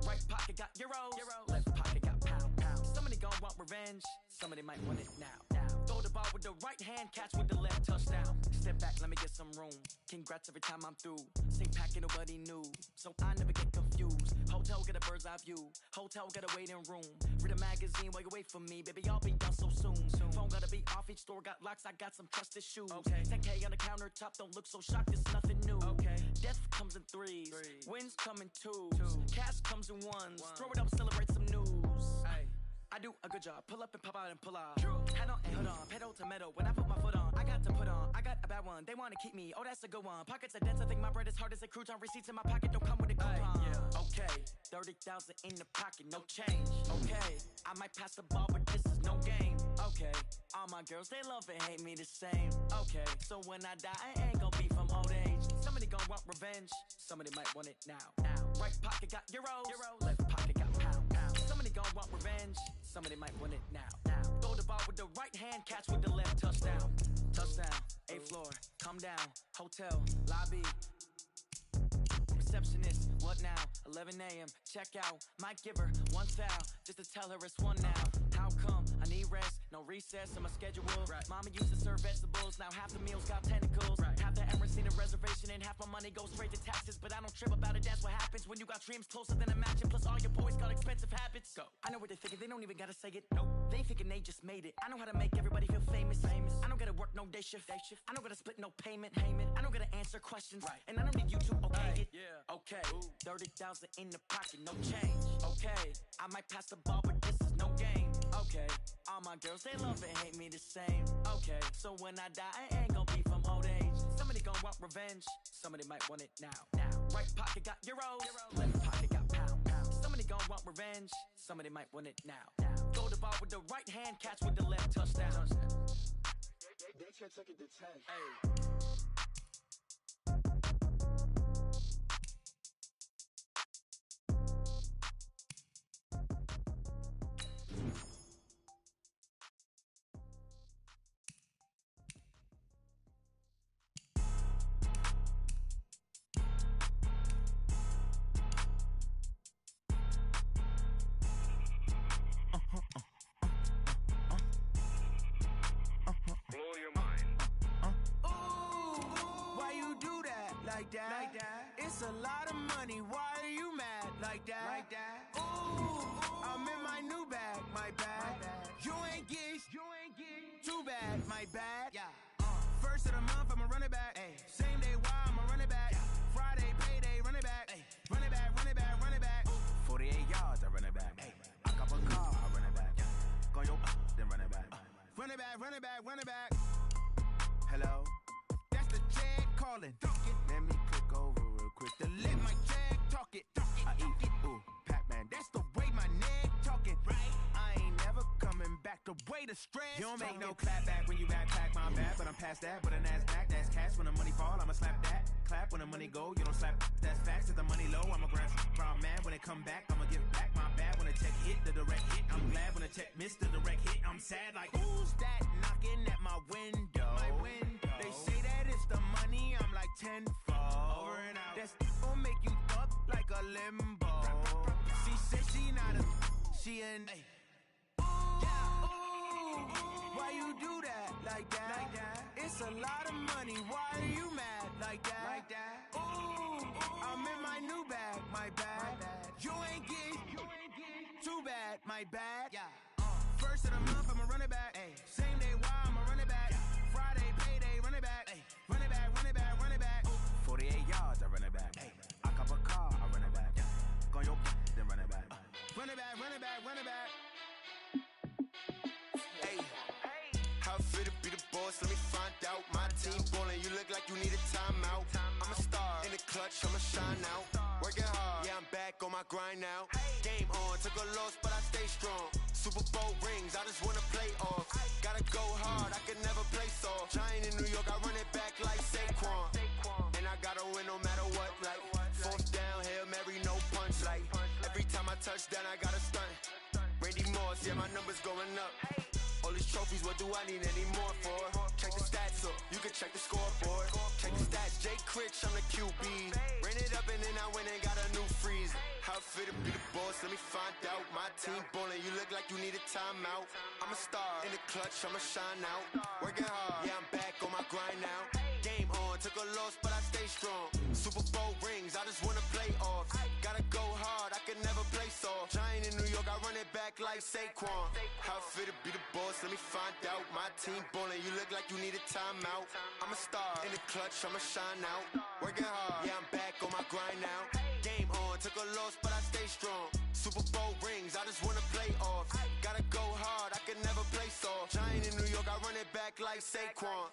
Right pocket got euros. Left pocket got pound. Somebody gonna want revenge. Somebody might want it now. Throw the ball with the right hand, catch with the left, touchdown. Step back, let me get some room. Congrats every time I'm through. Same packet, nobody knew, so I never get confused. Hotel get a bird's eye view. Hotel get a waiting room. Read a magazine while you wait for me, baby. I'll be done so soon. Phone gotta be off. Each store got locks. I got some trusted shoes. Okay. 10K on the countertop. Don't look so shocked. It's nothing new. Okay. Death comes in threes. Wins come in twos. Cash comes in ones. Throw it up, celebrate some news. I do a good job. Pull up and pop out and pull out. Head on and hold on. Pedal to metal. When I put my foot on, I got to put on. I got a bad one. They want to keep me. Oh, that's a good one. Pockets are dense. I think my bread is hard as a crouton. Receipts in my pocket don't come with a coupon. Yeah. Okay. 30,000 in the pocket. No change. Okay. I might pass the ball, but this is no game. Okay. All my girls, they love and hate me the same. Okay. So when I die, I ain't gonna be from old age. Somebody gonna want revenge. Somebody might want it now. Right pocket got euros. Left pocket got pound. Somebody gonna want revenge. Somebody might want it now. Throw the ball with the right hand, catch with the left, touchdown. Touchdown, 8th floor, come down, hotel, lobby. Receptionist, what now? 11 a.m., check out. Might give her one foul, just to tell her it's one now. How come? I need rest, no recess in my schedule. Mama used to serve vegetables, now half the meals got tentacles. Half the Emirates need a reservation and half my money goes straight to taxes. But I don't trip about it, that's what happens when you got dreams closer than a matching. Plus all your boys got expensive habits. Go. I know what they're thinking, they don't even gotta say it. Nope. They thinking they just made it. I know how to make everybody feel famous. I don't gotta work no day shift. I don't gotta split no payment. I don't gotta answer questions. And I don't need you to okay it. Okay. 30,000 in the pocket, no change. Okay. I might pass the ball, but this is no game. Okay. All my girls, they love and hate me the same. Okay. So when I die, I ain't gonna be from old age. Somebody gonna want revenge. Somebody might want it now. Right pocket got euros. Left pocket got pound. Somebody gonna want revenge. Somebody might want it now. Throw the ball with the right hand, catch with the left, touchdown. They took it to 10. Hey. Like that. It's a lot of money. Why are you mad like that? Ooh, I'm in my new bag, my bad. You ain't get too bad, my bad. Yeah. First of the month, I'ma run it back. Ay. Same day, why I'ma run it back. Friday, payday, run it back. Ay. Run it back, run it back, run it back. 48 yards, I run it back. Ay. I cop a car, I run it back. Go yo, then run it back. Run it back, run it back, run it back. Hello, that's the jag calling. Let me click over real quick to let my jag talk it. I eat it, ooh, Pac-Man. That's the way my neck talking. Right? I ain't never coming back. The way the stress. You don't make no clap back when you backpack my bad, but I'm past that. But a NASDAQ, that's cash. When the money fall, I'ma slap that. Clap when the money go, you don't slap. That's facts. If the money low, I'ma grab from man. When it come back, I'ma give back my bad. When the check hit, the direct hit. I'm glad when the check missed the direct hit. I'm sad like who's that knocking at my window? My window. They say that it's the money. I'm like tenfold. Over and out. That's gon' make you up like a limbo. She said she not a, she an. Ooh, yeah, ooh, why Why you do that like that? It's a lot of money. Why are you mad like that? Ooh, I'm in my new bag, my bad. You ain't get too bad, my bad. First of the month, I'ma run it back. Same day, why I'ma run it back. Friday, payday, run it back. Run it back, run it back, run it back. 48 yards, I run it back. I cop a car, I run it back. Go on your then run it back. Run it back, run it back, run it back. Hey, how I feel to be the boss? Let me find out. My team ballin', you look like you need a timeout. I'm a star in the clutch, I'ma shine out. Working hard, yeah, I'm back on my grind now. Game on, took a loss, but I stay strong. Super Bowl rings, I just wanna play off. Gotta go hard, I can never play soft. Giant in New York, I run it back like Saquon. And I gotta win no matter what, like fourth down, Hail Mary, no punch. Like every time I touch down, I gotta stunt. Randy Moss, yeah, my numbers going up. All these trophies, what do I need any more for? Check the stats up, you can check the scoreboard. Check the stats, Jay Critch, I'm the QB. Ran it up and then I went and got a new freeze. How I feel to be the boss, let me find out. My team ballin', you look like you need a timeout. I'm a star in the clutch, I'ma shine out. Working hard, yeah, I'm back on my grind now. Game on, took a loss, but I stay strong. Super Bowl rings, I just wanna play off. Gotta go hard, I can never play soft. Giant in New York, I run it back like Saquon. How I feel to be the boss, let me find out. My team ballin', you look like you need a timeout. I'm a star in the clutch, I'ma shine out. Working hard, yeah, I'm back on my grind now. Game on, took a loss, but I stay strong. Super Bowl rings, I just wanna play off. Gotta go hard, I can never play soft. Giant in New York, I run it back like Saquon.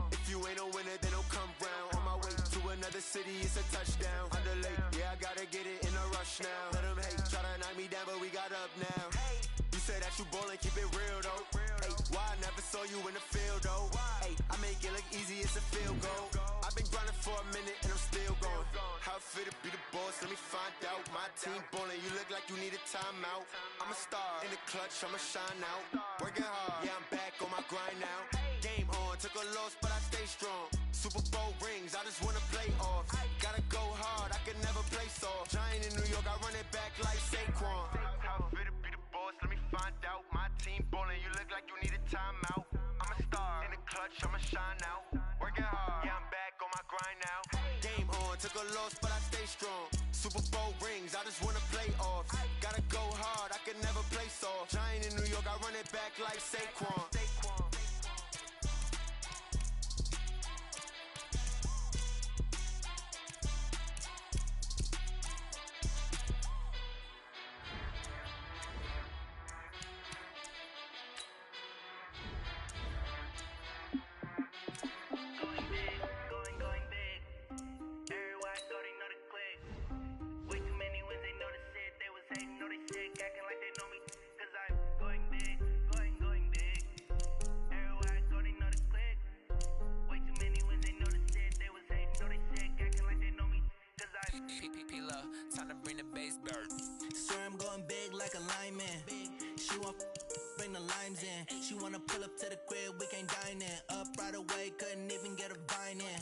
If you ain't a winner, then don't come round. On my way to another city, it's a touchdown. Underlay, yeah, I gotta get it in a rush now. Let them hate, try to knock me down, but we got up now. You say that you ballin', keep it real though. Hey, why I never saw you in the field though? Hey, I make it look easy, it's a field goal. I've been grinding for a minute and I'm still going. How I feel to be the boss, let me find out. My team ballin', you look like you need a timeout. I'm a star in the clutch, I'ma shine out. Working hard, yeah, I'm back on my grind now. Game on, took a loss, but I stay strong. Super Bowl rings, I just wanna play off. Gotta go hard, I can never play soft. Giant in New York, I run it back like Saquon. How I feel to be the boss, let me find out. My team ballin', you look like you need a timeout. I'm a star in the clutch, I'ma shine out. Working hard, yeah, I'm back on my grind now. Game on, took a loss, but I stay strong. Super Bowl rings, I just wanna play off. Gotta go hard, I can never play soft. Giant in New York, I run it back like Saquon. Time to bring the bass back. Swear I'm going big like a lineman. She want bring the limes in. She wanna pull up to the crib, we can't dine in. Up right away, couldn't even get a vine in.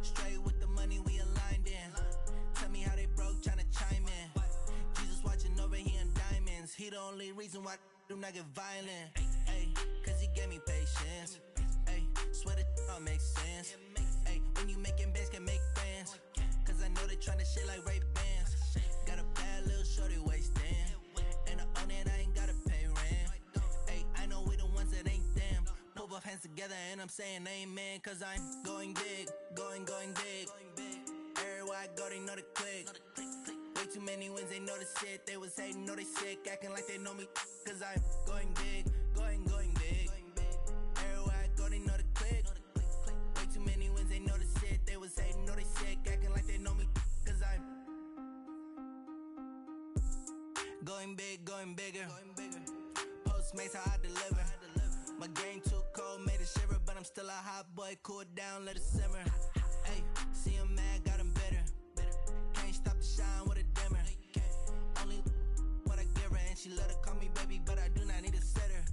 Straight with the money, we aligned in. Tell me how they broke, tryna chime in. Jesus watching over here in diamonds. He the only reason why I do not get violent. Ay, cause he gave me patience. Ay, swear that all makes sense. Ay, when you making bands, can make friends. Cause I know they tryna shit like Ray-Bans. Got a bad little shorty wasting. And I own it, I ain't gotta pay rent. Ay, I know we the ones that ain't them. Put both hands together and I'm saying amen. Cause I'm going big, going big. Everywhere I go, they know the click. Way too many wins, they know the shit. They was hating, know they sick, acting like they know me. Cause I'm going big, going big. Everywhere I go, they know the click. Way too many wins, they know the shit. They was hating, know they sick, acting like they know me. Cause I'm going big, going bigger. Postmates, how I deliver. My game too cold, made it shiver. But I'm still a hot boy, cool it down, let it simmer. Hey, see him mad, got him bitter. Can't stop the shine with a dimmer. Only what I give her, and she let her call me baby, but I do not need a sitter.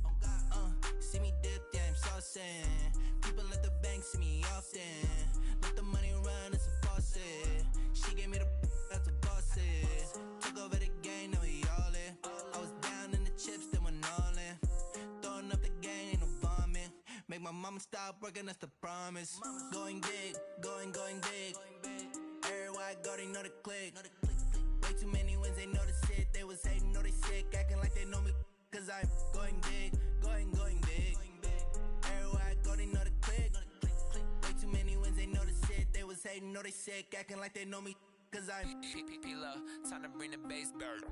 See me dip, yeah, I'm saucing. People at the bank see me often. Let the money run, it's a faucet. She gave me the that's a bossy. Took over the game, now we all in. I was down in the chips, then went all in. Throwing up the gang, ain't no vomit. stop working, that's the promise. Going big, going big. Everywhere I go, they know the click. Way too many wins, they know the shit. They was hating, know they sick, acting like they know me. Cause I'm going big, going big. Everywhere I go, they know the click. Way too many wins, they know the shit. They was hating, know they sick, acting like they know me. Cause I'm P-P-P-Love, time to bring the bass back.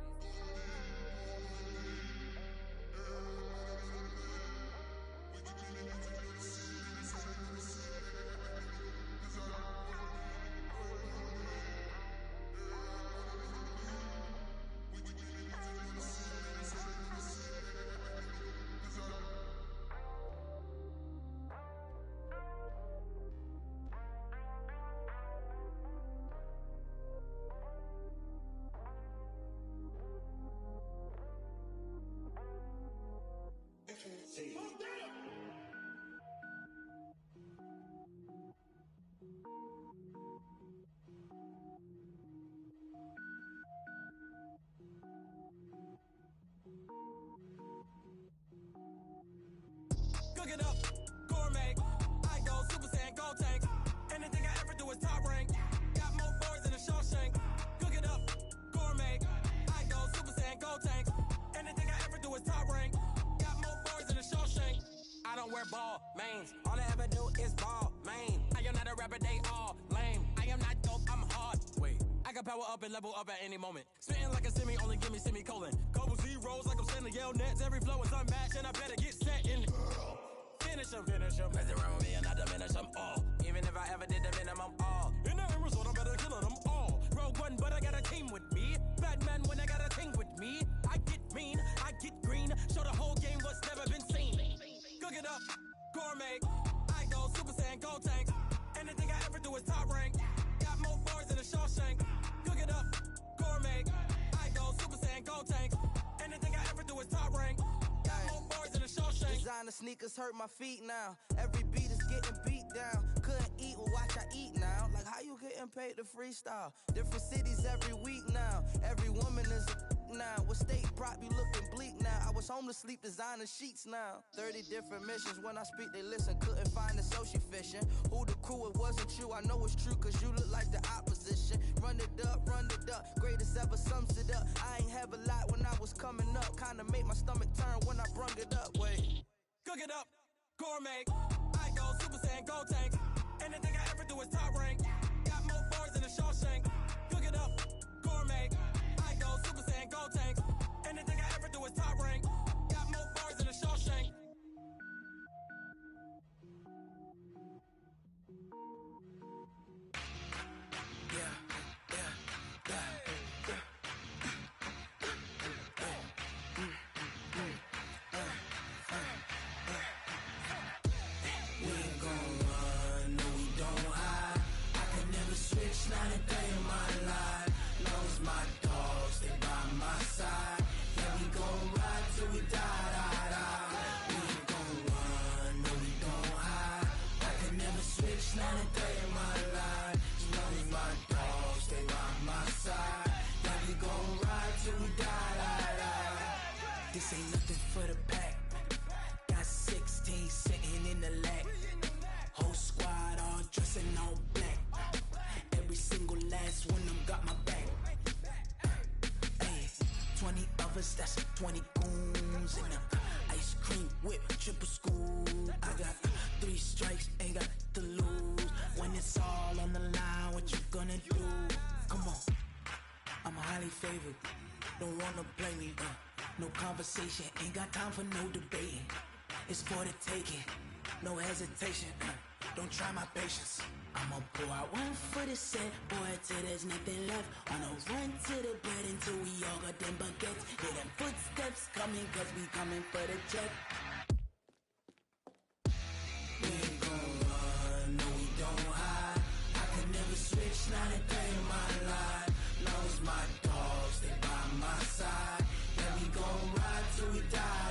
Cook it up, gourmet. I go Super Saiyan, gold tank. Anything I ever do is top rank. Got more boards than a Shawshank. Cook it up, gourmet. I go Super Saiyan, gold tank. Anything I ever do is top rank. Got more boards than a Shawshank. I don't wear ball mains. All I ever do is ball main. I am not a rapper, they all lame. I am not dope, I'm hard. Wait, I can power up and level up at any moment. Spitting like a semi, only give me semicolon. Couple zeros like I'm sending yell nets. Every flow is unmatched and I better get set in. Finish him. Mess around with me and I diminish them all. Even if I ever did the minimum, all. In the end result, I'm better killing them all. Rogue One, but I got a team with me. Batman when I got a team with me. I get mean, I get green. Show the whole game what's never been seen. Cook it up, gourmet. I go Super Saiyan, gold tank. Anything I ever do is top rank. Got more bars than a Shawshank. Cook it up, gourmet. I go Super Saiyan, gold tank. Anything I ever do is top rank. Got more bars than a Shawshank. Designer sneakers hurt my feet now. Every beat is getting beat down. Couldn't eat, well watch I eat now. Like how you getting paid to freestyle? Different cities every week now. Every woman is a now. What state prop you looking bleak now? I was home to sleep designer sheets now. 30 different missions. When I speak they listen. Couldn't find the social fishing. Who the crew, it wasn't you. I know it's true cause you look like the opposition. Run it up. Greatest ever sums it up. I ain't have a lot when I was coming up. Kinda made my stomach turn when I brung it up. Wait. Cook it up, gourmet. I go Super Saiyan, gold tank. Anything I ever do is top rank. Got more bars than a Shawshank. Cook it up, gourmet. I go Super Saiyan, gold tank. Anything I ever do is top rank. Got more bars than a Shawshank. Not a day in my life. Knows my dogs, they by my side. Yeah, we gon' ride till we die. We ain't gon' run, no, we gon' hide. I can never switch, not a day in my life. Knows my dogs, they by my side. Yeah, we gon' ride till we die. This ain't nothing for the pack. Got 16 sitting in the lag. Whole squad all dressing all black. Every single last one of them got my back. Hey, 20 of us, that's 20 goons. And a ice cream whip, triple scoop. I got 3 strikes, ain't got to lose. When it's all on the line, what you gonna do? Come on, I'm highly favored. Don't wanna play me, no conversation, ain't got time for no debating. It's for the taking, no hesitation. Don't try my patience. I'ma pour out one for the set, boy, till there's nothing left. On a run to the bread until we all got them baguettes. Hear them footsteps coming, cause we coming for the check. We ain't gon' run, no, we don't hide. I can never switch, not a day in my life. Knows my dogs, they by my side. Yeah, we gon' ride till we die.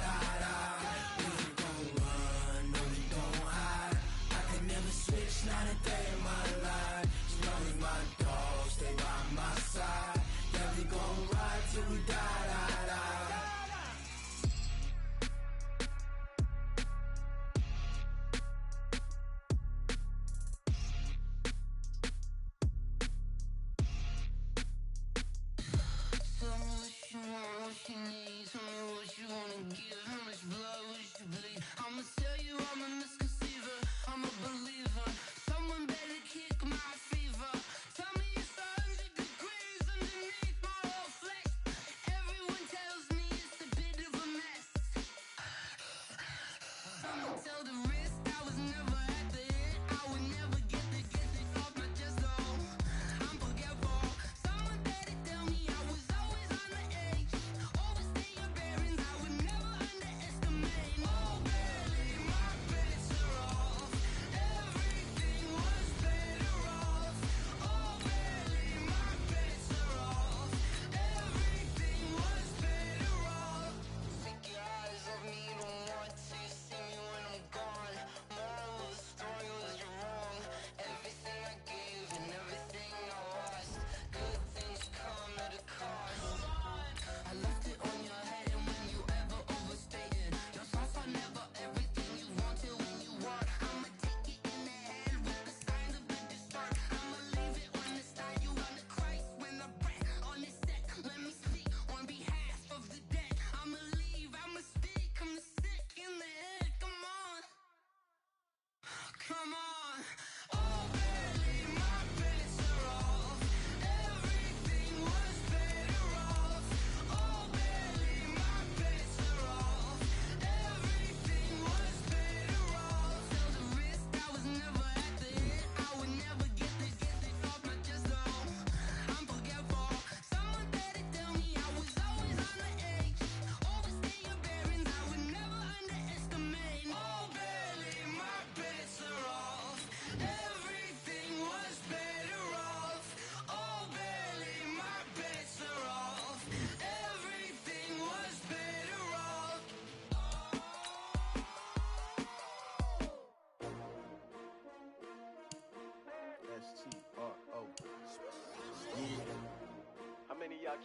We ain't gon' run, no, we don't hide. I can never switch, not a day in my life. As long as my dogs, they by my side. Yeah, we gon' ride till we die.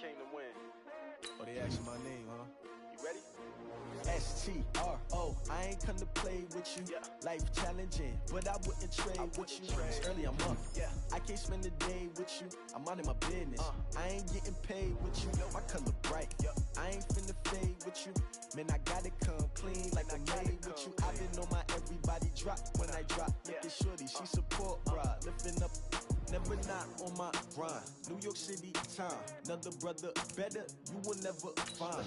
came to win. Oh, they asking my name, huh? You ready? STRO, I ain't come to play with you. Life challenging, but I wouldn't trade with you. It's early, I'm up. I can't spend the day with you. I'm out of my business. I ain't getting paid with you. My color bright. I ain't finna fade with you. Man, I gotta come clean like I made with you. I been on my everybody drop when I drop. Look at shorty, she support bra. Lifting up, never not on my grind. New York City time, another brother better, you will never find.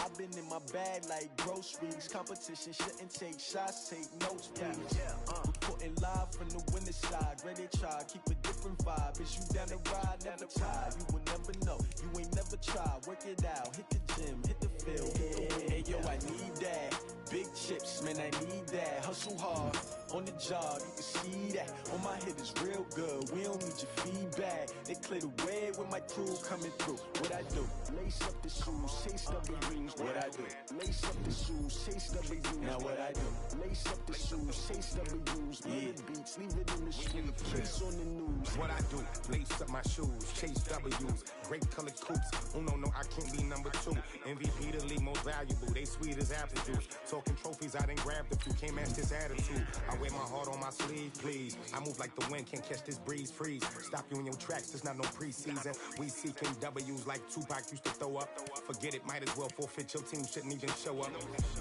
I've been in my bag like groceries. Competition shouldn't take shots, take notes, please. Reporting live from the winning side. Ready to try, keep a different vibe. Is you down the ride, never tired. You will never know, you ain't never tried. Work it out, hit the gym, hit the field. Hey yo, I need that. Big chips, man, I need that. Hustle hard, on the job, you can see that. On my head is real good, we don't need your feedback. They clear the way with my crew coming through. What I do? Lace up the shoes, chase W's. What I do? Lace up the shoes, chase W's. Now what I do? Lace up the shoes, chase W's. Yeah, beats, leave it in the street, case on the news. What I do? Lace up my shoes, chase W's. Great colored coops. Oh no, I can't be number 2. MVP the league most valuable. They sweet as apple juice. Talking trophies, I done grabbed a few. Can't match this attitude. I wear my heart on my sleeve, please. I move like the wind, can't catch this breeze. Freeze. Stop you in your tracks. There's not no preseason. We seeking W's like Tupac used to throw up. Forget it, might as well forfeit. Your team shouldn't even show up.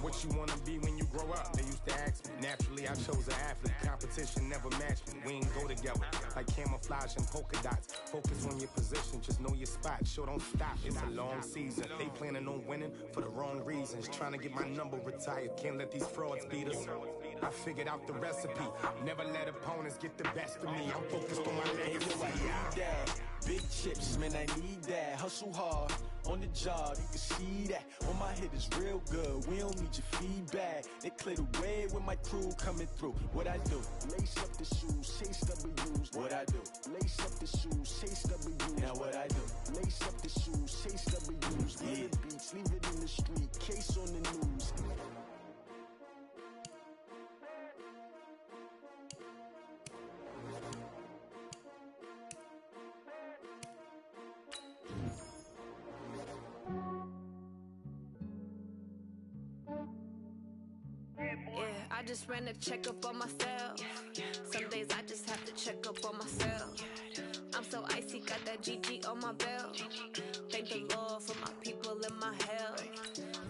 What you wanna be when you grow up? They used to ask me. Naturally, I chose an athlete. Competition never matched me. We ain't go together like camouflage and polka dots. Focus on your position, just know your spot. Sure, don't stop. It's a long season. They planning on winning for the wrong reasons. Trying to get my number retired. Can't let these frauds beat us. I figured out the recipe. Never let opponents get the best of me. I'm focused on my legacy. I need that. Big chips, man, I need that. Hustle hard, on the job, you can see that. On my head is real good, we don't need your feedback. They clear the way with my crew coming through. What I do? Lace up the shoes, chase W's. What I do? Lace up the shoes, chase W's. Now what I do? Lace up the shoes, chase W's. Yeah, beats, leave it in the street, case on the news. I just ran a checkup on myself. Some days I just have to check up on myself. I'm so icy, got that GG on my belt. Thank the Lord for my people in my health.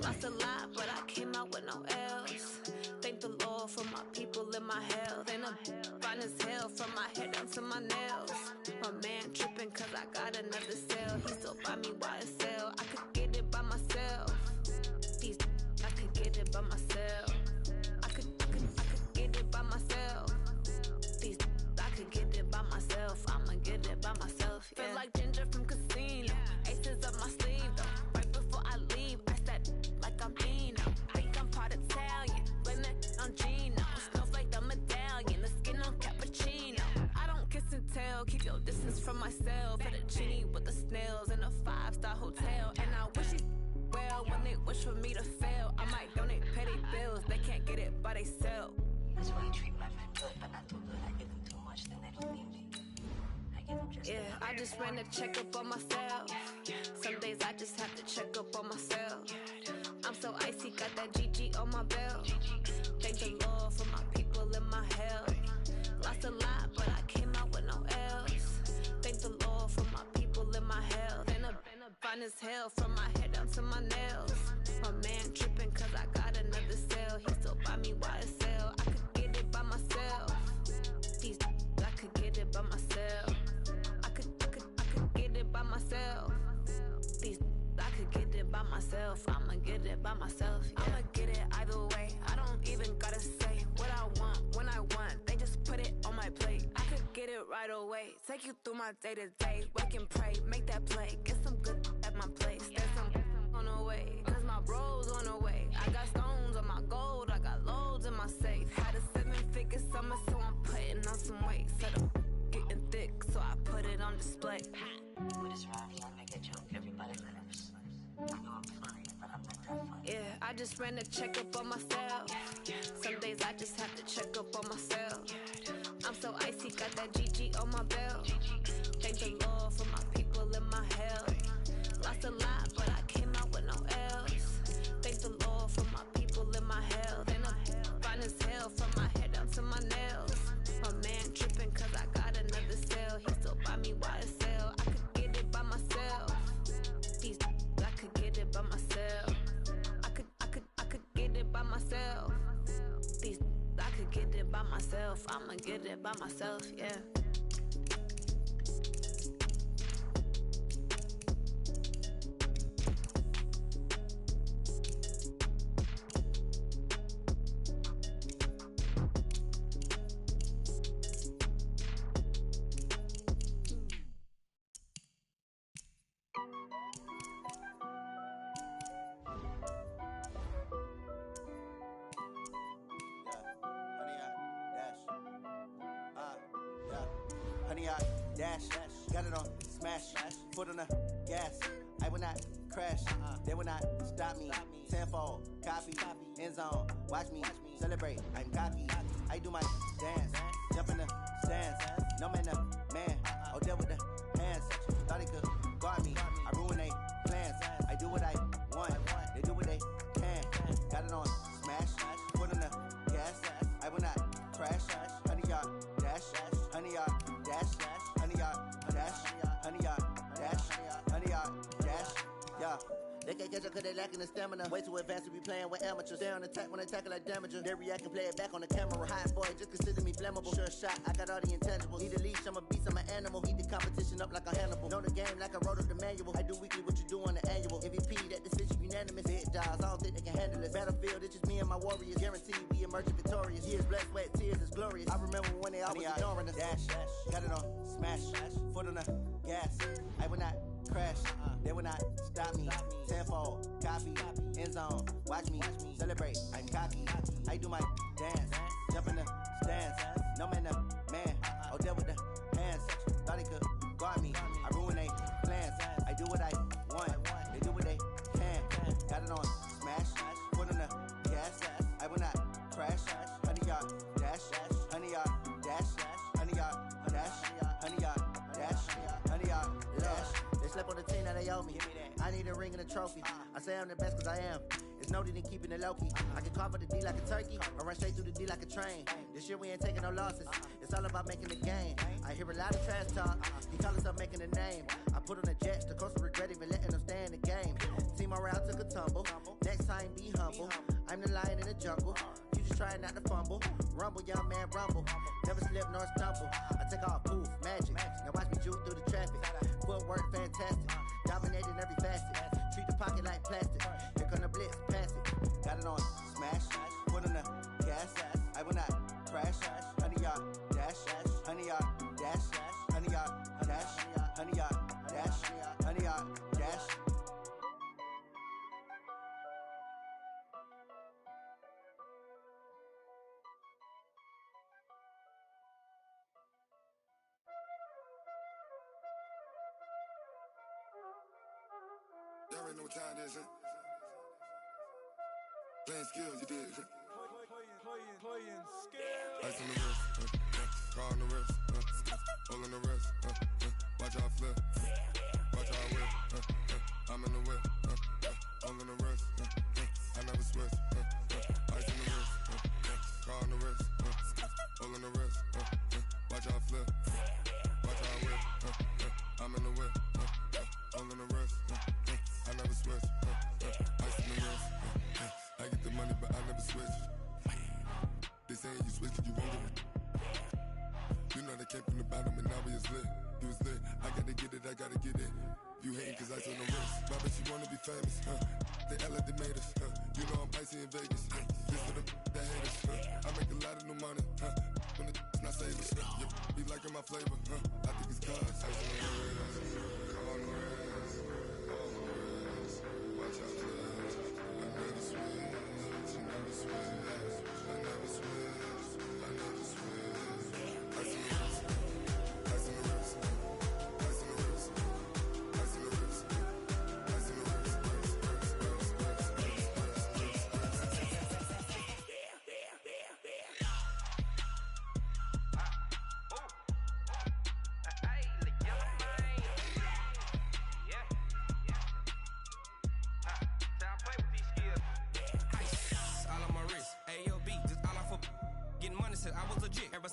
Lost a lot, but I came out with no L's. Thank the Lord for my people in my health. And I'm fine as hell from my head down to my nails. My man tripping cause I got another cell. He still buy me YSL. I could get it by myself. These I could get it by myself. I could get it by myself. These I could get it by myself. I'ma get it by myself. Yeah. Feel like Ginger from Casino. Aces up my sleeve though. Right before I leave, I said like I'm Dino. Think I'm part Italian. Blame that on Gino. Snowflake the medallion. The skin on cappuccino. I don't kiss and tell. Keep your distance from myself. Fettuccine with the snails in a 5-star hotel. And I wish it well when they wish for me to fail. I might donate petty bills. They can't get it by themselves. That's why you treat my friend good, but not too good. I give them too much, then they don't need me. I give them just yeah, I just ran a checkup on myself. Some days I just have to check up on myself. I'm so icy, got that GG on my belt. Thank the Lord for my people in my health. Lost a lot, but I came out with no L's. Thank the Lord for my people in my health. And I'm fine as hell from my head down to my nails. My man tripping cause I got another cell. He still buy me YSL. I could get it by myself. These I could get it by myself. I could get it by myself. These I could get it by myself. I'ma get it by myself. Yeah. I'ma get it either way. I don't even gotta say what I want when I want. They just put it on my plate. I could get it right away. Take you through my day to day. Wake and pray, make that play. Get some good at my place. There's some on the way. Cause my bro's on the way. I got stones on my gold. I got loads in my safe. Had a 7-figure summer, so I'm putting on some weight. Said I'm getting thick, so I put it on display. What is wrong? You wanna make a joke? Everybody let him slip. I know I'm funny, but I'm not that funny. Yeah, I just ran a checkup on myself. Some days I just have to check up on myself. I'm so icy, got that GG on my belt. Thank the Lord for my people in my health. lost a lot, but I came out with no L's. Thank the Lord for my people in my health. And I'm fine as hell from my head down to my nails. My man tripping cause I got another cell. He still buy me YSL. I could get it by myself. These I could get it by myself. I could get it by myself. These I could get it by myself. I'ma get it by myself, yeah. Honey, I dash, got it on smash, foot on the gas. I will not crash, they will not stop me. Tenfold, copy, end zone, watch me celebrate. I'm cocky, I do my dance, jump in the stands. No man, the man, oh, deal with the hands. Thought he could guard me, I ruin they plans. I do what I want, they do what they can. Got it on smash, foot on the gas. I will not crash, honey, y'all dash, honey, y'all dash, honey, y'all dash, honey, y'all dash, honey, y'all dash, yeah. They can't catch up cause they lacking the stamina. Way too advanced to be playing with amateurs. Stay on attack when they tackle like damager. They react and play it back on the camera. Hot boy, just consider me flammable. Sure shot, I got all the intangibles. Need a leash, I'm a beast, I'm an animal. Heat the competition up like a Hannibal. Know the game like I wrote up the manual. I do weekly what you do on the annual. MVP, that decision unanimous. Hit dials, I don't think they can handle it. Battlefield, it's just me and my warriors. Guaranteed we emerging victorious. Years, blood, sweat, tears, it's glorious. I remember when they always ignoring us. Dash, got it on smash, foot on the gas. I will not crash, they will not stop me. Tenfold, copy, end zone, watch me celebrate. I'm cocky, I do my dance, jump in the stands. No man, the man, oh, deal with the hands. Thought he could guard me, I ruin they plans. I do what I want, they do what they can. Got it on smash, foot on the gas. I will not crash, honey, y'all dash, honey, y'all dash, honey, y'all dash, honey, y'all dash, honey, y'all dash. They slept on the team, now they owe me. I need a ring and a trophy. I say I'm the best cause I am. It's no need in keeping it low-key. I can carve up the D like a turkey or run straight through the D like a train. This year we ain't taking no losses. It's all about making the game. I hear a lot of trash talk. He call us up making a name. I put on the jets. The coach will regret even letting them stay in the game. Team morale took a tumble. Next time be humble. I'm the lion in the jungle. You just trying not to fumble. Rumble, young man, rumble. Never slip nor stumble. I take off, poof, magic. Now watch me juke through the traffic. Footwork fantastic. Dominating every facet. Treat the pocket like plastic. Here come the blitz, pass it. Got it on smash, foot on the gas. I will not crash. Honey, y'all dash, honey, y'all dash, honey, y'all dash, honey, y'all dash, honey, y'all dash. Y'all already know what time it is, huh? Playing skills, you did, huh? Playing skills. Ice on the wrist, car on the wrist, hole in the wrist, watch how I flip, watch how I whip, I'm in the whip, hole in the wrist, I never switch, ice on the wrist, car on the wrist, hole in the wrist, watch how I flip, watch how I whip, I'm in the whip, hole in the wrist, I never switch, ice on the wrist, I get the money but I never switch. They saying you switch cause you won't get it. You know they came from the bottom and now we is lit. You was lit, I gotta get it, I gotta get it. You hating cause ice on the wrist. My bitch, you wanna be famous, They act like they made us, You know I'm icy in Vegas, This for the that hate us, I make a lot of new money, When the not savers, Be liking my flavor, I think it's cause ice on the wrist, on the wrist, on the wrist. Watch out, please. I never switch, you never switch. I never switch, I never switch. Ice in the wrist, ice in the wrist, ice in the wrist, ice in the wrist, ice in the wrist,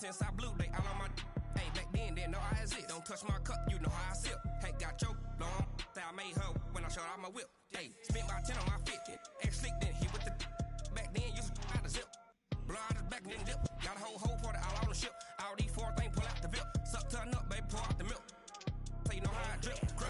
since I blew, they all on my. Hey, back then, didn't know I exist. Don't touch my cup, you know how I sip. Hey, got your long, that I made her when I showed out my whip. Hey, spent about 10 on my fit. Ex-slick, then hit with the. Back then, used to out the zip. Blow out his back, then dip. Got a whole party all on the ship. All these four things, pull out the VIP. Suck, turn up, baby, pour out the milk. So you know how I drip. Grip.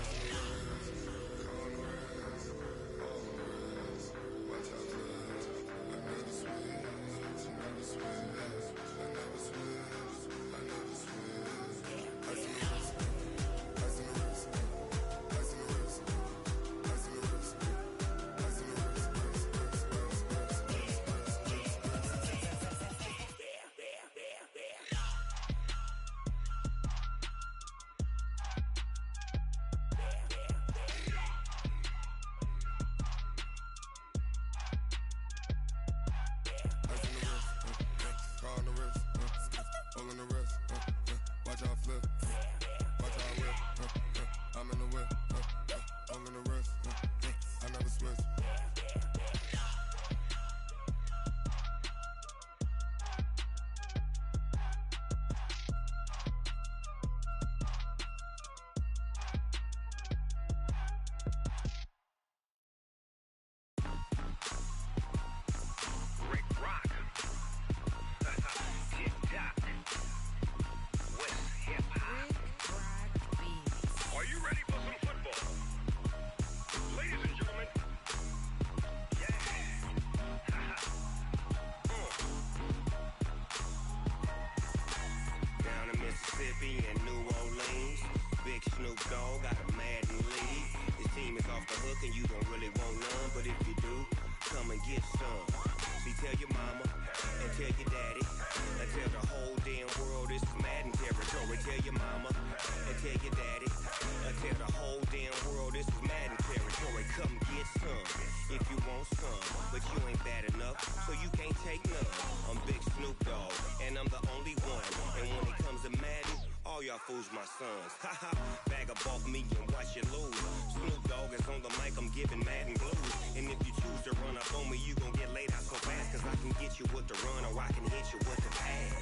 Fools my sons. Haha, bag up off me and watch you lose. Snoop Dogg is on the mic, I'm giving Madden blues. And if you choose to run up on me, you gon' get laid out so fast. Cause I can get you with the run or I can hit you with the pass.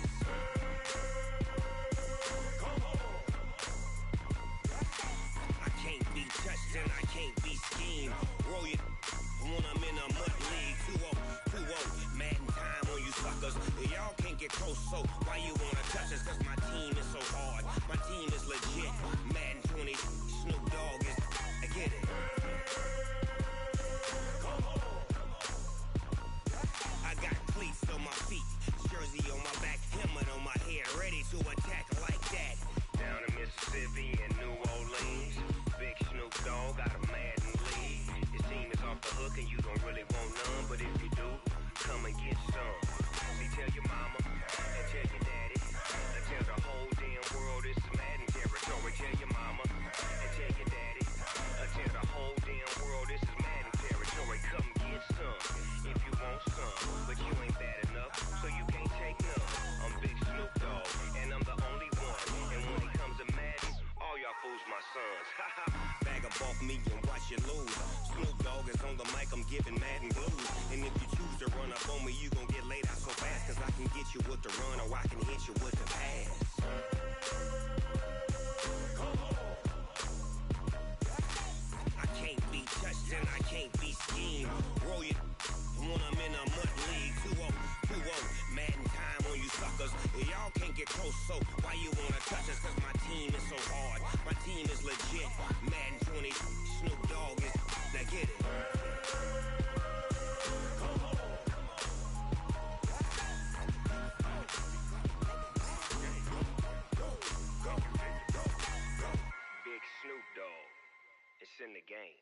Come on. I can't be touched and I can't be schemed. Roll you when I'm in a mud league. 2-0, 2-0, Madden time on you suckers. Y'all can't get close, so why you wanna touch us? Cause my team is so hard. My team is legit. Madden 20, Snoop Dogg is. I get it. Come on. I got cleats on my feet, jersey on my back, helmet on my head, ready to attack like that. Down in Mississippi and New Orleans, big Snoop Dogg got a Madden lead. His team is off the hook and you don't really want none, but if you do, come and get some. See, tell your mama and tell your daddy, and tell the whole damn world this is Madden territory. Tell your mama and tell your daddy, and tell the whole damn world this is Madden territory. Come get some if you want some, but you ain't bad enough, so you can't take none. I'm Big Snoop Dogg, and I'm the only one. And when it comes to Madden, all y'all fools my sons. Haha, bag up off me and watch you lose. Snoop Dogg is on the mic, I'm giving Madden blues. And if you choose to run up on me, you gon' get laid out so fast. Cause I can get you with the run or I can hit you with the pass. Come on. I can't be touched and I can't be schemed. Roll you when I'm in a mud league. 2-0, 2-0, Madden time on you suckers. Y'all can't get close, so why you wanna touch us? Cause my team is so hard. My team is legit. Madden 20, Snoop Dogg is. Now get it. Come on. Big Snoop Dogg. It's in the game.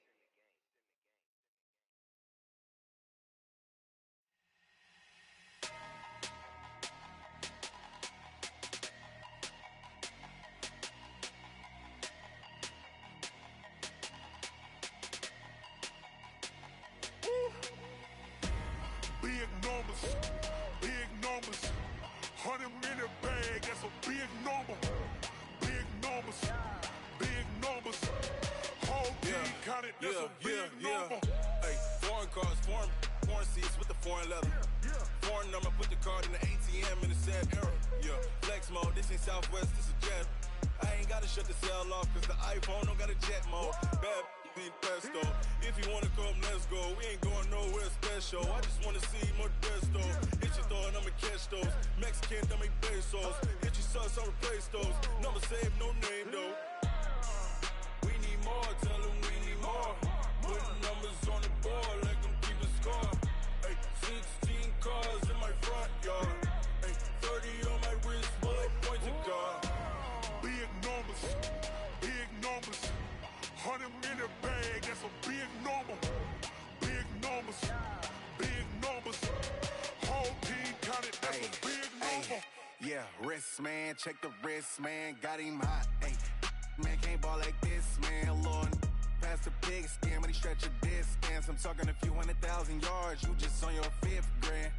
Big numbers, 100-minute bag, that's a big number. Big numbers, whole team counted, that's a big number. Hey, foreign cars, foreign foreign seats with the foreign leather. Foreign number, put the card in the ATM in the sad era. Yeah, flex mode, this ain't Southwest, this is Jet. I ain't gotta shut the cell off, cause the iPhone don't got a jet mode. Bad need pesto. If you wanna come, let's go. We ain't going nowhere special. I just wanna see more desto. Hit your thought, I'ma catch those. Mexican, don't make pesos. Hit your sus, I'll replace those. Number save, no name though. We need more, tell them we need more. Putting numbers on the board, let them keep a score. Ay, 16 cars in my front yard. Ay, 30 on my wrist, bullet point to God. Big numbers, big numbers. 100 in the bag, that's a big number. Big numbers, big numbers. Whole team counted, that's a big number. Yeah, wrist man, check the wrist man, got him hot. Ay, man can't ball like this, man. Lord, past the pig skin when he stretch a distance. I'm talking a few 100,000 yards, you just on your 5th grand.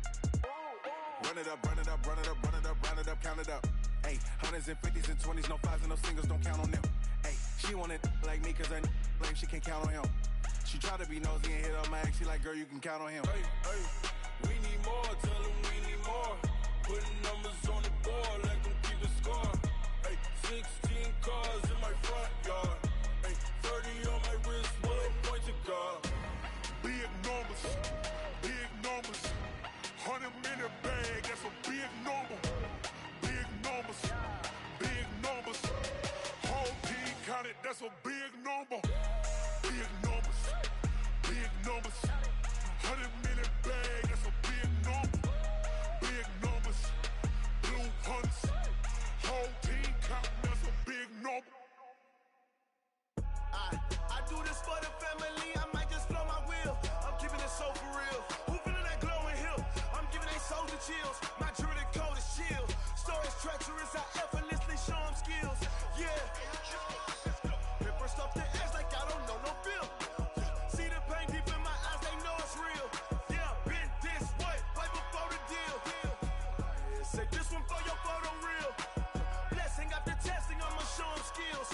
Run it up, run it up, run it up, run it up, run it up, count it up. Ay, hundreds and 50s and 20s, no 5s and no singles, don't count on them. Ay, she wanted like me cause her lame, she can't count on him. She tried to be nosy and hit on my ex, she like, girl, you can count on him. Hey, hey, we need more, tell them we need more. Putting numbers on the board, let them keep the score. Hey, 16 cars in my front yard. Hey, 30 on my wrist, bullet point to God. Big numbers, big numbers. 100 in the bag, that's a big number. Big numbers, big numbers. Whole team counted, that's a big number. Big numbers, big numbers. 100 in the bag, that's a big number. Big numbers, blue hunts. Whole team counting, that's a big number. I do this for the family, I might just blow my wheel. I'm keeping it so for real. Who feeling that glowing hill? I'm giving they soldier chills. My jewelry code is chill. Stories treacherous, I effortlessly show them skills. Yeah. Paper stuff to edge like I don't know no feel. See the pain deep in my eyes, they know it's real. Yeah, been this way, right before the deal. Say this one for your photo reel. Blessing after testing, I'ma show them skills.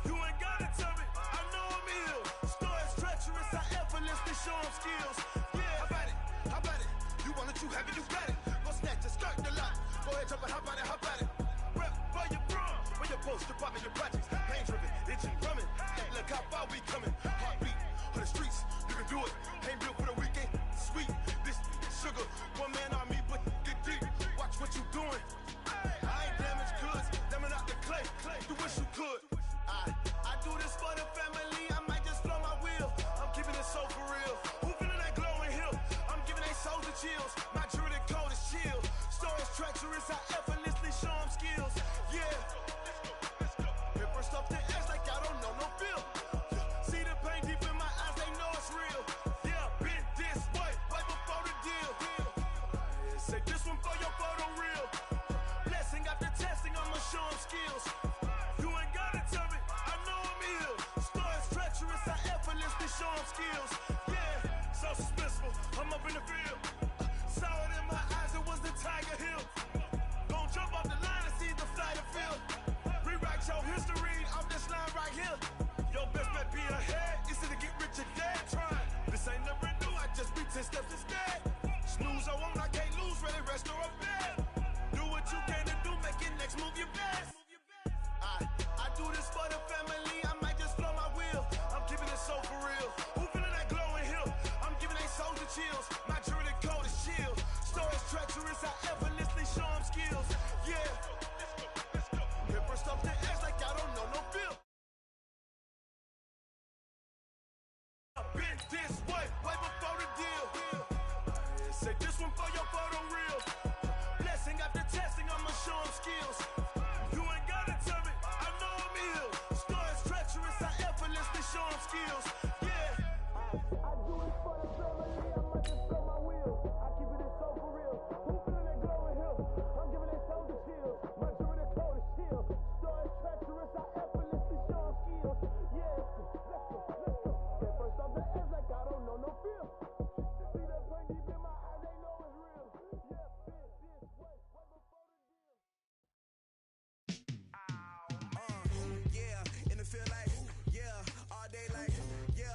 You ain't gotta tell me, I know I'm ill. Stories treacherous, I effortlessly show them skills. Yeah, how about it? How about it? You want it, you have it, you got it. Go snatch it, skirt the lot. Go ahead, jump it, how about it, how about it? Rep for your bra, for your poster, popping your projects. Pain driven, itching, drumming. Look how far we coming. Heartbeat on the streets, you can do it. Ain't built for the weekend, sweet. This sugar, one man army, but get deep. Watch what you doing. I ain't damaged goods, damn it out the clay. You wish you could. I do this for the family, I might just blow my wheel. I'm keeping it so for real. Who feeling that glowing hill? I'm giving they soldier chills. My jewelry code is chill. Stories treacherous, I effortlessly show them skills. Yeah. Paper stuff to edge like I don't know no feel. See the pain deep in my eyes, they know it's real. Yeah, been this way, right before the deal. Say this one for your photo reel. Blessing after testing, I'ma show them skills. You ain't gotta tell me, I know I'm ill. Stories treacherous, I effortlessly show them skills. Yeah, so suspenseful, I'm up in the field. Saw it in my eyes, it was the Tiger Hill. Gon' jump off the line and see the flight of field. Rewrite your history off this line right here. Your best bet be ahead, it's to get rich or dead trying. This ain't never new, I just be 10 steps instead. Snooze, I won't, I can't lose, ready, rest or a bed. Do what you can to do, make it next move your best. I do this for the family, I might just blow my wheel. I'm keeping it so for real. Who feeling that glowing hill? I'm giving they soldier chills. My jewelry code is chill. Stories treacherous, I effortlessly show them skills. Yeah. Paper stuff to edge like I don't know no feel. Been this way, right before the deal. Say this one for your photo reel. Blessing after testing, I'ma show them skills. You ain't gotta tell me, I know I'm ill. Stories treacherous, I effortlessly show them skills. Yeah. I do it for the family, I might just blow my wheel. I keep it so for real. Who feeling that glowing hill? I'm giving they soldier chills. My jewelry code is chill. Stories treacherous, I effortlessly show them skills. Yeah. Let's go. Get first off the edge like I don't know no feel. See that pain deep in my eyes, they know it's real. Yeah, been this way, right before the deal. Yeah, in the field like, yeah, all day like, yeah.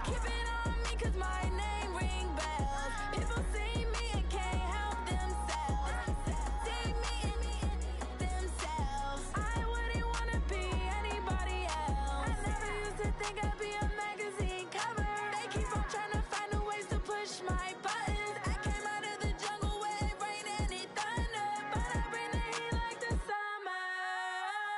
Keep it on me, cause my name ring bells. People see me and can't help themselves. See me and themselves. I wouldn't wanna be anybody else. I never used to think I'd be a magazine cover. They keep on trying to find new ways to push my buttons. I came out of the jungle where it rained and it thunder, but I bring the heat like the summer.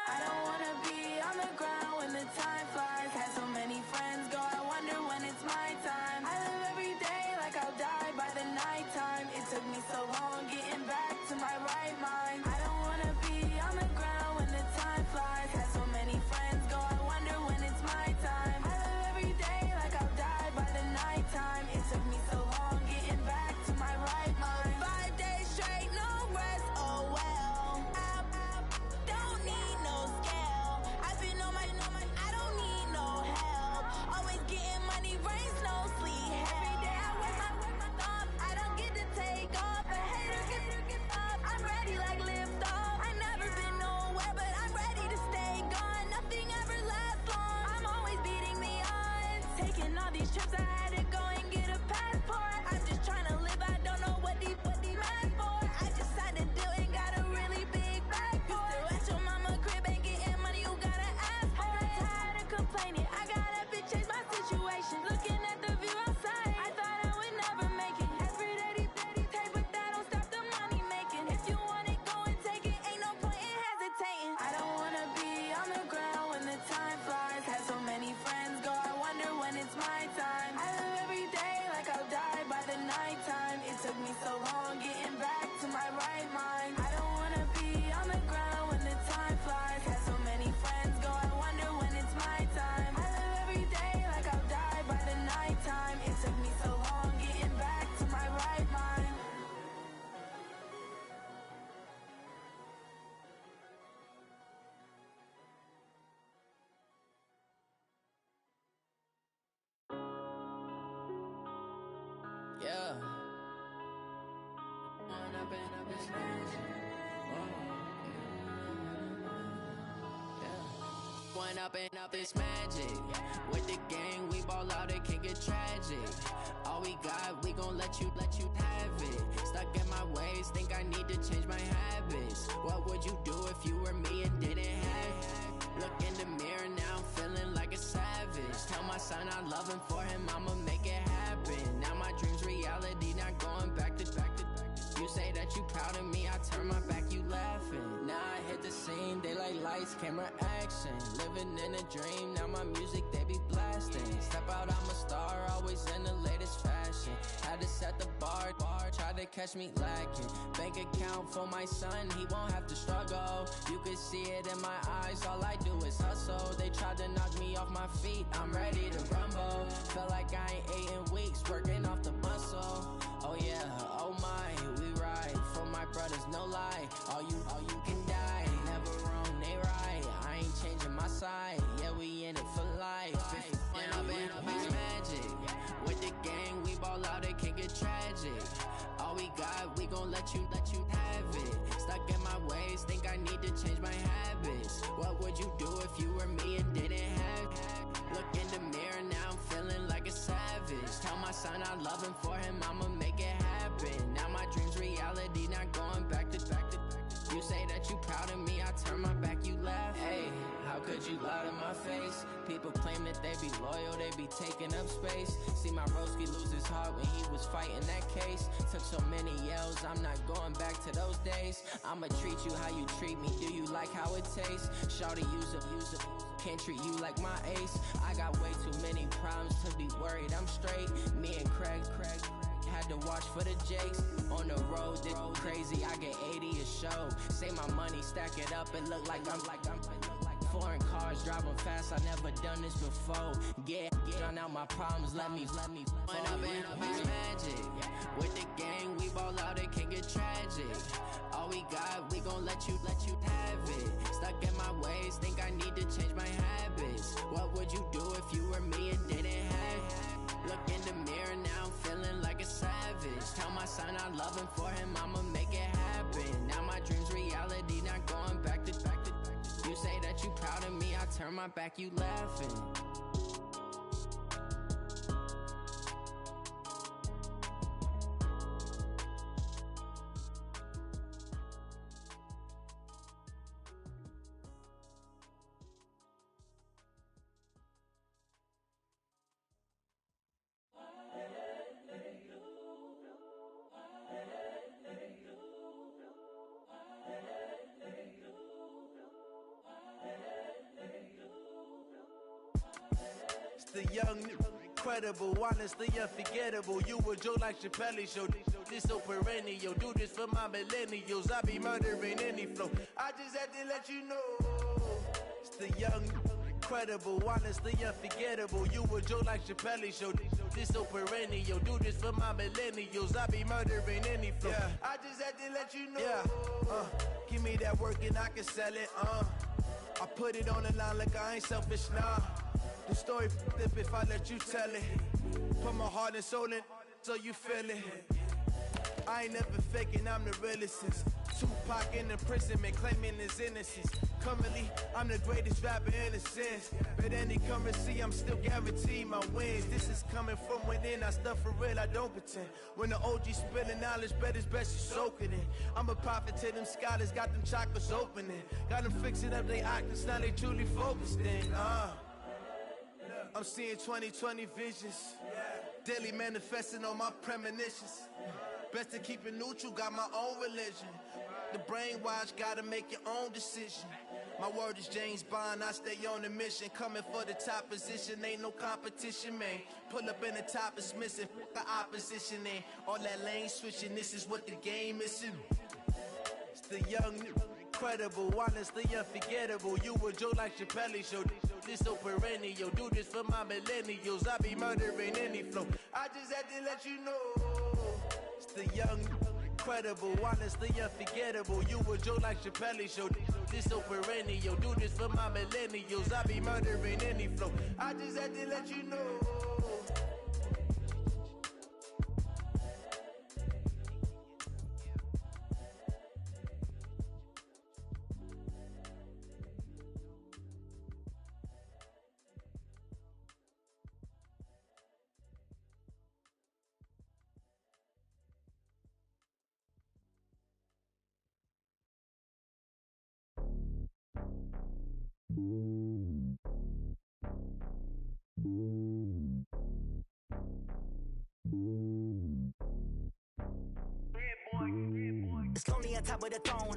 I don't wanna be on the ground when the time flies. Had so many friends go, I wonder when it's my time. I live every day like I'll die by the nighttime. It took me so long getting back to my right mind. I don't wanna be on the ground when the time flies. Had so many friends go, I wonder when it's my time. I live every day like I'll die by the nighttime. It took me so long getting back to my right mind. 5 days straight, no rest, oh well. I don't need no scale. I've been on my, I don't need no help. Always getting money, rain, snow, sleet. Every day I work my thumb. I don't get to take off. A hater get off. I'm ready like lift off. I never been nowhere, but I'm ready to stay gone. Nothing ever lasts long. I'm always beating the odds. Taking all these trips, I had to go and get a passport. I'm just trying to live. I don't know what these mad for. I just signed a deal and got a really big bag for it. Still at your mama crib and getting money, you gotta ask for it. I'm tired of complaining. I gotta bitch change my situation. Looking at the view outside, I thought I would never make it. Every day they take, but that don't stop the money making. If you want it, go and take it. Ain't no point in hesitating. I don't wanna be on the ground when the time flies. Had so many friends go, I wonder when it's my time. I live every day like I'll die by the nighttime. It took me so long getting back to my right mind. I don't wanna be on the ground when the time flies. Had so many friends go, I wonder when it's my time. I live every day like I'll die by the nighttime. It took me so long getting back to my right mind. Yeah. One up and up is magic. With the gang, we ball out, it can get tragic. All we got, we gon' let you have it. Stuck in my ways, think I need to change my habits. What would you do if you were me and didn't have it? Look in the mirror now, I'm feeling like a savage. Tell my son I love him, for him I'ma make it happen. Now my dream's reality, not going back to. You say that you proud of me, I turn my back, you laughing. Now I hit the scene, daylight lights, camera action. Living in a dream, now my music, they be blasting. Step out, I'm a star, always in the latest fashion. Had to set the bar, tried to catch me lacking. Bank account for my son, he won't have to struggle. You could see it in my eyes, all I do is hustle. They tried to knock me off my feet, I'm ready to rumble. Felt like I ain't ate in weeks, working off the muscle. Oh yeah, oh my, we ride for my brothers, no lie. All you can die, never wrong, they right. I ain't changing my side, yeah, we in it for life. When up and up is magic. With the gang, we ball out, it can get tragic. All we got, we gon' let you have it. Stuck in my ways, think I need to change my habits. What would you do if you were me and didn't have it? Look in the mirror now, I'm feeling like a savage. Tell my son I love him, for him I'ma make it happen. Now my dream's reality, not going back to. You say that you proud of me, I turn my back, you laugh. Hey, how could you lie to my face? People claim that they be loyal, they be taking up space. See my broski lose his heart when he was fighting that case. Took so many yells, I'm not going back to those days. I'ma treat you how you treat me, do you like how it tastes? Shawty, use up, can't treat you like my ace. I got way too many problems to be worried, I'm straight. Me and Craig had to watch for the Jakes. On the road, this crazy, I get 80 a show. Say my money, stack it up, and look like I'm foreign cars, driving fast, I never done this before. Get drown out my problems, let me When up and up is magic. With the gang, we ball out, it can get tragic. All we got, we gon' let you have it. Stuck in my ways, think I need to change my habits. What would you do if you were me and didn't have it? Look in the mirror now, I'm feeling like a savage. Tell my son I love him, for him I'ma make it happen. Now my dream's reality, not going back to. You say that you proud of me, I turn my back, you laughing. the young, incredible, honestly unforgettable. You a joke like Chappelle Show. This so perennial. Do this for my millennials. I be murdering any flow. I just had to let you know. It's the young, incredible, honestly unforgettable. You a joke like Chappelle Show. This so perennial. Do this for my millennials. I be murdering any flow. Yeah. I just had to let you know. Yeah. Give me that work and I can sell it. I put it on the line like I ain't selfish, nah. The story flip if I let you tell it. Put my heart and soul in so you feel it. I ain't never faking, I'm the realest since Tupac in imprisonment, claiming his innocence. Currently, I'm the greatest rapper in a sense. But any currency, I'm still guaranteed my wins. This is coming from within, I stuff for real, I don't pretend. When the OG spilling knowledge, bet it's best you soak it in. I'm a prophet to them scholars, got them chakras opening. Got them fixing up they octaves, now they truly focused in. I'm seeing 2020 visions. Daily manifesting on my premonitions. Best to keep it neutral, got my own religion. The brainwash, gotta make your own decision. My word is James Bond, I stay on a mission. Coming for the top position, ain't no competition, man. Pull up in the top is missing, the opposition ain't. All that lane switching, this is what the game is. It's the young, incredible, honestly unforgettable. You a joke like Chappelle Show. This so perennial. Do this for my millennials. I be murdering any flow. I just had to let you know. It's the young, incredible, honestly unforgettable. You a joke like Chappelle Show. This so perennial. Do this for my millennials. I be murdering any flow. I just had to let you know. It's lonely on top of the throne.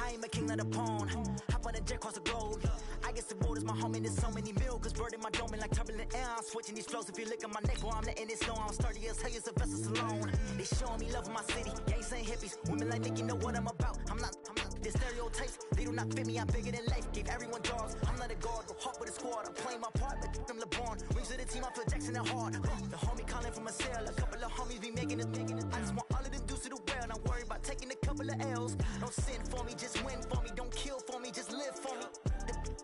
I ain't a king of the pawn. Hop on a jet across the globe. I guess the world is my home and there's so many miracles burning my dome and like turbulent air. I'm switching these flows. If you look at my neck, boy, I'm letting it snow. I'm sturdy as hell, as Sylvester Stallone. They showing me love in my city. Gangs ain't hippies. Women like Mickey know what I'm about. I'm not the stereotypes. They do not fit me. I'm bigger than life. Gave everyone jobs. I'm not a guard. Go hard with a squad. I'm playing my part, but them LeBron. Rings to the team. I feel Jackson and hard. The homie calling from a cell. A couple of homies be making it. I just want all of them dudes to do well. Not worry about taking a couple of L's. Don't sin for me, just win for me. Don't kill for me, just live for me.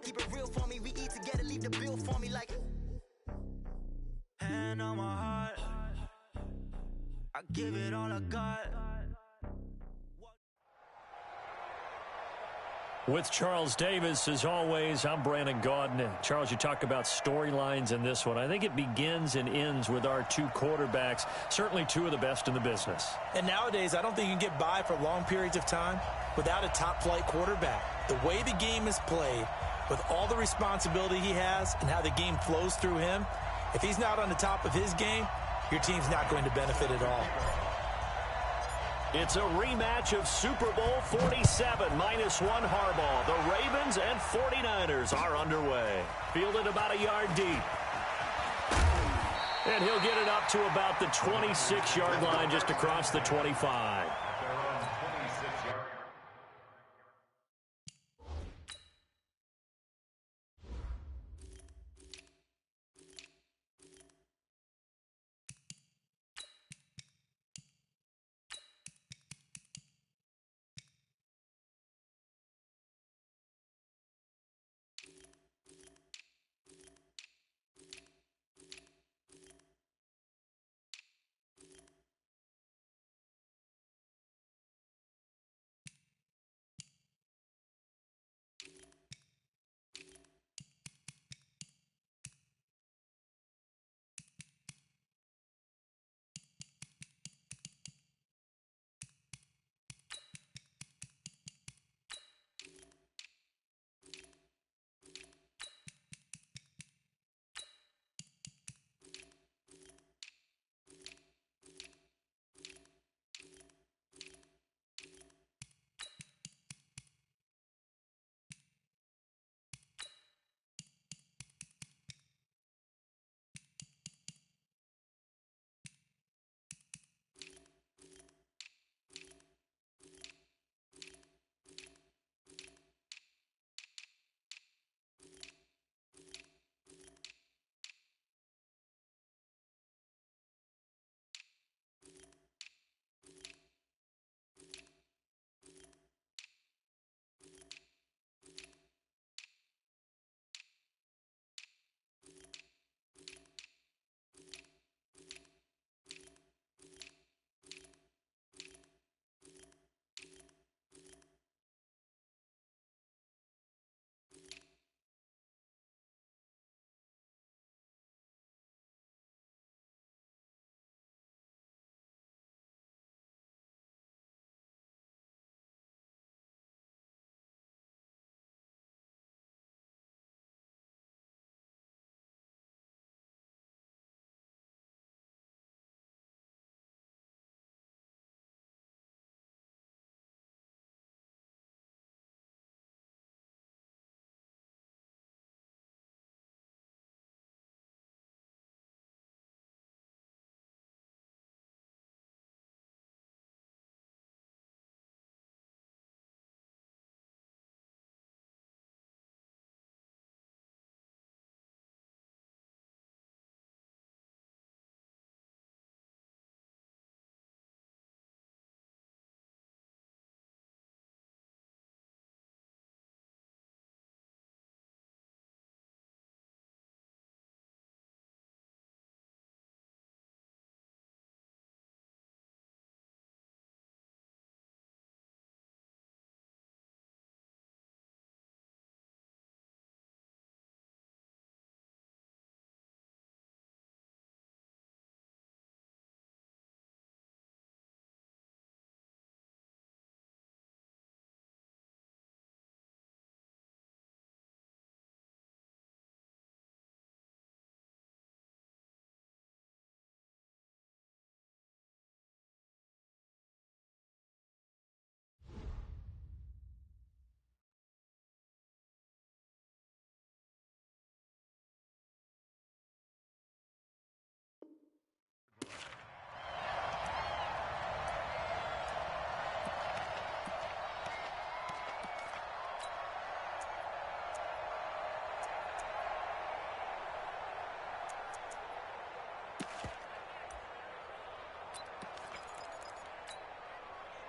Keep it real for me. We eat together, leave the bill for me like. Hand on my heart, I give it all I got. With Charles Davis, as always, I'm Brandon Gaudin. Charles, you talk about storylines in this one. I think it begins and ends with our two quarterbacks, certainly two of the best in the business. And nowadays, I don't think you can get by for long periods of time without a top-flight quarterback. The way the game is played, with all the responsibility he has and how the game flows through him, if he's not on the top of his game, your team's not going to benefit at all. It's a rematch of Super Bowl 47, -1 Harbaugh. The Ravens and 49ers are underway. Fielded about a yard deep. And he'll get it up to about the 26-yard line, just across the 25.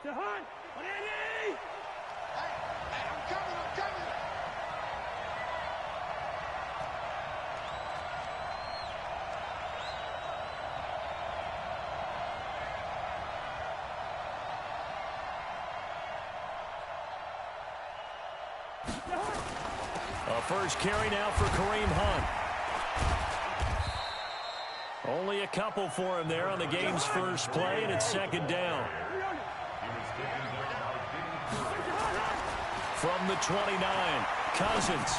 A first carry now for Kareem Hunt. Only a couple for him there on the game's first play, and it's second down. From the 29, Cousins.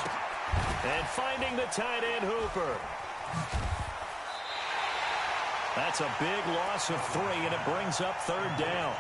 And finding the tight end, Hooper. That's a big loss of 3, and it brings up third down.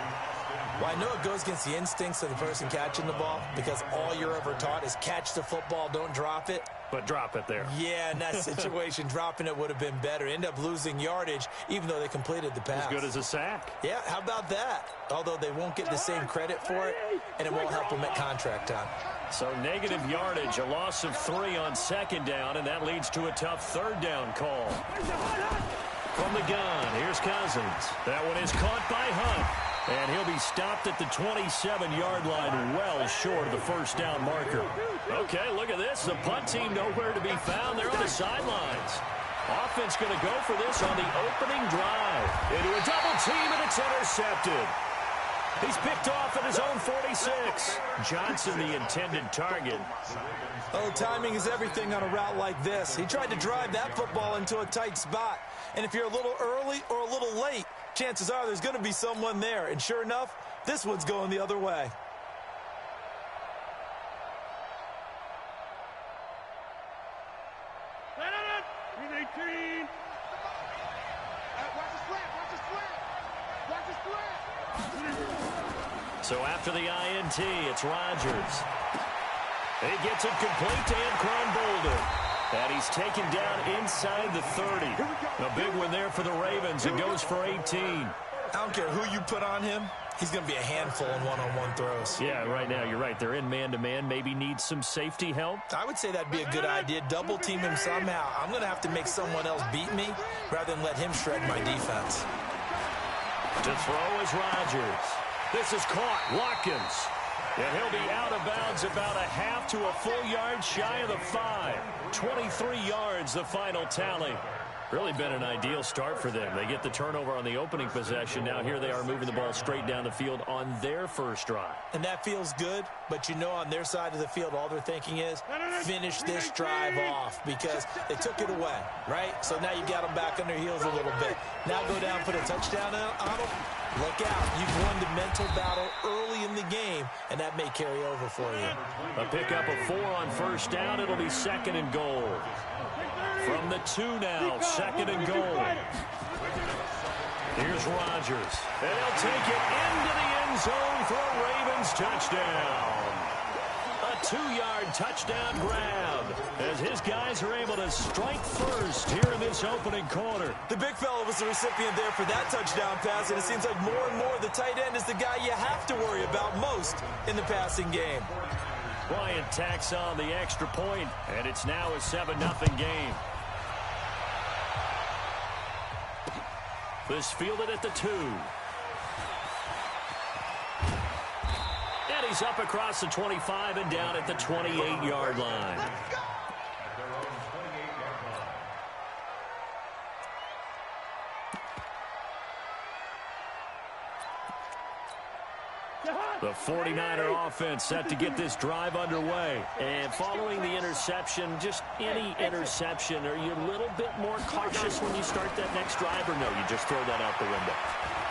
Well, I know it goes against the instincts of the person catching the ball because all you're ever taught is catch the football, don't drop it. But drop it there. Yeah, in that situation, dropping it would have been better. End up losing yardage, even though they completed the pass. As good as a sack. Yeah, how about that? Although they won't get the same credit for it, and it won't help them at contract time. So negative yardage, a loss of 3 on second down, and that leads to a tough third down call. From the gun, here's Cousins. That one is caught by Hunt. And he'll be stopped at the 27-yard line, well short of the first down marker. Okay, look at this. The punt team nowhere to be found. They're on the sidelines. Offense going to go for this on the opening drive. Into a double team, and it's intercepted. He's picked off at his own 46. Johnson, the intended target. Oh, timing is everything on a route like this. He tried to drive that football into a tight spot. And if you're a little early or a little late, chances are there's going to be someone there. And sure enough, this one's going the other way. So after the INT, it's Rodgers. He gets it complete to Anquan Bolden. And he's taken down inside the 30. A big one there for the Ravens. It goes for 18. I don't care who you put on him. He's going to be a handful in one-on-one throws. Yeah, right now, you're right. They're in man-to-man. Maybe needs some safety help. I would say that'd be a good idea. Double team him somehow. I'm going to have to make someone else beat me rather than let him shred my defense. To throw is Rodgers. This is caught. Watkins. And he'll be out of bounds about a half to a full yard shy of the 5. 23 yards, the final tally. Really been an ideal start for them. They get the turnover on the opening possession. Now here they are moving the ball straight down the field on their first drive. And that feels good, but you know on their side of the field, all they're thinking is finish this drive off because they took it away, right? So now you got them back on their heels a little bit. Now go down, put a touchdown on them. Look out. You've won the mental battle early in the game, and that may carry over for you. A pickup of 4 on first down. It'll be second and goal. From the 2 now, second and goal. Here's Rodgers. And he'll take it into the end zone for a Ravens touchdown. A 2-yard touchdown grab as his guys are able to strike first here in this opening quarter. The big fella was the recipient there for that touchdown pass, and it seems like more and more the tight end is the guy you have to worry about most in the passing game. Bryant tacks on the extra point, and it's now a 7-0 game. This fielded at the 2. And he's up across the 25 and down at the 28-yard line. The 49er offense set to get this drive underway. And following the interception, just any interception, are you a little bit more cautious when you start that next drive, or no, you just throw that out the window?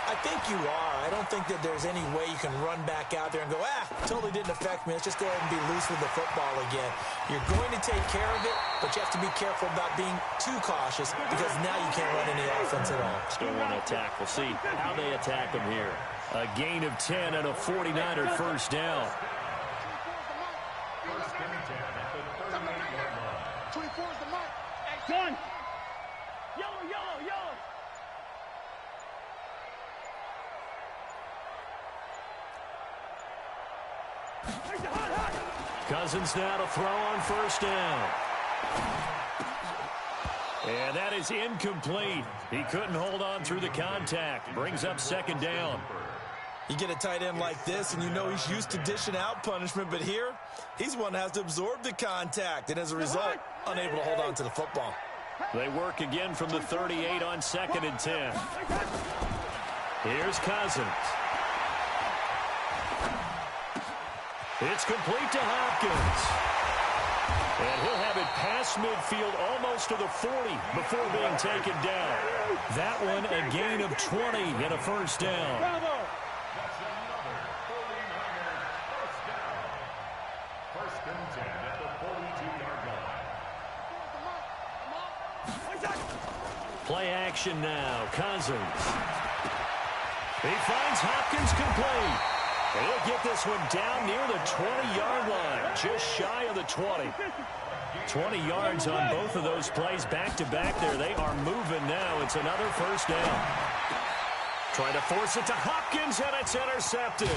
I think you are. I don't think that there's any way you can run back out there and go, totally didn't affect me. Let's just go ahead and be loose with the football again. You're going to take care of it, but you have to be careful about being too cautious because now you can't run any offense at all. Still want to attack. We'll see how they attack them here. A gain of 10 and a 49er first down. 24 is the mark. Done. Yellow, yellow, yellow. Cousins now to throw on first down. And that is incomplete. He couldn't hold on through the contact. Brings up second down. You get a tight end like this, and you know he's used to dishing out punishment, but here, he's one that has to absorb the contact, and as a result, unable to hold on to the football. They work again from the 38 on 2nd and 10. Here's Cousins. It's complete to Hopkins. And he'll have it past midfield almost to the 40 before being taken down. That one a gain of 20 and a first down. First and 10 at the 42-yard line. Play action now. Cousins. He finds Hopkins complete. He'll get this one down near the 20-yard line, just shy of the 20. 20 yards on both of those plays back-to-back there. They are moving now. It's another first down. Trying to force it to Hopkins, and it's intercepted.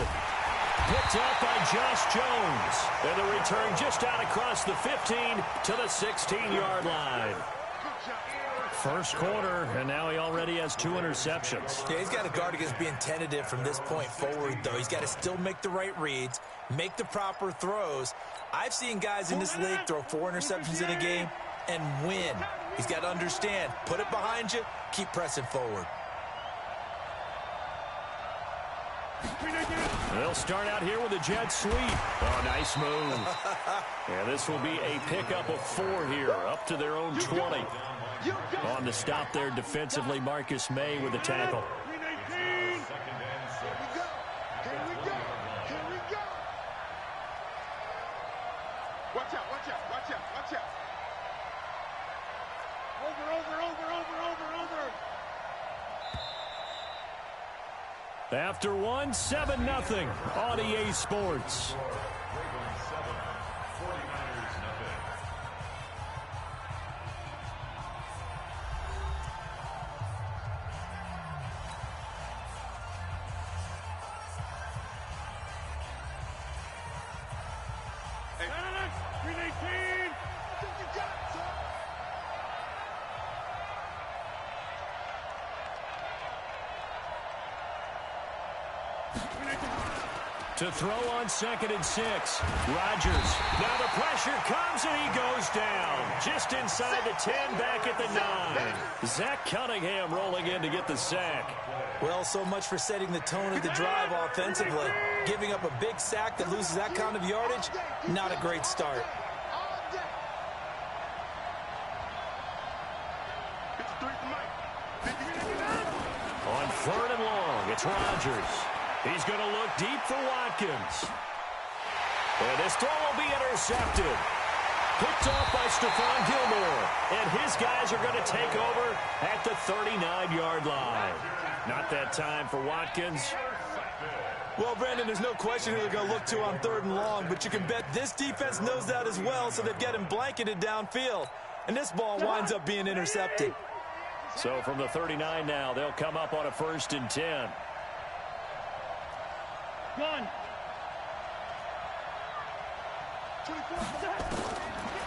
Picked up by Josh Jones. And the return just out across the 15 to the 16-yard line. First quarter, and now he already has 2 interceptions. Yeah, he's got to guard against being tentative from this point forward, though. He's got to still make the right reads, make the proper throws. I've seen guys in this league throw 4 interceptions in a game and win. He's got to understand, put it behind you, keep pressing forward. They'll start out here with a jet sweep. Oh, nice move. Yeah, this will be a pickup of 4 here, up to their own 20. On the stop there defensively, Marcus May with the tackle. Watch out, watch out, watch out, watch out. Over. After one, 7-0 on EA Sports. To throw on 2nd and 6. Rodgers. Now the pressure comes and he goes down. Just inside the 10, back at the 9. Zach Cunningham rolling in to get the sack. Well, so much for setting the tone of the drive offensively. Giving up a big sack that loses that kind of yardage, not a great start. On 3rd and long, it's Rodgers. He's going to look deep for Watkins. And this throw will be intercepted. Picked off by Stephon Gilmore. And his guys are going to take over at the 39-yard line. Not that time for Watkins. Well, Brandon, there's no question who they're going to look to on 3rd and long, but you can bet this defense knows that as well, so they've got him blanketed downfield. And this ball winds up being intercepted. So from the 39 now, they'll come up on a 1st and 10.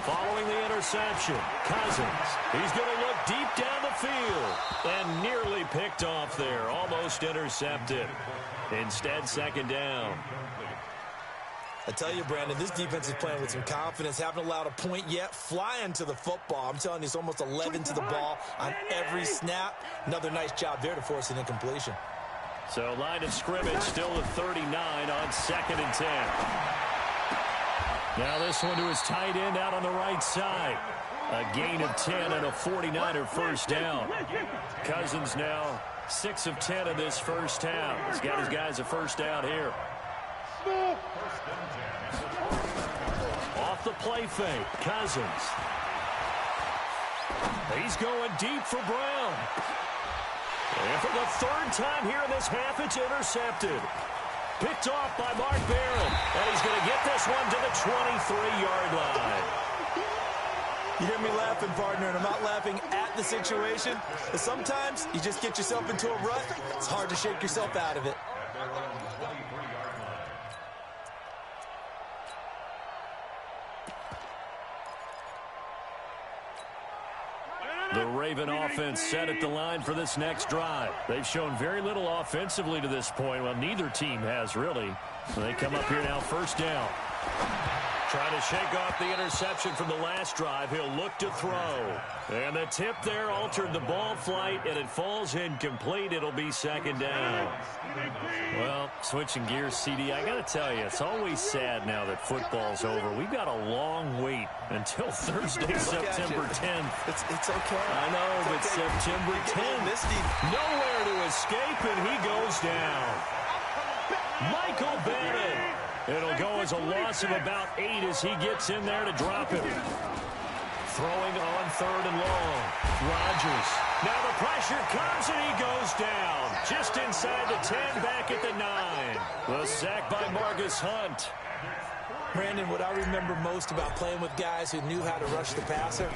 Following the interception, Cousins. He's going to look deep down the field and nearly picked off there. Almost intercepted. Instead, 2nd down. I tell you, Brandon, this defense is playing with some confidence. Haven't allowed a point yet. Flying to the football. I'm telling you, it's almost 11 to the ball on every snap. Another nice job there to force an incompletion. So line of scrimmage still at 39 on 2nd and 10. Now this one to his tight end out on the right side. A gain of 10 and a 49er first down. Cousins now 6 of 10 in this first half. He's got his guys a first down here. Off the play fake, Cousins. He's going deep for Brown. And for the 3rd time here in this half, it's intercepted. Picked off by Mark Barron. And he's going to get this one to the 23-yard line. You hear me laughing, partner, and I'm not laughing at the situation. But sometimes you just get yourself into a rut. It's hard to shake yourself out of it. The Raven offense set at the line for this next drive. They've shown very little offensively to this point. Well, neither team has, really. So they come up here now, first down. Trying to shake off the interception from the last drive. He'll look to throw. And the tip there altered the ball flight, and it falls incomplete. It'll be second down. Well, switching gears, CD, I got to tell you, it's always sad now that football's over. We've got a long wait until Thursday, September 10th. It's okay. I know, but September 10th, nowhere to escape, and he goes down. Michael Bennett. It'll go as a loss of about 8 as he gets in there to drop it. Throwing on third and long. Rodgers. Now the pressure comes and he goes down. Just inside the 10, back at the 9. The sack by Marcus Hunt. Brandon, what I remember most about playing with guys who knew how to rush the passer,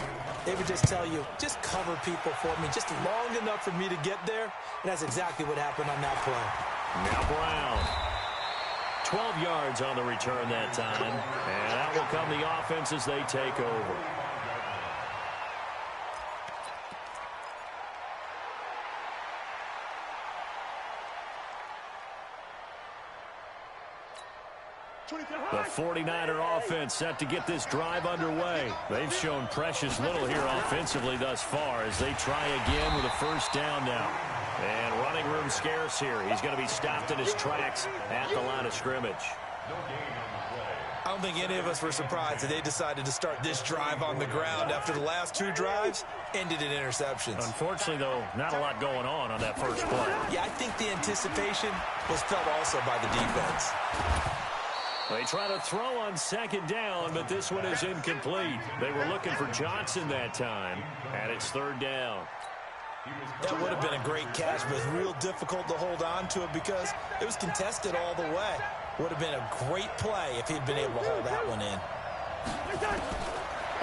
they would just tell you, just cover people for me, just long enough for me to get there. And that's exactly what happened on that play. Now Brown. 12 yards on the return that time. And out will come the offense as they take over. The 49er offense set to get this drive underway. They've shown precious little here offensively thus far as they try again with a first down now. And running room scarce here. He's going to be stopped in his tracks at the line of scrimmage. I don't think any of us were surprised that they decided to start this drive on the ground after the last 2 drives ended in interceptions. Unfortunately, though, not a lot going on that first play. Yeah, I think the anticipation was felt also by the defense. They try to throw on second down, but this one is incomplete. They were looking for Johnson that time, and it's third down. That would have been a great catch, but it's real difficult to hold on to it because it was contested all the way. Would have been a great play if he'd been able to hold that one in.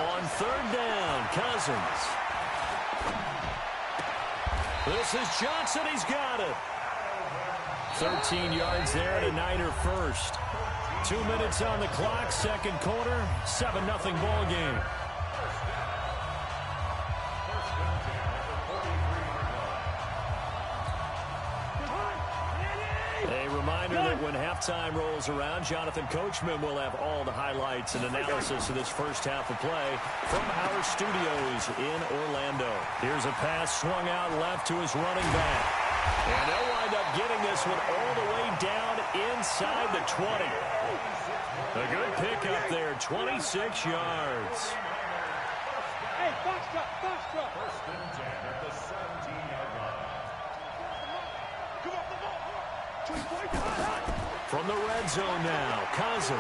On third down, Cousins. This is Johnson. He's got it. 13 yards there and a Niner first. 2 minutes on the clock, second quarter, 7-0 ball game. A reminder that when halftime rolls around, Jonathan Coachman will have all the highlights and analysis of this first half of play from our studios in Orlando. Here's a pass swung out left to his running back. And they'll wind up getting this one all the way down inside the 20. A good pickup there, 26 yards. Hey, box drop. First and 10 at the 17-yard line. Come on, the ball. From the red zone now, Cousins.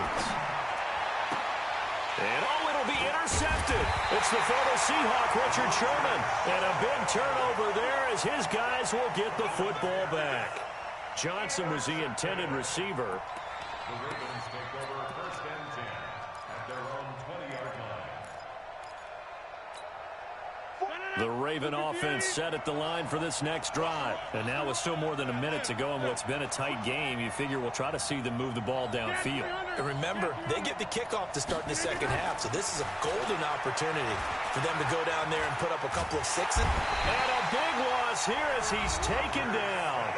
And it'll be intercepted. It's the former Seahawk, Richard Sherman. And a big turnover there as his guys will get the football back. Johnson was the intended receiver. The Ravens take over first and 10 at their own 20-yard line. The Raven offense set at the line for this next drive. And now with still more than a minute to go in what's been a tight game, you figure we'll try to see them move the ball downfield. And remember, they get the kickoff to start the second half, so this is a golden opportunity for them to go down there and put up a couple of sixes. And a big loss here as he's taken down.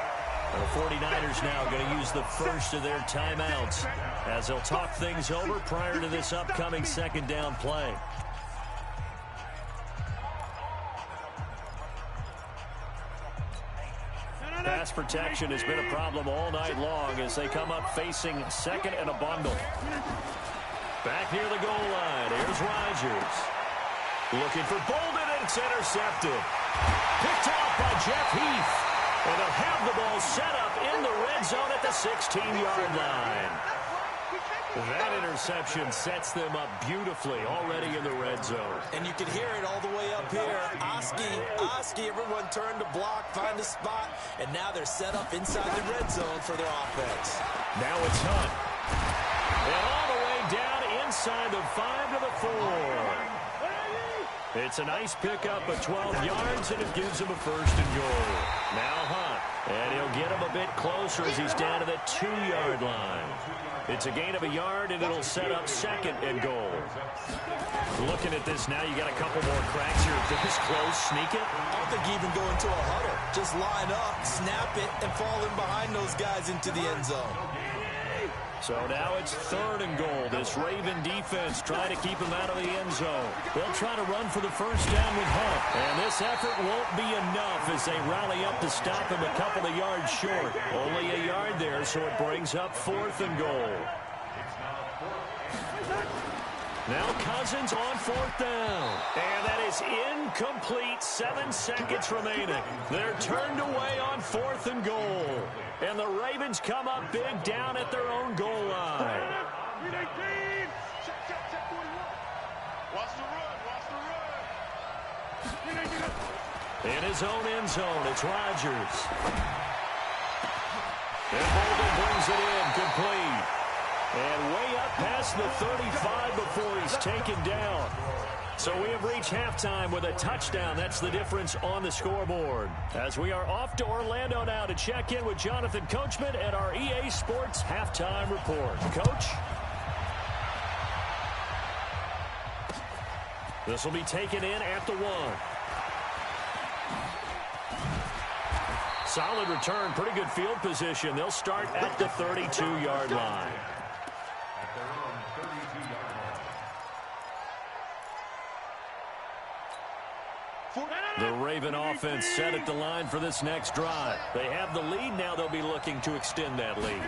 The 49ers now going to use the first of their timeouts as they'll talk things over prior to this upcoming second down play. Pass protection has been a problem all night long as they come up facing second and a bundle. Back near the goal line, here's Rodgers. Looking for Bolden, and it's intercepted. Picked off by Jeff Heath. And they'll have the ball set up in the red zone at the 16-yard line. That interception sets them up beautifully already in the red zone. And you can hear it all the way up here. Oski, everyone turned to block, find a spot, and now they're set up inside the red zone for their offense. Now it's Hunt. And all the way down inside the 5 to the 4. It's a nice pickup of 12 yards, and it gives him a 1st and goal. Now Hunt, and he'll get him a bit closer as he's down to the 2-yard line. It's a gain of a yard, and it'll set up 2nd and goal. Looking at this now, you got a couple more cracks here. This close, sneak it. I don't think even go into a huddle. Just line up, snap it, and fall in behind those guys into the end zone. So now it's 3rd and goal. This Raven defense trying to keep him out of the end zone. They'll try to run for the 1st down with Hunt. And this effort won't be enough as they rally up to stop him a couple of yards short. Only a yard there, so it brings up 4th and goal. Now Cousins on 4th down. And that is incomplete. 7 seconds remaining. They're turned away on 4th and goal. And the Ravens come up big down at their own goal line. In his own end zone, it's Rodgers. And Bolden brings it in, complete. And way up past the 35 before he's taken down. So we have reached halftime with a touchdown. That's the difference on the scoreboard. As we are off to Orlando now to check in with Jonathan Coachman at our EA Sports Halftime Report. Coach? This will be taken in at the 1. Solid return, pretty good field position. They'll start at the 32-yard line. The Raven offense set at the line for this next drive. They have the lead. Now they'll be looking to extend that lead.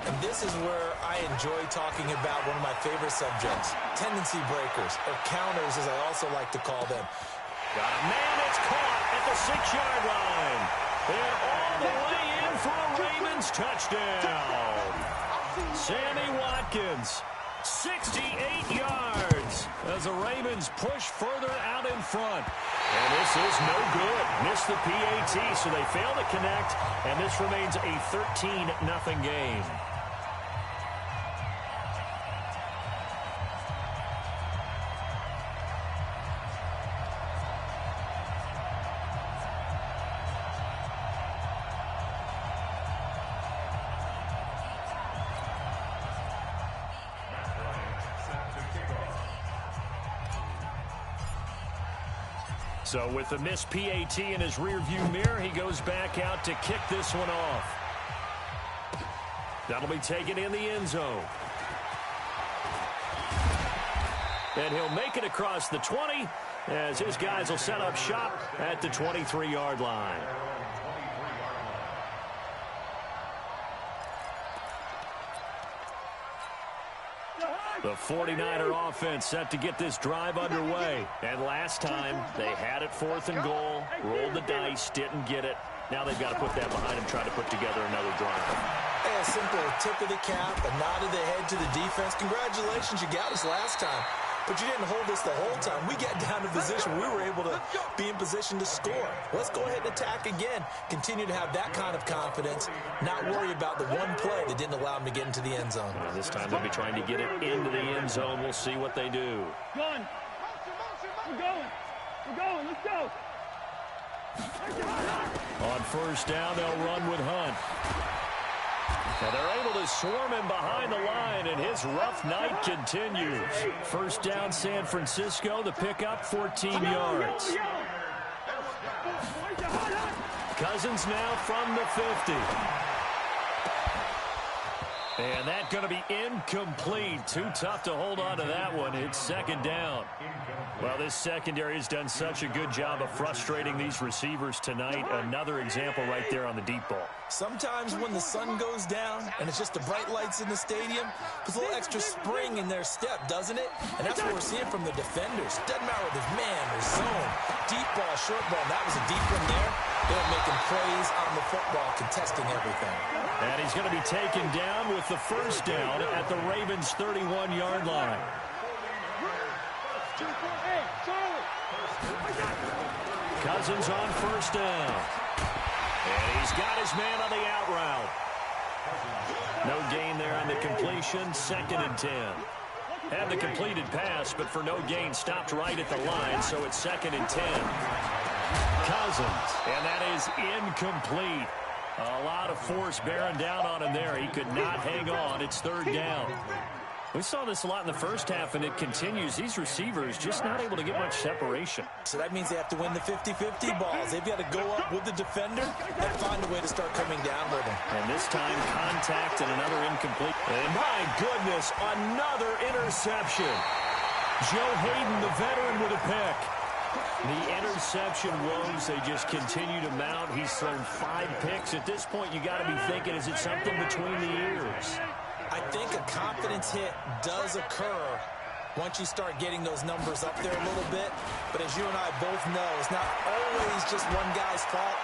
And this is where I enjoy talking about one of my favorite subjects, tendency breakers, or counters as I also like to call them. Got a man that's caught at the 6-yard line. And all the way in for a Ravens touchdown. Sammy Watkins, 68 yards as the Ravens push further out in front. And this is no good. Missed the PAT, so they fail to connect, and this remains a 13-0 game. So with the missed PAT in his rearview mirror, he goes back out to kick this one off. That'll be taken in the end zone. And he'll make it across the 20 as his guys will set up shop at the 23-yard line. The 49er offense set to get this drive underway. And last time, they had it 4th and goal, rolled the dice, didn't get it. Now they've got to put that behind them, try to put together another drive. A simple tip of the cap, a nod of the head to the defense. Congratulations, you got us last time. But you didn't hold us the whole time. We got down to position. We were able to be in position to score. Let's go ahead and attack again. Continue to have that kind of confidence. Not worry about the one play that didn't allow them to get into the end zone. This time they'll be trying to get it into the end zone. We'll see what they do. Going. We're going. We're going. Let's go. On 1st down, they'll run with Hunt. And they're able to swarm him behind the line, and his rough night continues. 1st down, San Francisco. The pickup, 14 yards. Cousins now from the 50. And that's going to be incomplete. Too tough to hold on to that one. It's 2nd down. Well, this secondary has done such a good job of frustrating these receivers tonight. Another example right there on the deep ball. Sometimes when the sun goes down and it's just the bright lights in the stadium, puts a little extra spring in their step, doesn't it? And that's what we're seeing from the defenders. Doesn't matter whether it's man or zone. Deep ball, short ball. That was a deep one there. They're making plays on the football, contesting everything. And he's going to be taken down with the 1st down at the Ravens' 31-yard line. Cousins on 1st down. And he's got his man on the out route. No gain there on the completion. 2nd and 10. Had the completed pass, but for no gain, stopped right at the line, so it's 2nd and 10. Cousins, and that is incomplete. A lot of force bearing down on him there. He could not hang on. It's 3rd down. We saw this a lot in the first half, and it continues. These receivers just not able to get much separation. So that means they have to win the 50-50 balls. They've got to go up with the defender and find a way to start coming down with him. And this time, contact and another incomplete. And my goodness, another interception. Joe Hayden, the veteran, with a pick. The interception woes, they just continue to mount. He's thrown 5 picks. At this point, you got to be thinking, is it something between the ears? I think a confidence hit does occur once you start getting those numbers up there a little bit. But as you and I both know, it's not always just one guy's fault.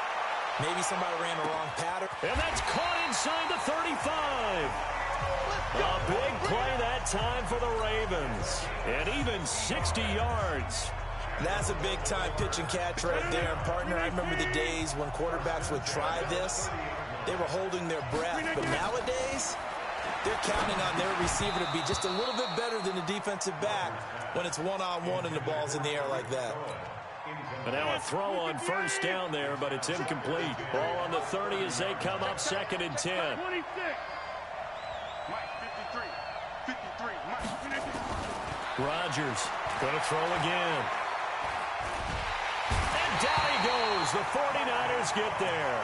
Maybe somebody ran a wrong pattern. And that's caught inside the 35. A big play that time for the Ravens. And even 60 yards. That's a big-time pitch and catch right there. And, partner, I remember the days when quarterbacks would try this. They were holding their breath. But nowadays, they're counting on their receiver to be just a little bit better than the defensive back when it's one-on-one and the ball's in the air like that. But now a throw on 1st down there, but it's incomplete. Ball on the 30 as they come up 2nd and 10. Rodgers going to throw again. And down he goes. The 49ers get there.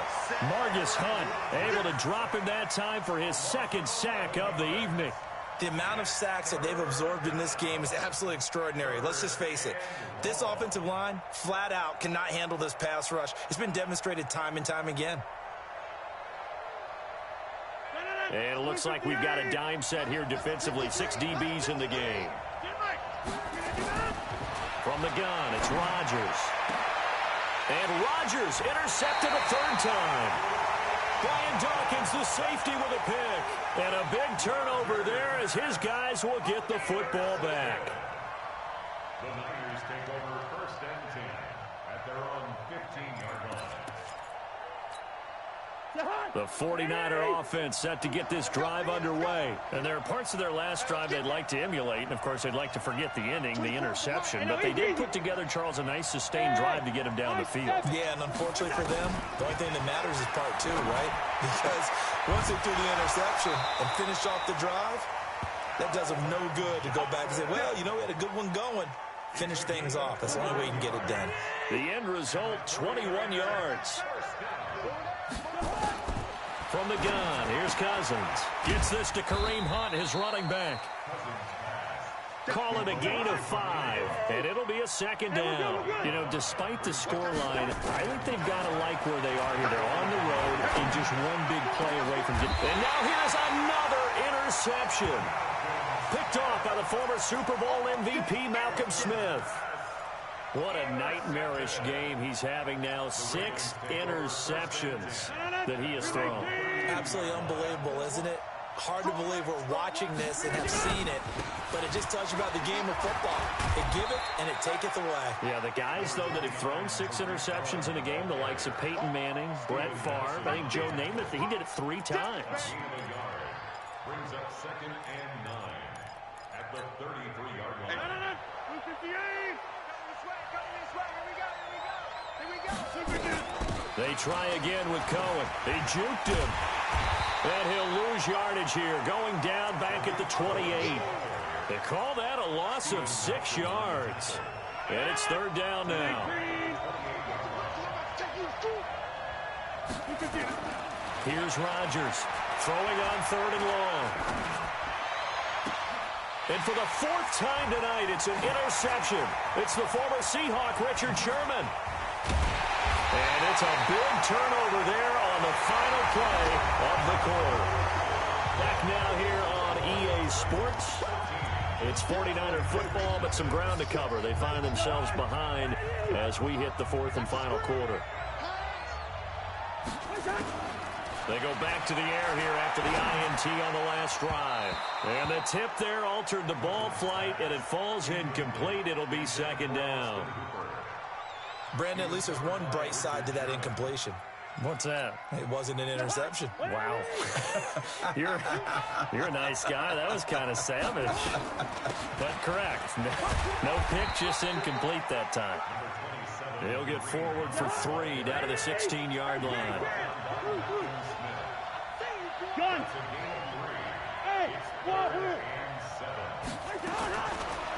Margus Hunt able to drop him that time for his 2nd sack of the evening. The amount of sacks that they've absorbed in this game is absolutely extraordinary. Let's just face it. This offensive line, flat out, cannot handle this pass rush. It's been demonstrated time and time again. And it looks like we've got a dime set here defensively. 6 DBs in the game. From the gun, it's Rodgers. And Rodgers intercepted a 3rd time. Brian Dawkins, the safety, with a pick. And a big turnover there as his guys will get the football back. The Niners take over 1st and 10 at their own 15-yard line. The 49er offense set to get this drive underway. And there are parts of their last drive they'd like to emulate. And, of course, they'd like to forget the inning, the interception. But they did put together, Charles, a nice sustained drive to get him down the field. Yeah, and unfortunately for them, the only thing that matters is part 2, right? Because once they threw the interception and finished off the drive, that does them no good to go back and say, well, you know, we had a good one going. Finish things off. That's the only way you can get it done. The end result, 21 yards. From the gun, here's Cousins. Gets this to Kareem Hunt, his running back. Call it a gain of 5, and it'll be a 2nd down. You know, despite the scoreline, I think they've got to like where they are here. They're on the road and just one big play away from getting. And now here's another interception. Picked off by the former Super Bowl MVP, Malcolm Smith. What a nightmarish game he's having now. 6 interceptions that he has thrown. Absolutely unbelievable, isn't it? Hard to believe we're watching this and have seen it, but it just tells you about the game of football. It giveth and it taketh away. Yeah, the guys, though, that have thrown 6 interceptions in a game, the likes of Peyton Manning, Brett Favre, I think Joe Namath, he did it 3 times. Brings up 2nd and 9 at the 33-yard line. They try again with Cohen. They juked him. And he'll lose yardage here, going down back at the 28. They call that a loss of 6 yards. And it's 3rd down now. Here's Rodgers throwing on 3rd and long. And for the 4th time tonight, it's an interception. It's the former Seahawk, Richard Sherman. And it's a big turnover there on the final play of the quarter. Back now here on EA Sports. It's 49er football, but some ground to cover. They find themselves behind as we hit the 4th and final quarter. They go back to the air here after the INT on the last drive. And the tip there altered the ball flight, and it falls incomplete. It'll be 2nd down. Brandon, at least there's one bright side to that incompletion. What's that? It wasn't an interception. Wow. You're a nice guy. That was kind of savage. But correct. No pick, just incomplete that time. He'll get forward for 3 down to the 16-yard line.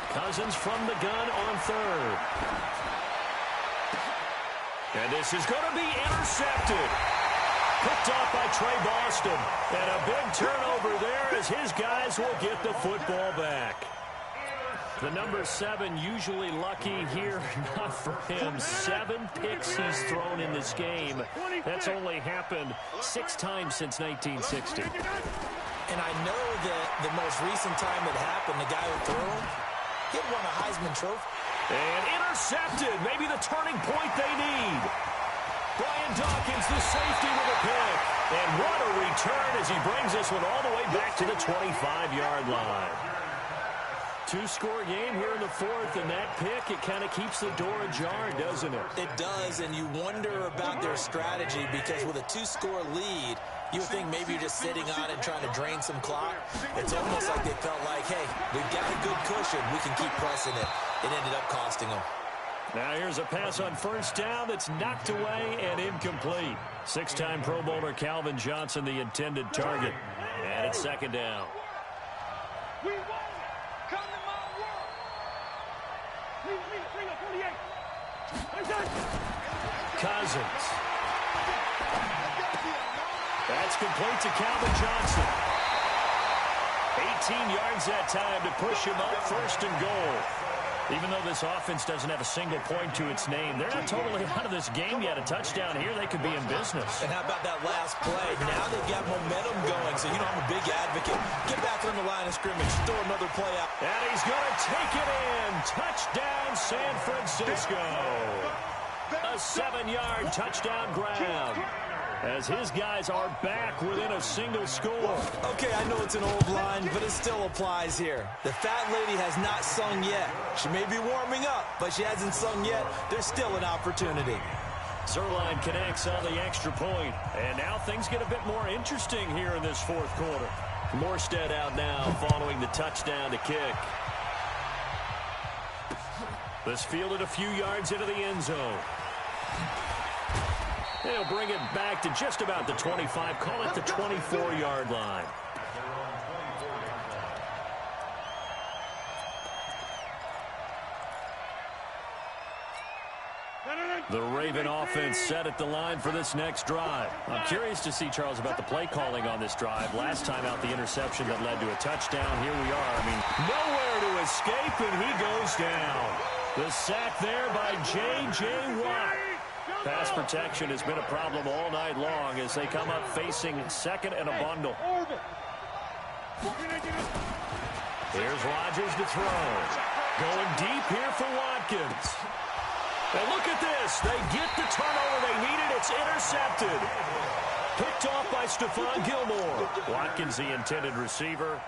Cousins from the gun on 3rd. And this is going to be intercepted. Picked off by Trey Boston. And a big turnover there as his guys will get the football back. The number 7 usually lucky here. Not for him. 7 picks he's thrown in this game. That's only happened 6 times since 1960. And I know that the most recent time it happened, the guy who threw him, he had won a Heisman Trophy. And intercepted. Maybe the turning point they need. Brian Dawkins, the safety with a pick. And what a return as he brings this one all the way back to the 25-yard line. 2-score game here in the 4th, and that pick, it kind of keeps the door ajar, doesn't it? It does, and you wonder about their strategy because with a 2-score lead, you would think maybe you're just sitting on it trying to drain some clock. It's almost like they felt like, hey, we've got a good cushion. We can keep pressing it. It ended up costing them. Now here's a pass on 1st down that's knocked away and incomplete. 6-time Pro Bowler Calvin Johnson, the intended target. And it's 2nd down. Cousins. That's complete to Calvin Johnson. 18 yards that time to push him up 1st and goal. Even though this offense doesn't have a single point to its name, they're not totally out of this game yet. A touchdown here, they could be in business. And how about that last play? Now they've got momentum going, so you know I'm a big advocate. Get back on the line of scrimmage. Throw another play out. And he's going to take it in. Touchdown, San Francisco. A 7-yard touchdown grab. As his guys are back within a single score. Okay, I know it's an old line, but it still applies here. The fat lady has not sung yet. She may be warming up, but she hasn't sung yet. There's still an opportunity. Zerline connects on the extra point. And now things get a bit more interesting here in this 4th quarter. Morstead out now following the touchdown to kick. This fielded a few yards into the end zone. They'll bring it back to just about the 25. Call it the 24-yard line. The Raven offense set at the line for this next drive. I'm curious to see, Charles, about the play calling on this drive. Last time out, the interception that led to a touchdown. Here we are. I mean, nowhere to escape, and he goes down. The sack there by J.J. Watt. Pass protection has been a problem all night long as they come up facing 2nd and a bundle. Here's Rodgers to throw. Going deep here for Watkins. And look at this. They get the turnover they needed. It's intercepted. Picked off by Stephon Gilmore. Watkins, the intended receiver.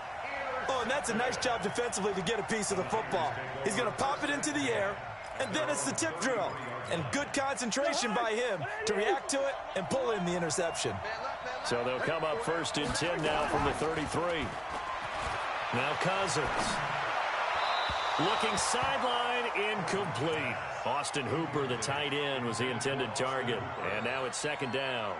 Oh, and that's a nice job defensively to get a piece of the football. He's going to pop it into the air, and then it's the tip drill. And good concentration by him to react to it and pull in the interception. So they'll come up 1st and 10 now from the 33. Now Cousins. Looking sideline, incomplete. Austin Hooper, the tight end, was the intended target. And now it's 2nd down.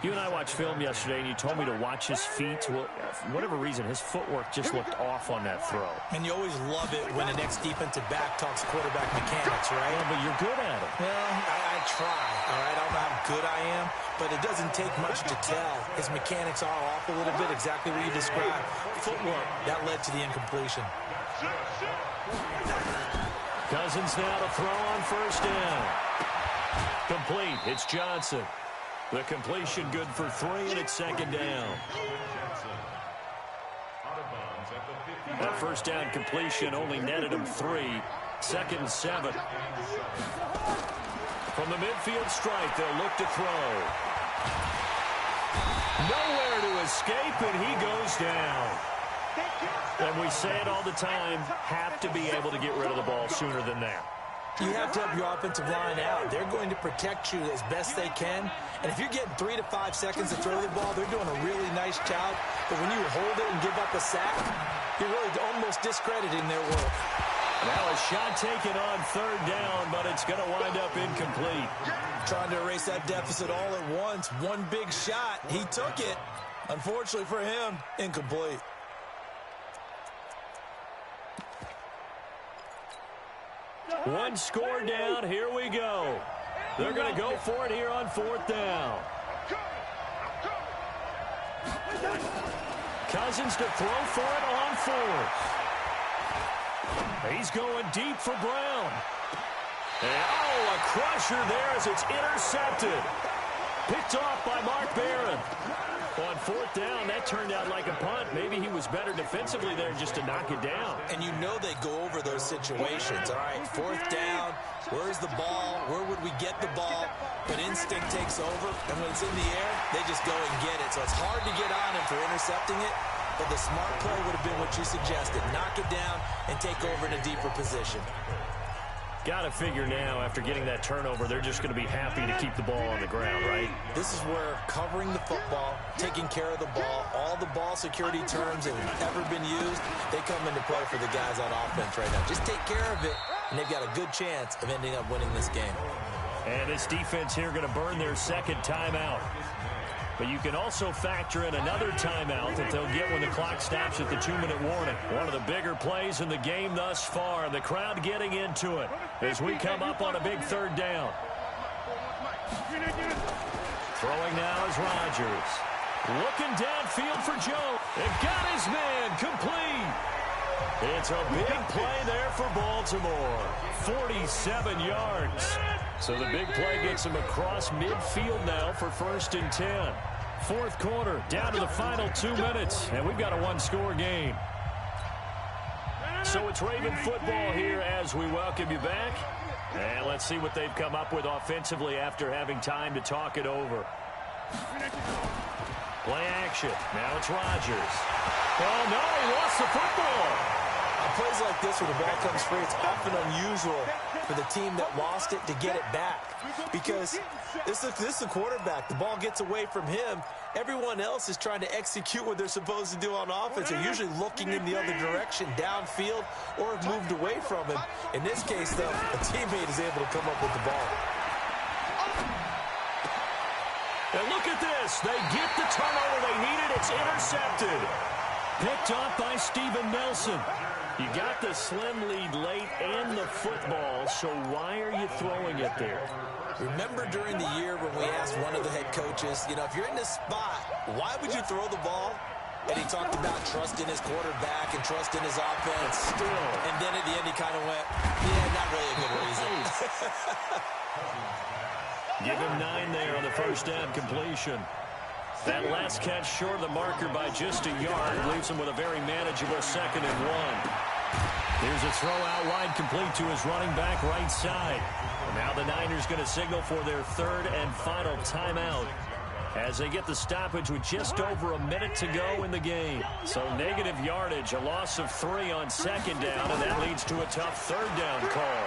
You and I watched film yesterday, and you told me to watch his feet. Well, for whatever reason, his footwork just looked off on that throw. And you always love it when the next defensive back talks quarterback mechanics, right? Yeah, but you're good at it. Well, I try, all right? I don't know how good I am, but it doesn't take much to tell. His mechanics are off a little bit, exactly what you described. Footwork, that led to the incompletion. Cousins now to throw on 1st down. Complete. It's Johnson. The completion good for 3, and it's 2nd down. That 1st down completion only netted him 3. 2nd and 7. From the midfield stripe, they'll look to throw. Nowhere to escape, and he goes down. And we say it all the time, have to be able to get rid of the ball sooner than that. You have to help your offensive line out. They're going to protect you as best they can. And if you're getting 3 to 5 seconds to throw the ball, they're doing a really nice job. But when you hold it and give up a sack, you're really almost discrediting their work. Now a shot taken on third down, but it's going to wind up incomplete. Trying to erase that deficit all at once. One big shot. He took it. Unfortunately for him, incomplete. One score down. Here we go. They're going to go for it here on fourth down. Cousins to throw for it on fourth. He's going deep for Brown. And, oh, a crusher there as it's intercepted. Picked off by Mark Barron. On fourth down, that turned out like a punt. Maybe he was better defensively there just to knock it down. And you know they go over those situations. All right, fourth down, where's the ball? Where would we get the ball? But instinct takes over, and when it's in the air, they just go and get it. So it's hard to get on him for intercepting it, but the smart play would have been what you suggested. Knock it down and take over in a deeper position. Got to figure now, after getting that turnover, they're just going to be happy to keep the ball on the ground, right? This is where covering the football, taking care of the ball, all the ball security terms that have ever been used, they come into play for the guys on offense right now. Just take care of it, and they've got a good chance of ending up winning this game. And this defense here going to burn their second timeout. But you can also factor in another timeout that they'll get when the clock stops at the 2-minute warning. One of the bigger plays in the game thus far, and the crowd getting into it as we come up on a big third down. Throwing now is Rodgers. Looking downfield for Joe. And got his man complete. It's a big play there for Baltimore. 47 yards. So the big play gets him across midfield now for 1st and 10. Fourth quarter, down to the final 2 minutes, and we've got a one-score game. So it's Raven football here as we welcome you back. And let's see what they've come up with offensively after having time to talk it over. Play action. Now it's Rodgers. Oh, no, he lost the football. On plays like this where the ball comes free, it's often unusual for the team that lost it to get it back. Because this is the quarterback. The ball gets away from him. Everyone else is trying to execute what they're supposed to do on offense. They're usually looking in the other direction, downfield, or have moved away from him. In this case, though, a teammate is able to come up with the ball. And look at this. They get the turnover they needed. It's intercepted. Picked off by Steven Nelson. You got the slim lead late and the football, so why are you throwing it there? Remember during the year when we asked one of the head coaches, you know, if you're in this spot, why would you throw the ball? And he talked about trust in his quarterback and trust in his offense. Still. And then at the end he kind of went, yeah, not really a good reason. Give him 9 there on the first down completion. That last catch short of the marker by just a yard leaves him with a very manageable 2nd and 1. Here's a throw out wide complete to his running back right side. And now the Niners going to signal for their 3rd and final timeout as they get the stoppage with just over a minute to go in the game. So negative yardage, a loss of 3 on 2nd down, and that leads to a tough 3rd down call.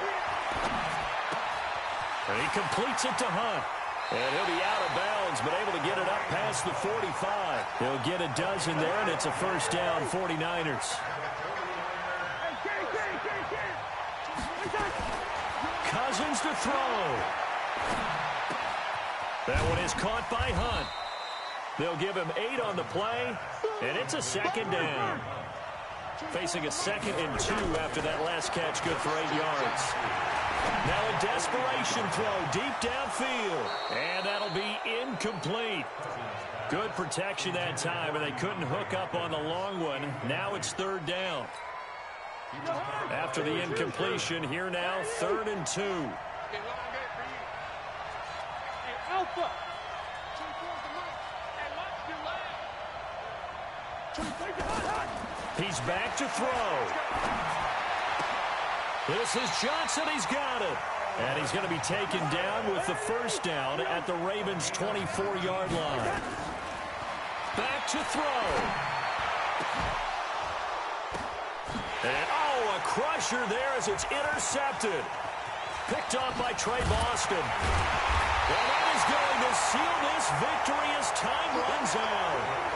And he completes it to Hunt. And he'll be out of bounds, but able to get it up past the 45. He'll get a dozen there, and it's a first down, 49ers. Cousins to throw. That one is caught by Hunt. They'll give him 8 on the play, and it's a 2nd down. Facing a 2nd and 2 after that last catch, good for 8 yards. Now a desperation throw deep downfield, and that'll be incomplete. Good protection that time, and they couldn't hook up on the long one. Now it's 3rd down. After the incompletion, here now, 3rd and 2. He's back to throw. This is Johnson. He's got it. And he's going to be taken down with the first down at the Ravens' 24-yard line. Back to throw. And, oh, a crusher there as it's intercepted. Picked off by Trey Boston. And that is going to seal this victory as time runs out.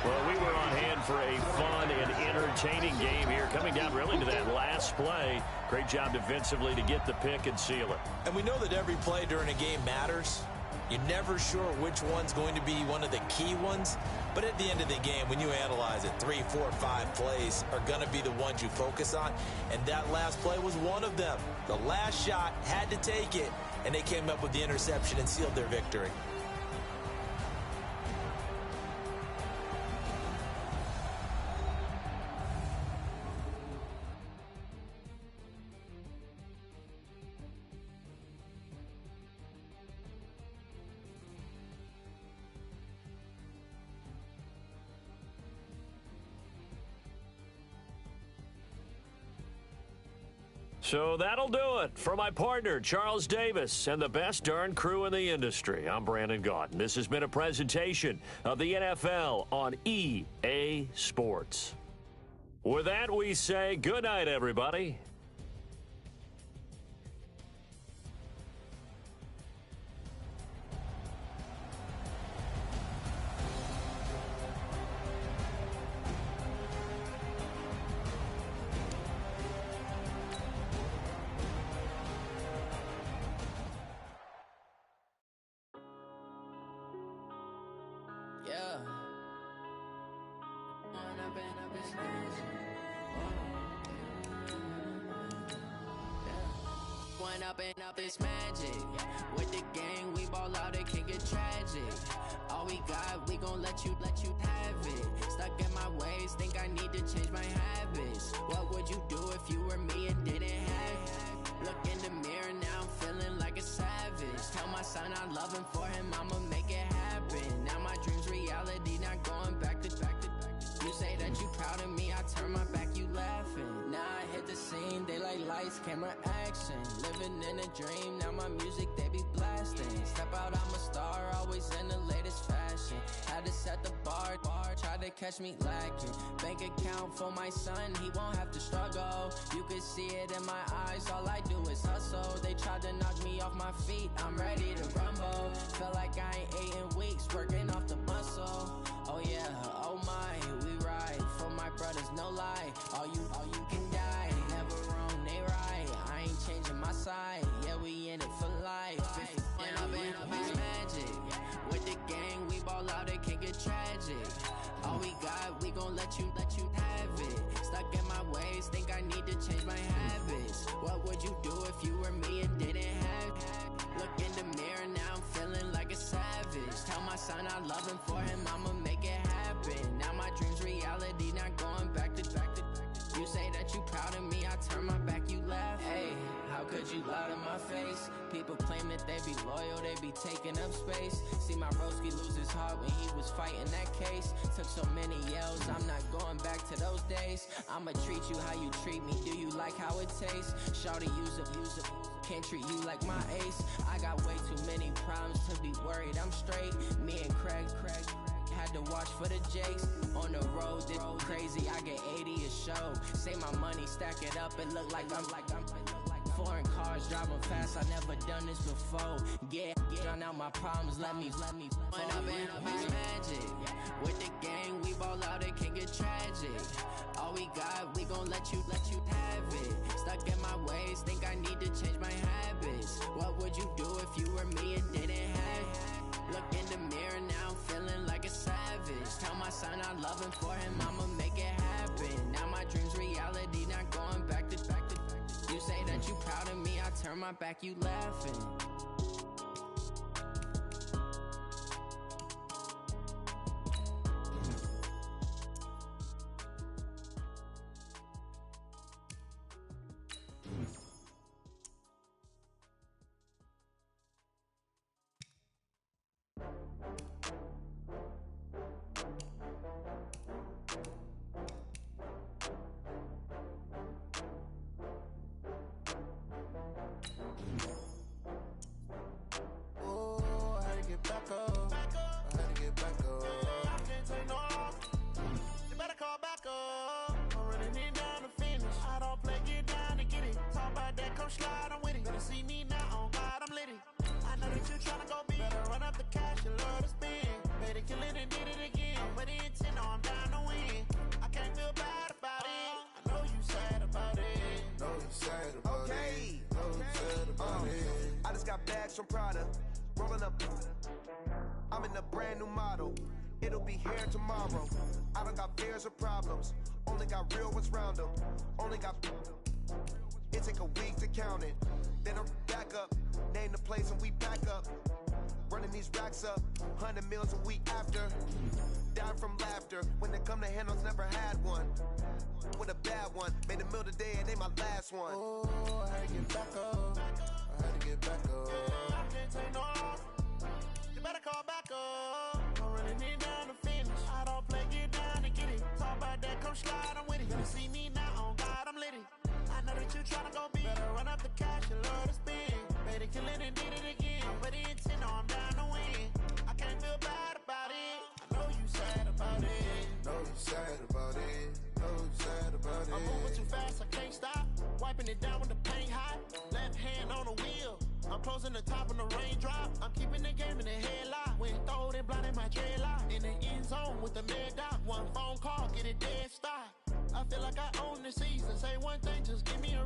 Well, we were on hand for a fun and entertaining game here, coming down really to that last play. Great job defensively to get the pick and seal it. And we know that every play during a game matters. You're never sure which one's going to be one of the key ones. But at the end of the game, when you analyze it, 3, 4, 5 plays are going to be the ones you focus on. And that last play was one of them. The last shot had to take it, and they came up with the interception and sealed their victory. So that'll do it for my partner, Charles Davis, and the best darn crew in the industry. I'm Brandon Gaudin. This has been a presentation of the NFL on EA Sports. With that, we say good night, everybody. Up this magic. With the gang, we ball out, it can get tragic. All we got, we gon' let you have it. Stuck in my ways, think I need to change my habits. What would you do if you were me and didn't have it? Look in the mirror, now I'm feeling like a savage. Tell my son I love him, for him I'ma make it happen. Now my dream's reality, not going back to. You say that you proud of me, I turn my back, you laughing. Now I hit the scene, they like lights, camera, action. Living in a dream, now my music, they be blasting. Step out, I'm a star, always in the latest fashion. Had to set the bar, try to catch me lacking. Bank account for my son, he won't have to struggle. You can see it in my eyes, all I do is hustle. They tried to knock me off my feet, I'm ready to rumble. Felt like I ain't ate in weeks, working off the muscle. Oh yeah, oh my, we ride for my brothers, no lie. All you can die, never wrong, they right. I ain't changing my side, yeah, we in it for life. If up is magic. With the gang, we ball out, it can get tragic. All we got, we gon' let you have it. Stuck in my ways, think I need to change my habits. What would you do if you were me and didn't have it? Look in the mirror, now I'm feeling like a savage. Tell my son I love him, for him I'ma make it happen. Now my dream's reality, not going back to. You say that you proud of me, I turn my back, you laugh. Hey, how could you lie to my face? People claim that they be loyal, they be taking up space. See my broski lose his heart when he was fighting that case. Took so many yells, I'm not going back to those days. I'ma treat you how you treat me, do you like how it tastes? Shawty, use it, can't treat you like my ace. I got way too many problems to be worried, I'm straight. Me and Craig had to watch for the Jakes. On the road, this crazy, I get 80 a show. Say my money, stack it up, it look like I'm foreign cars, driving fast, I never done this before. Get drown out my problems, let me Went up is magic. With the gang, we ball out, it can get tragic. All we got, we gon' let you have it. Stuck in my ways, think I need to change my habits. What would you do if you were me and didn't have it? Look in the mirror, now I'm feeling like a savage. Tell my son I love him, for him I'ma make it happen. Now my dream's reality, not going back to. You say that you proud of me, I turn my back, you laughing. about it. I just got bags from Prada, rolling up. I'm in a brand new model. It'll be here tomorrow. I don't got fears or problems. Only got real ones round them. Only got. It take a week to count it. Then I'm back up. Name the place and we back up. Running these racks up. 100 meals a week after. Down from laughter. When they come to handles, never had one. With a bad one. Made a meal today and they my last one. Oh, I had to get back up. I had to get back up. I can't take no off. You better call back up. I'm running it down to finish. I don't play, get down and get it. Talk about that, come slide, I'm with it. You see me now, on God, I'm lit it. I know that you tryna go big. Better run up the cash, you love to spin. Better kill it and did it again. I'm ready intent, no, I'm down to win. I can't feel bad about it. I know you sad about it. Know you sad about it. Know you sad about it. I'm moving too fast, I can't stop. Wiping it down with the paint hot. Left hand on the wheel. I'm closing the top when the raindrop. I'm keeping the game in the headlock. When throwed and blinded my dreadlock. In the end zone with the mad dot. One phone call, get it dead stop. I feel like I own the season. Say one thing, just give me a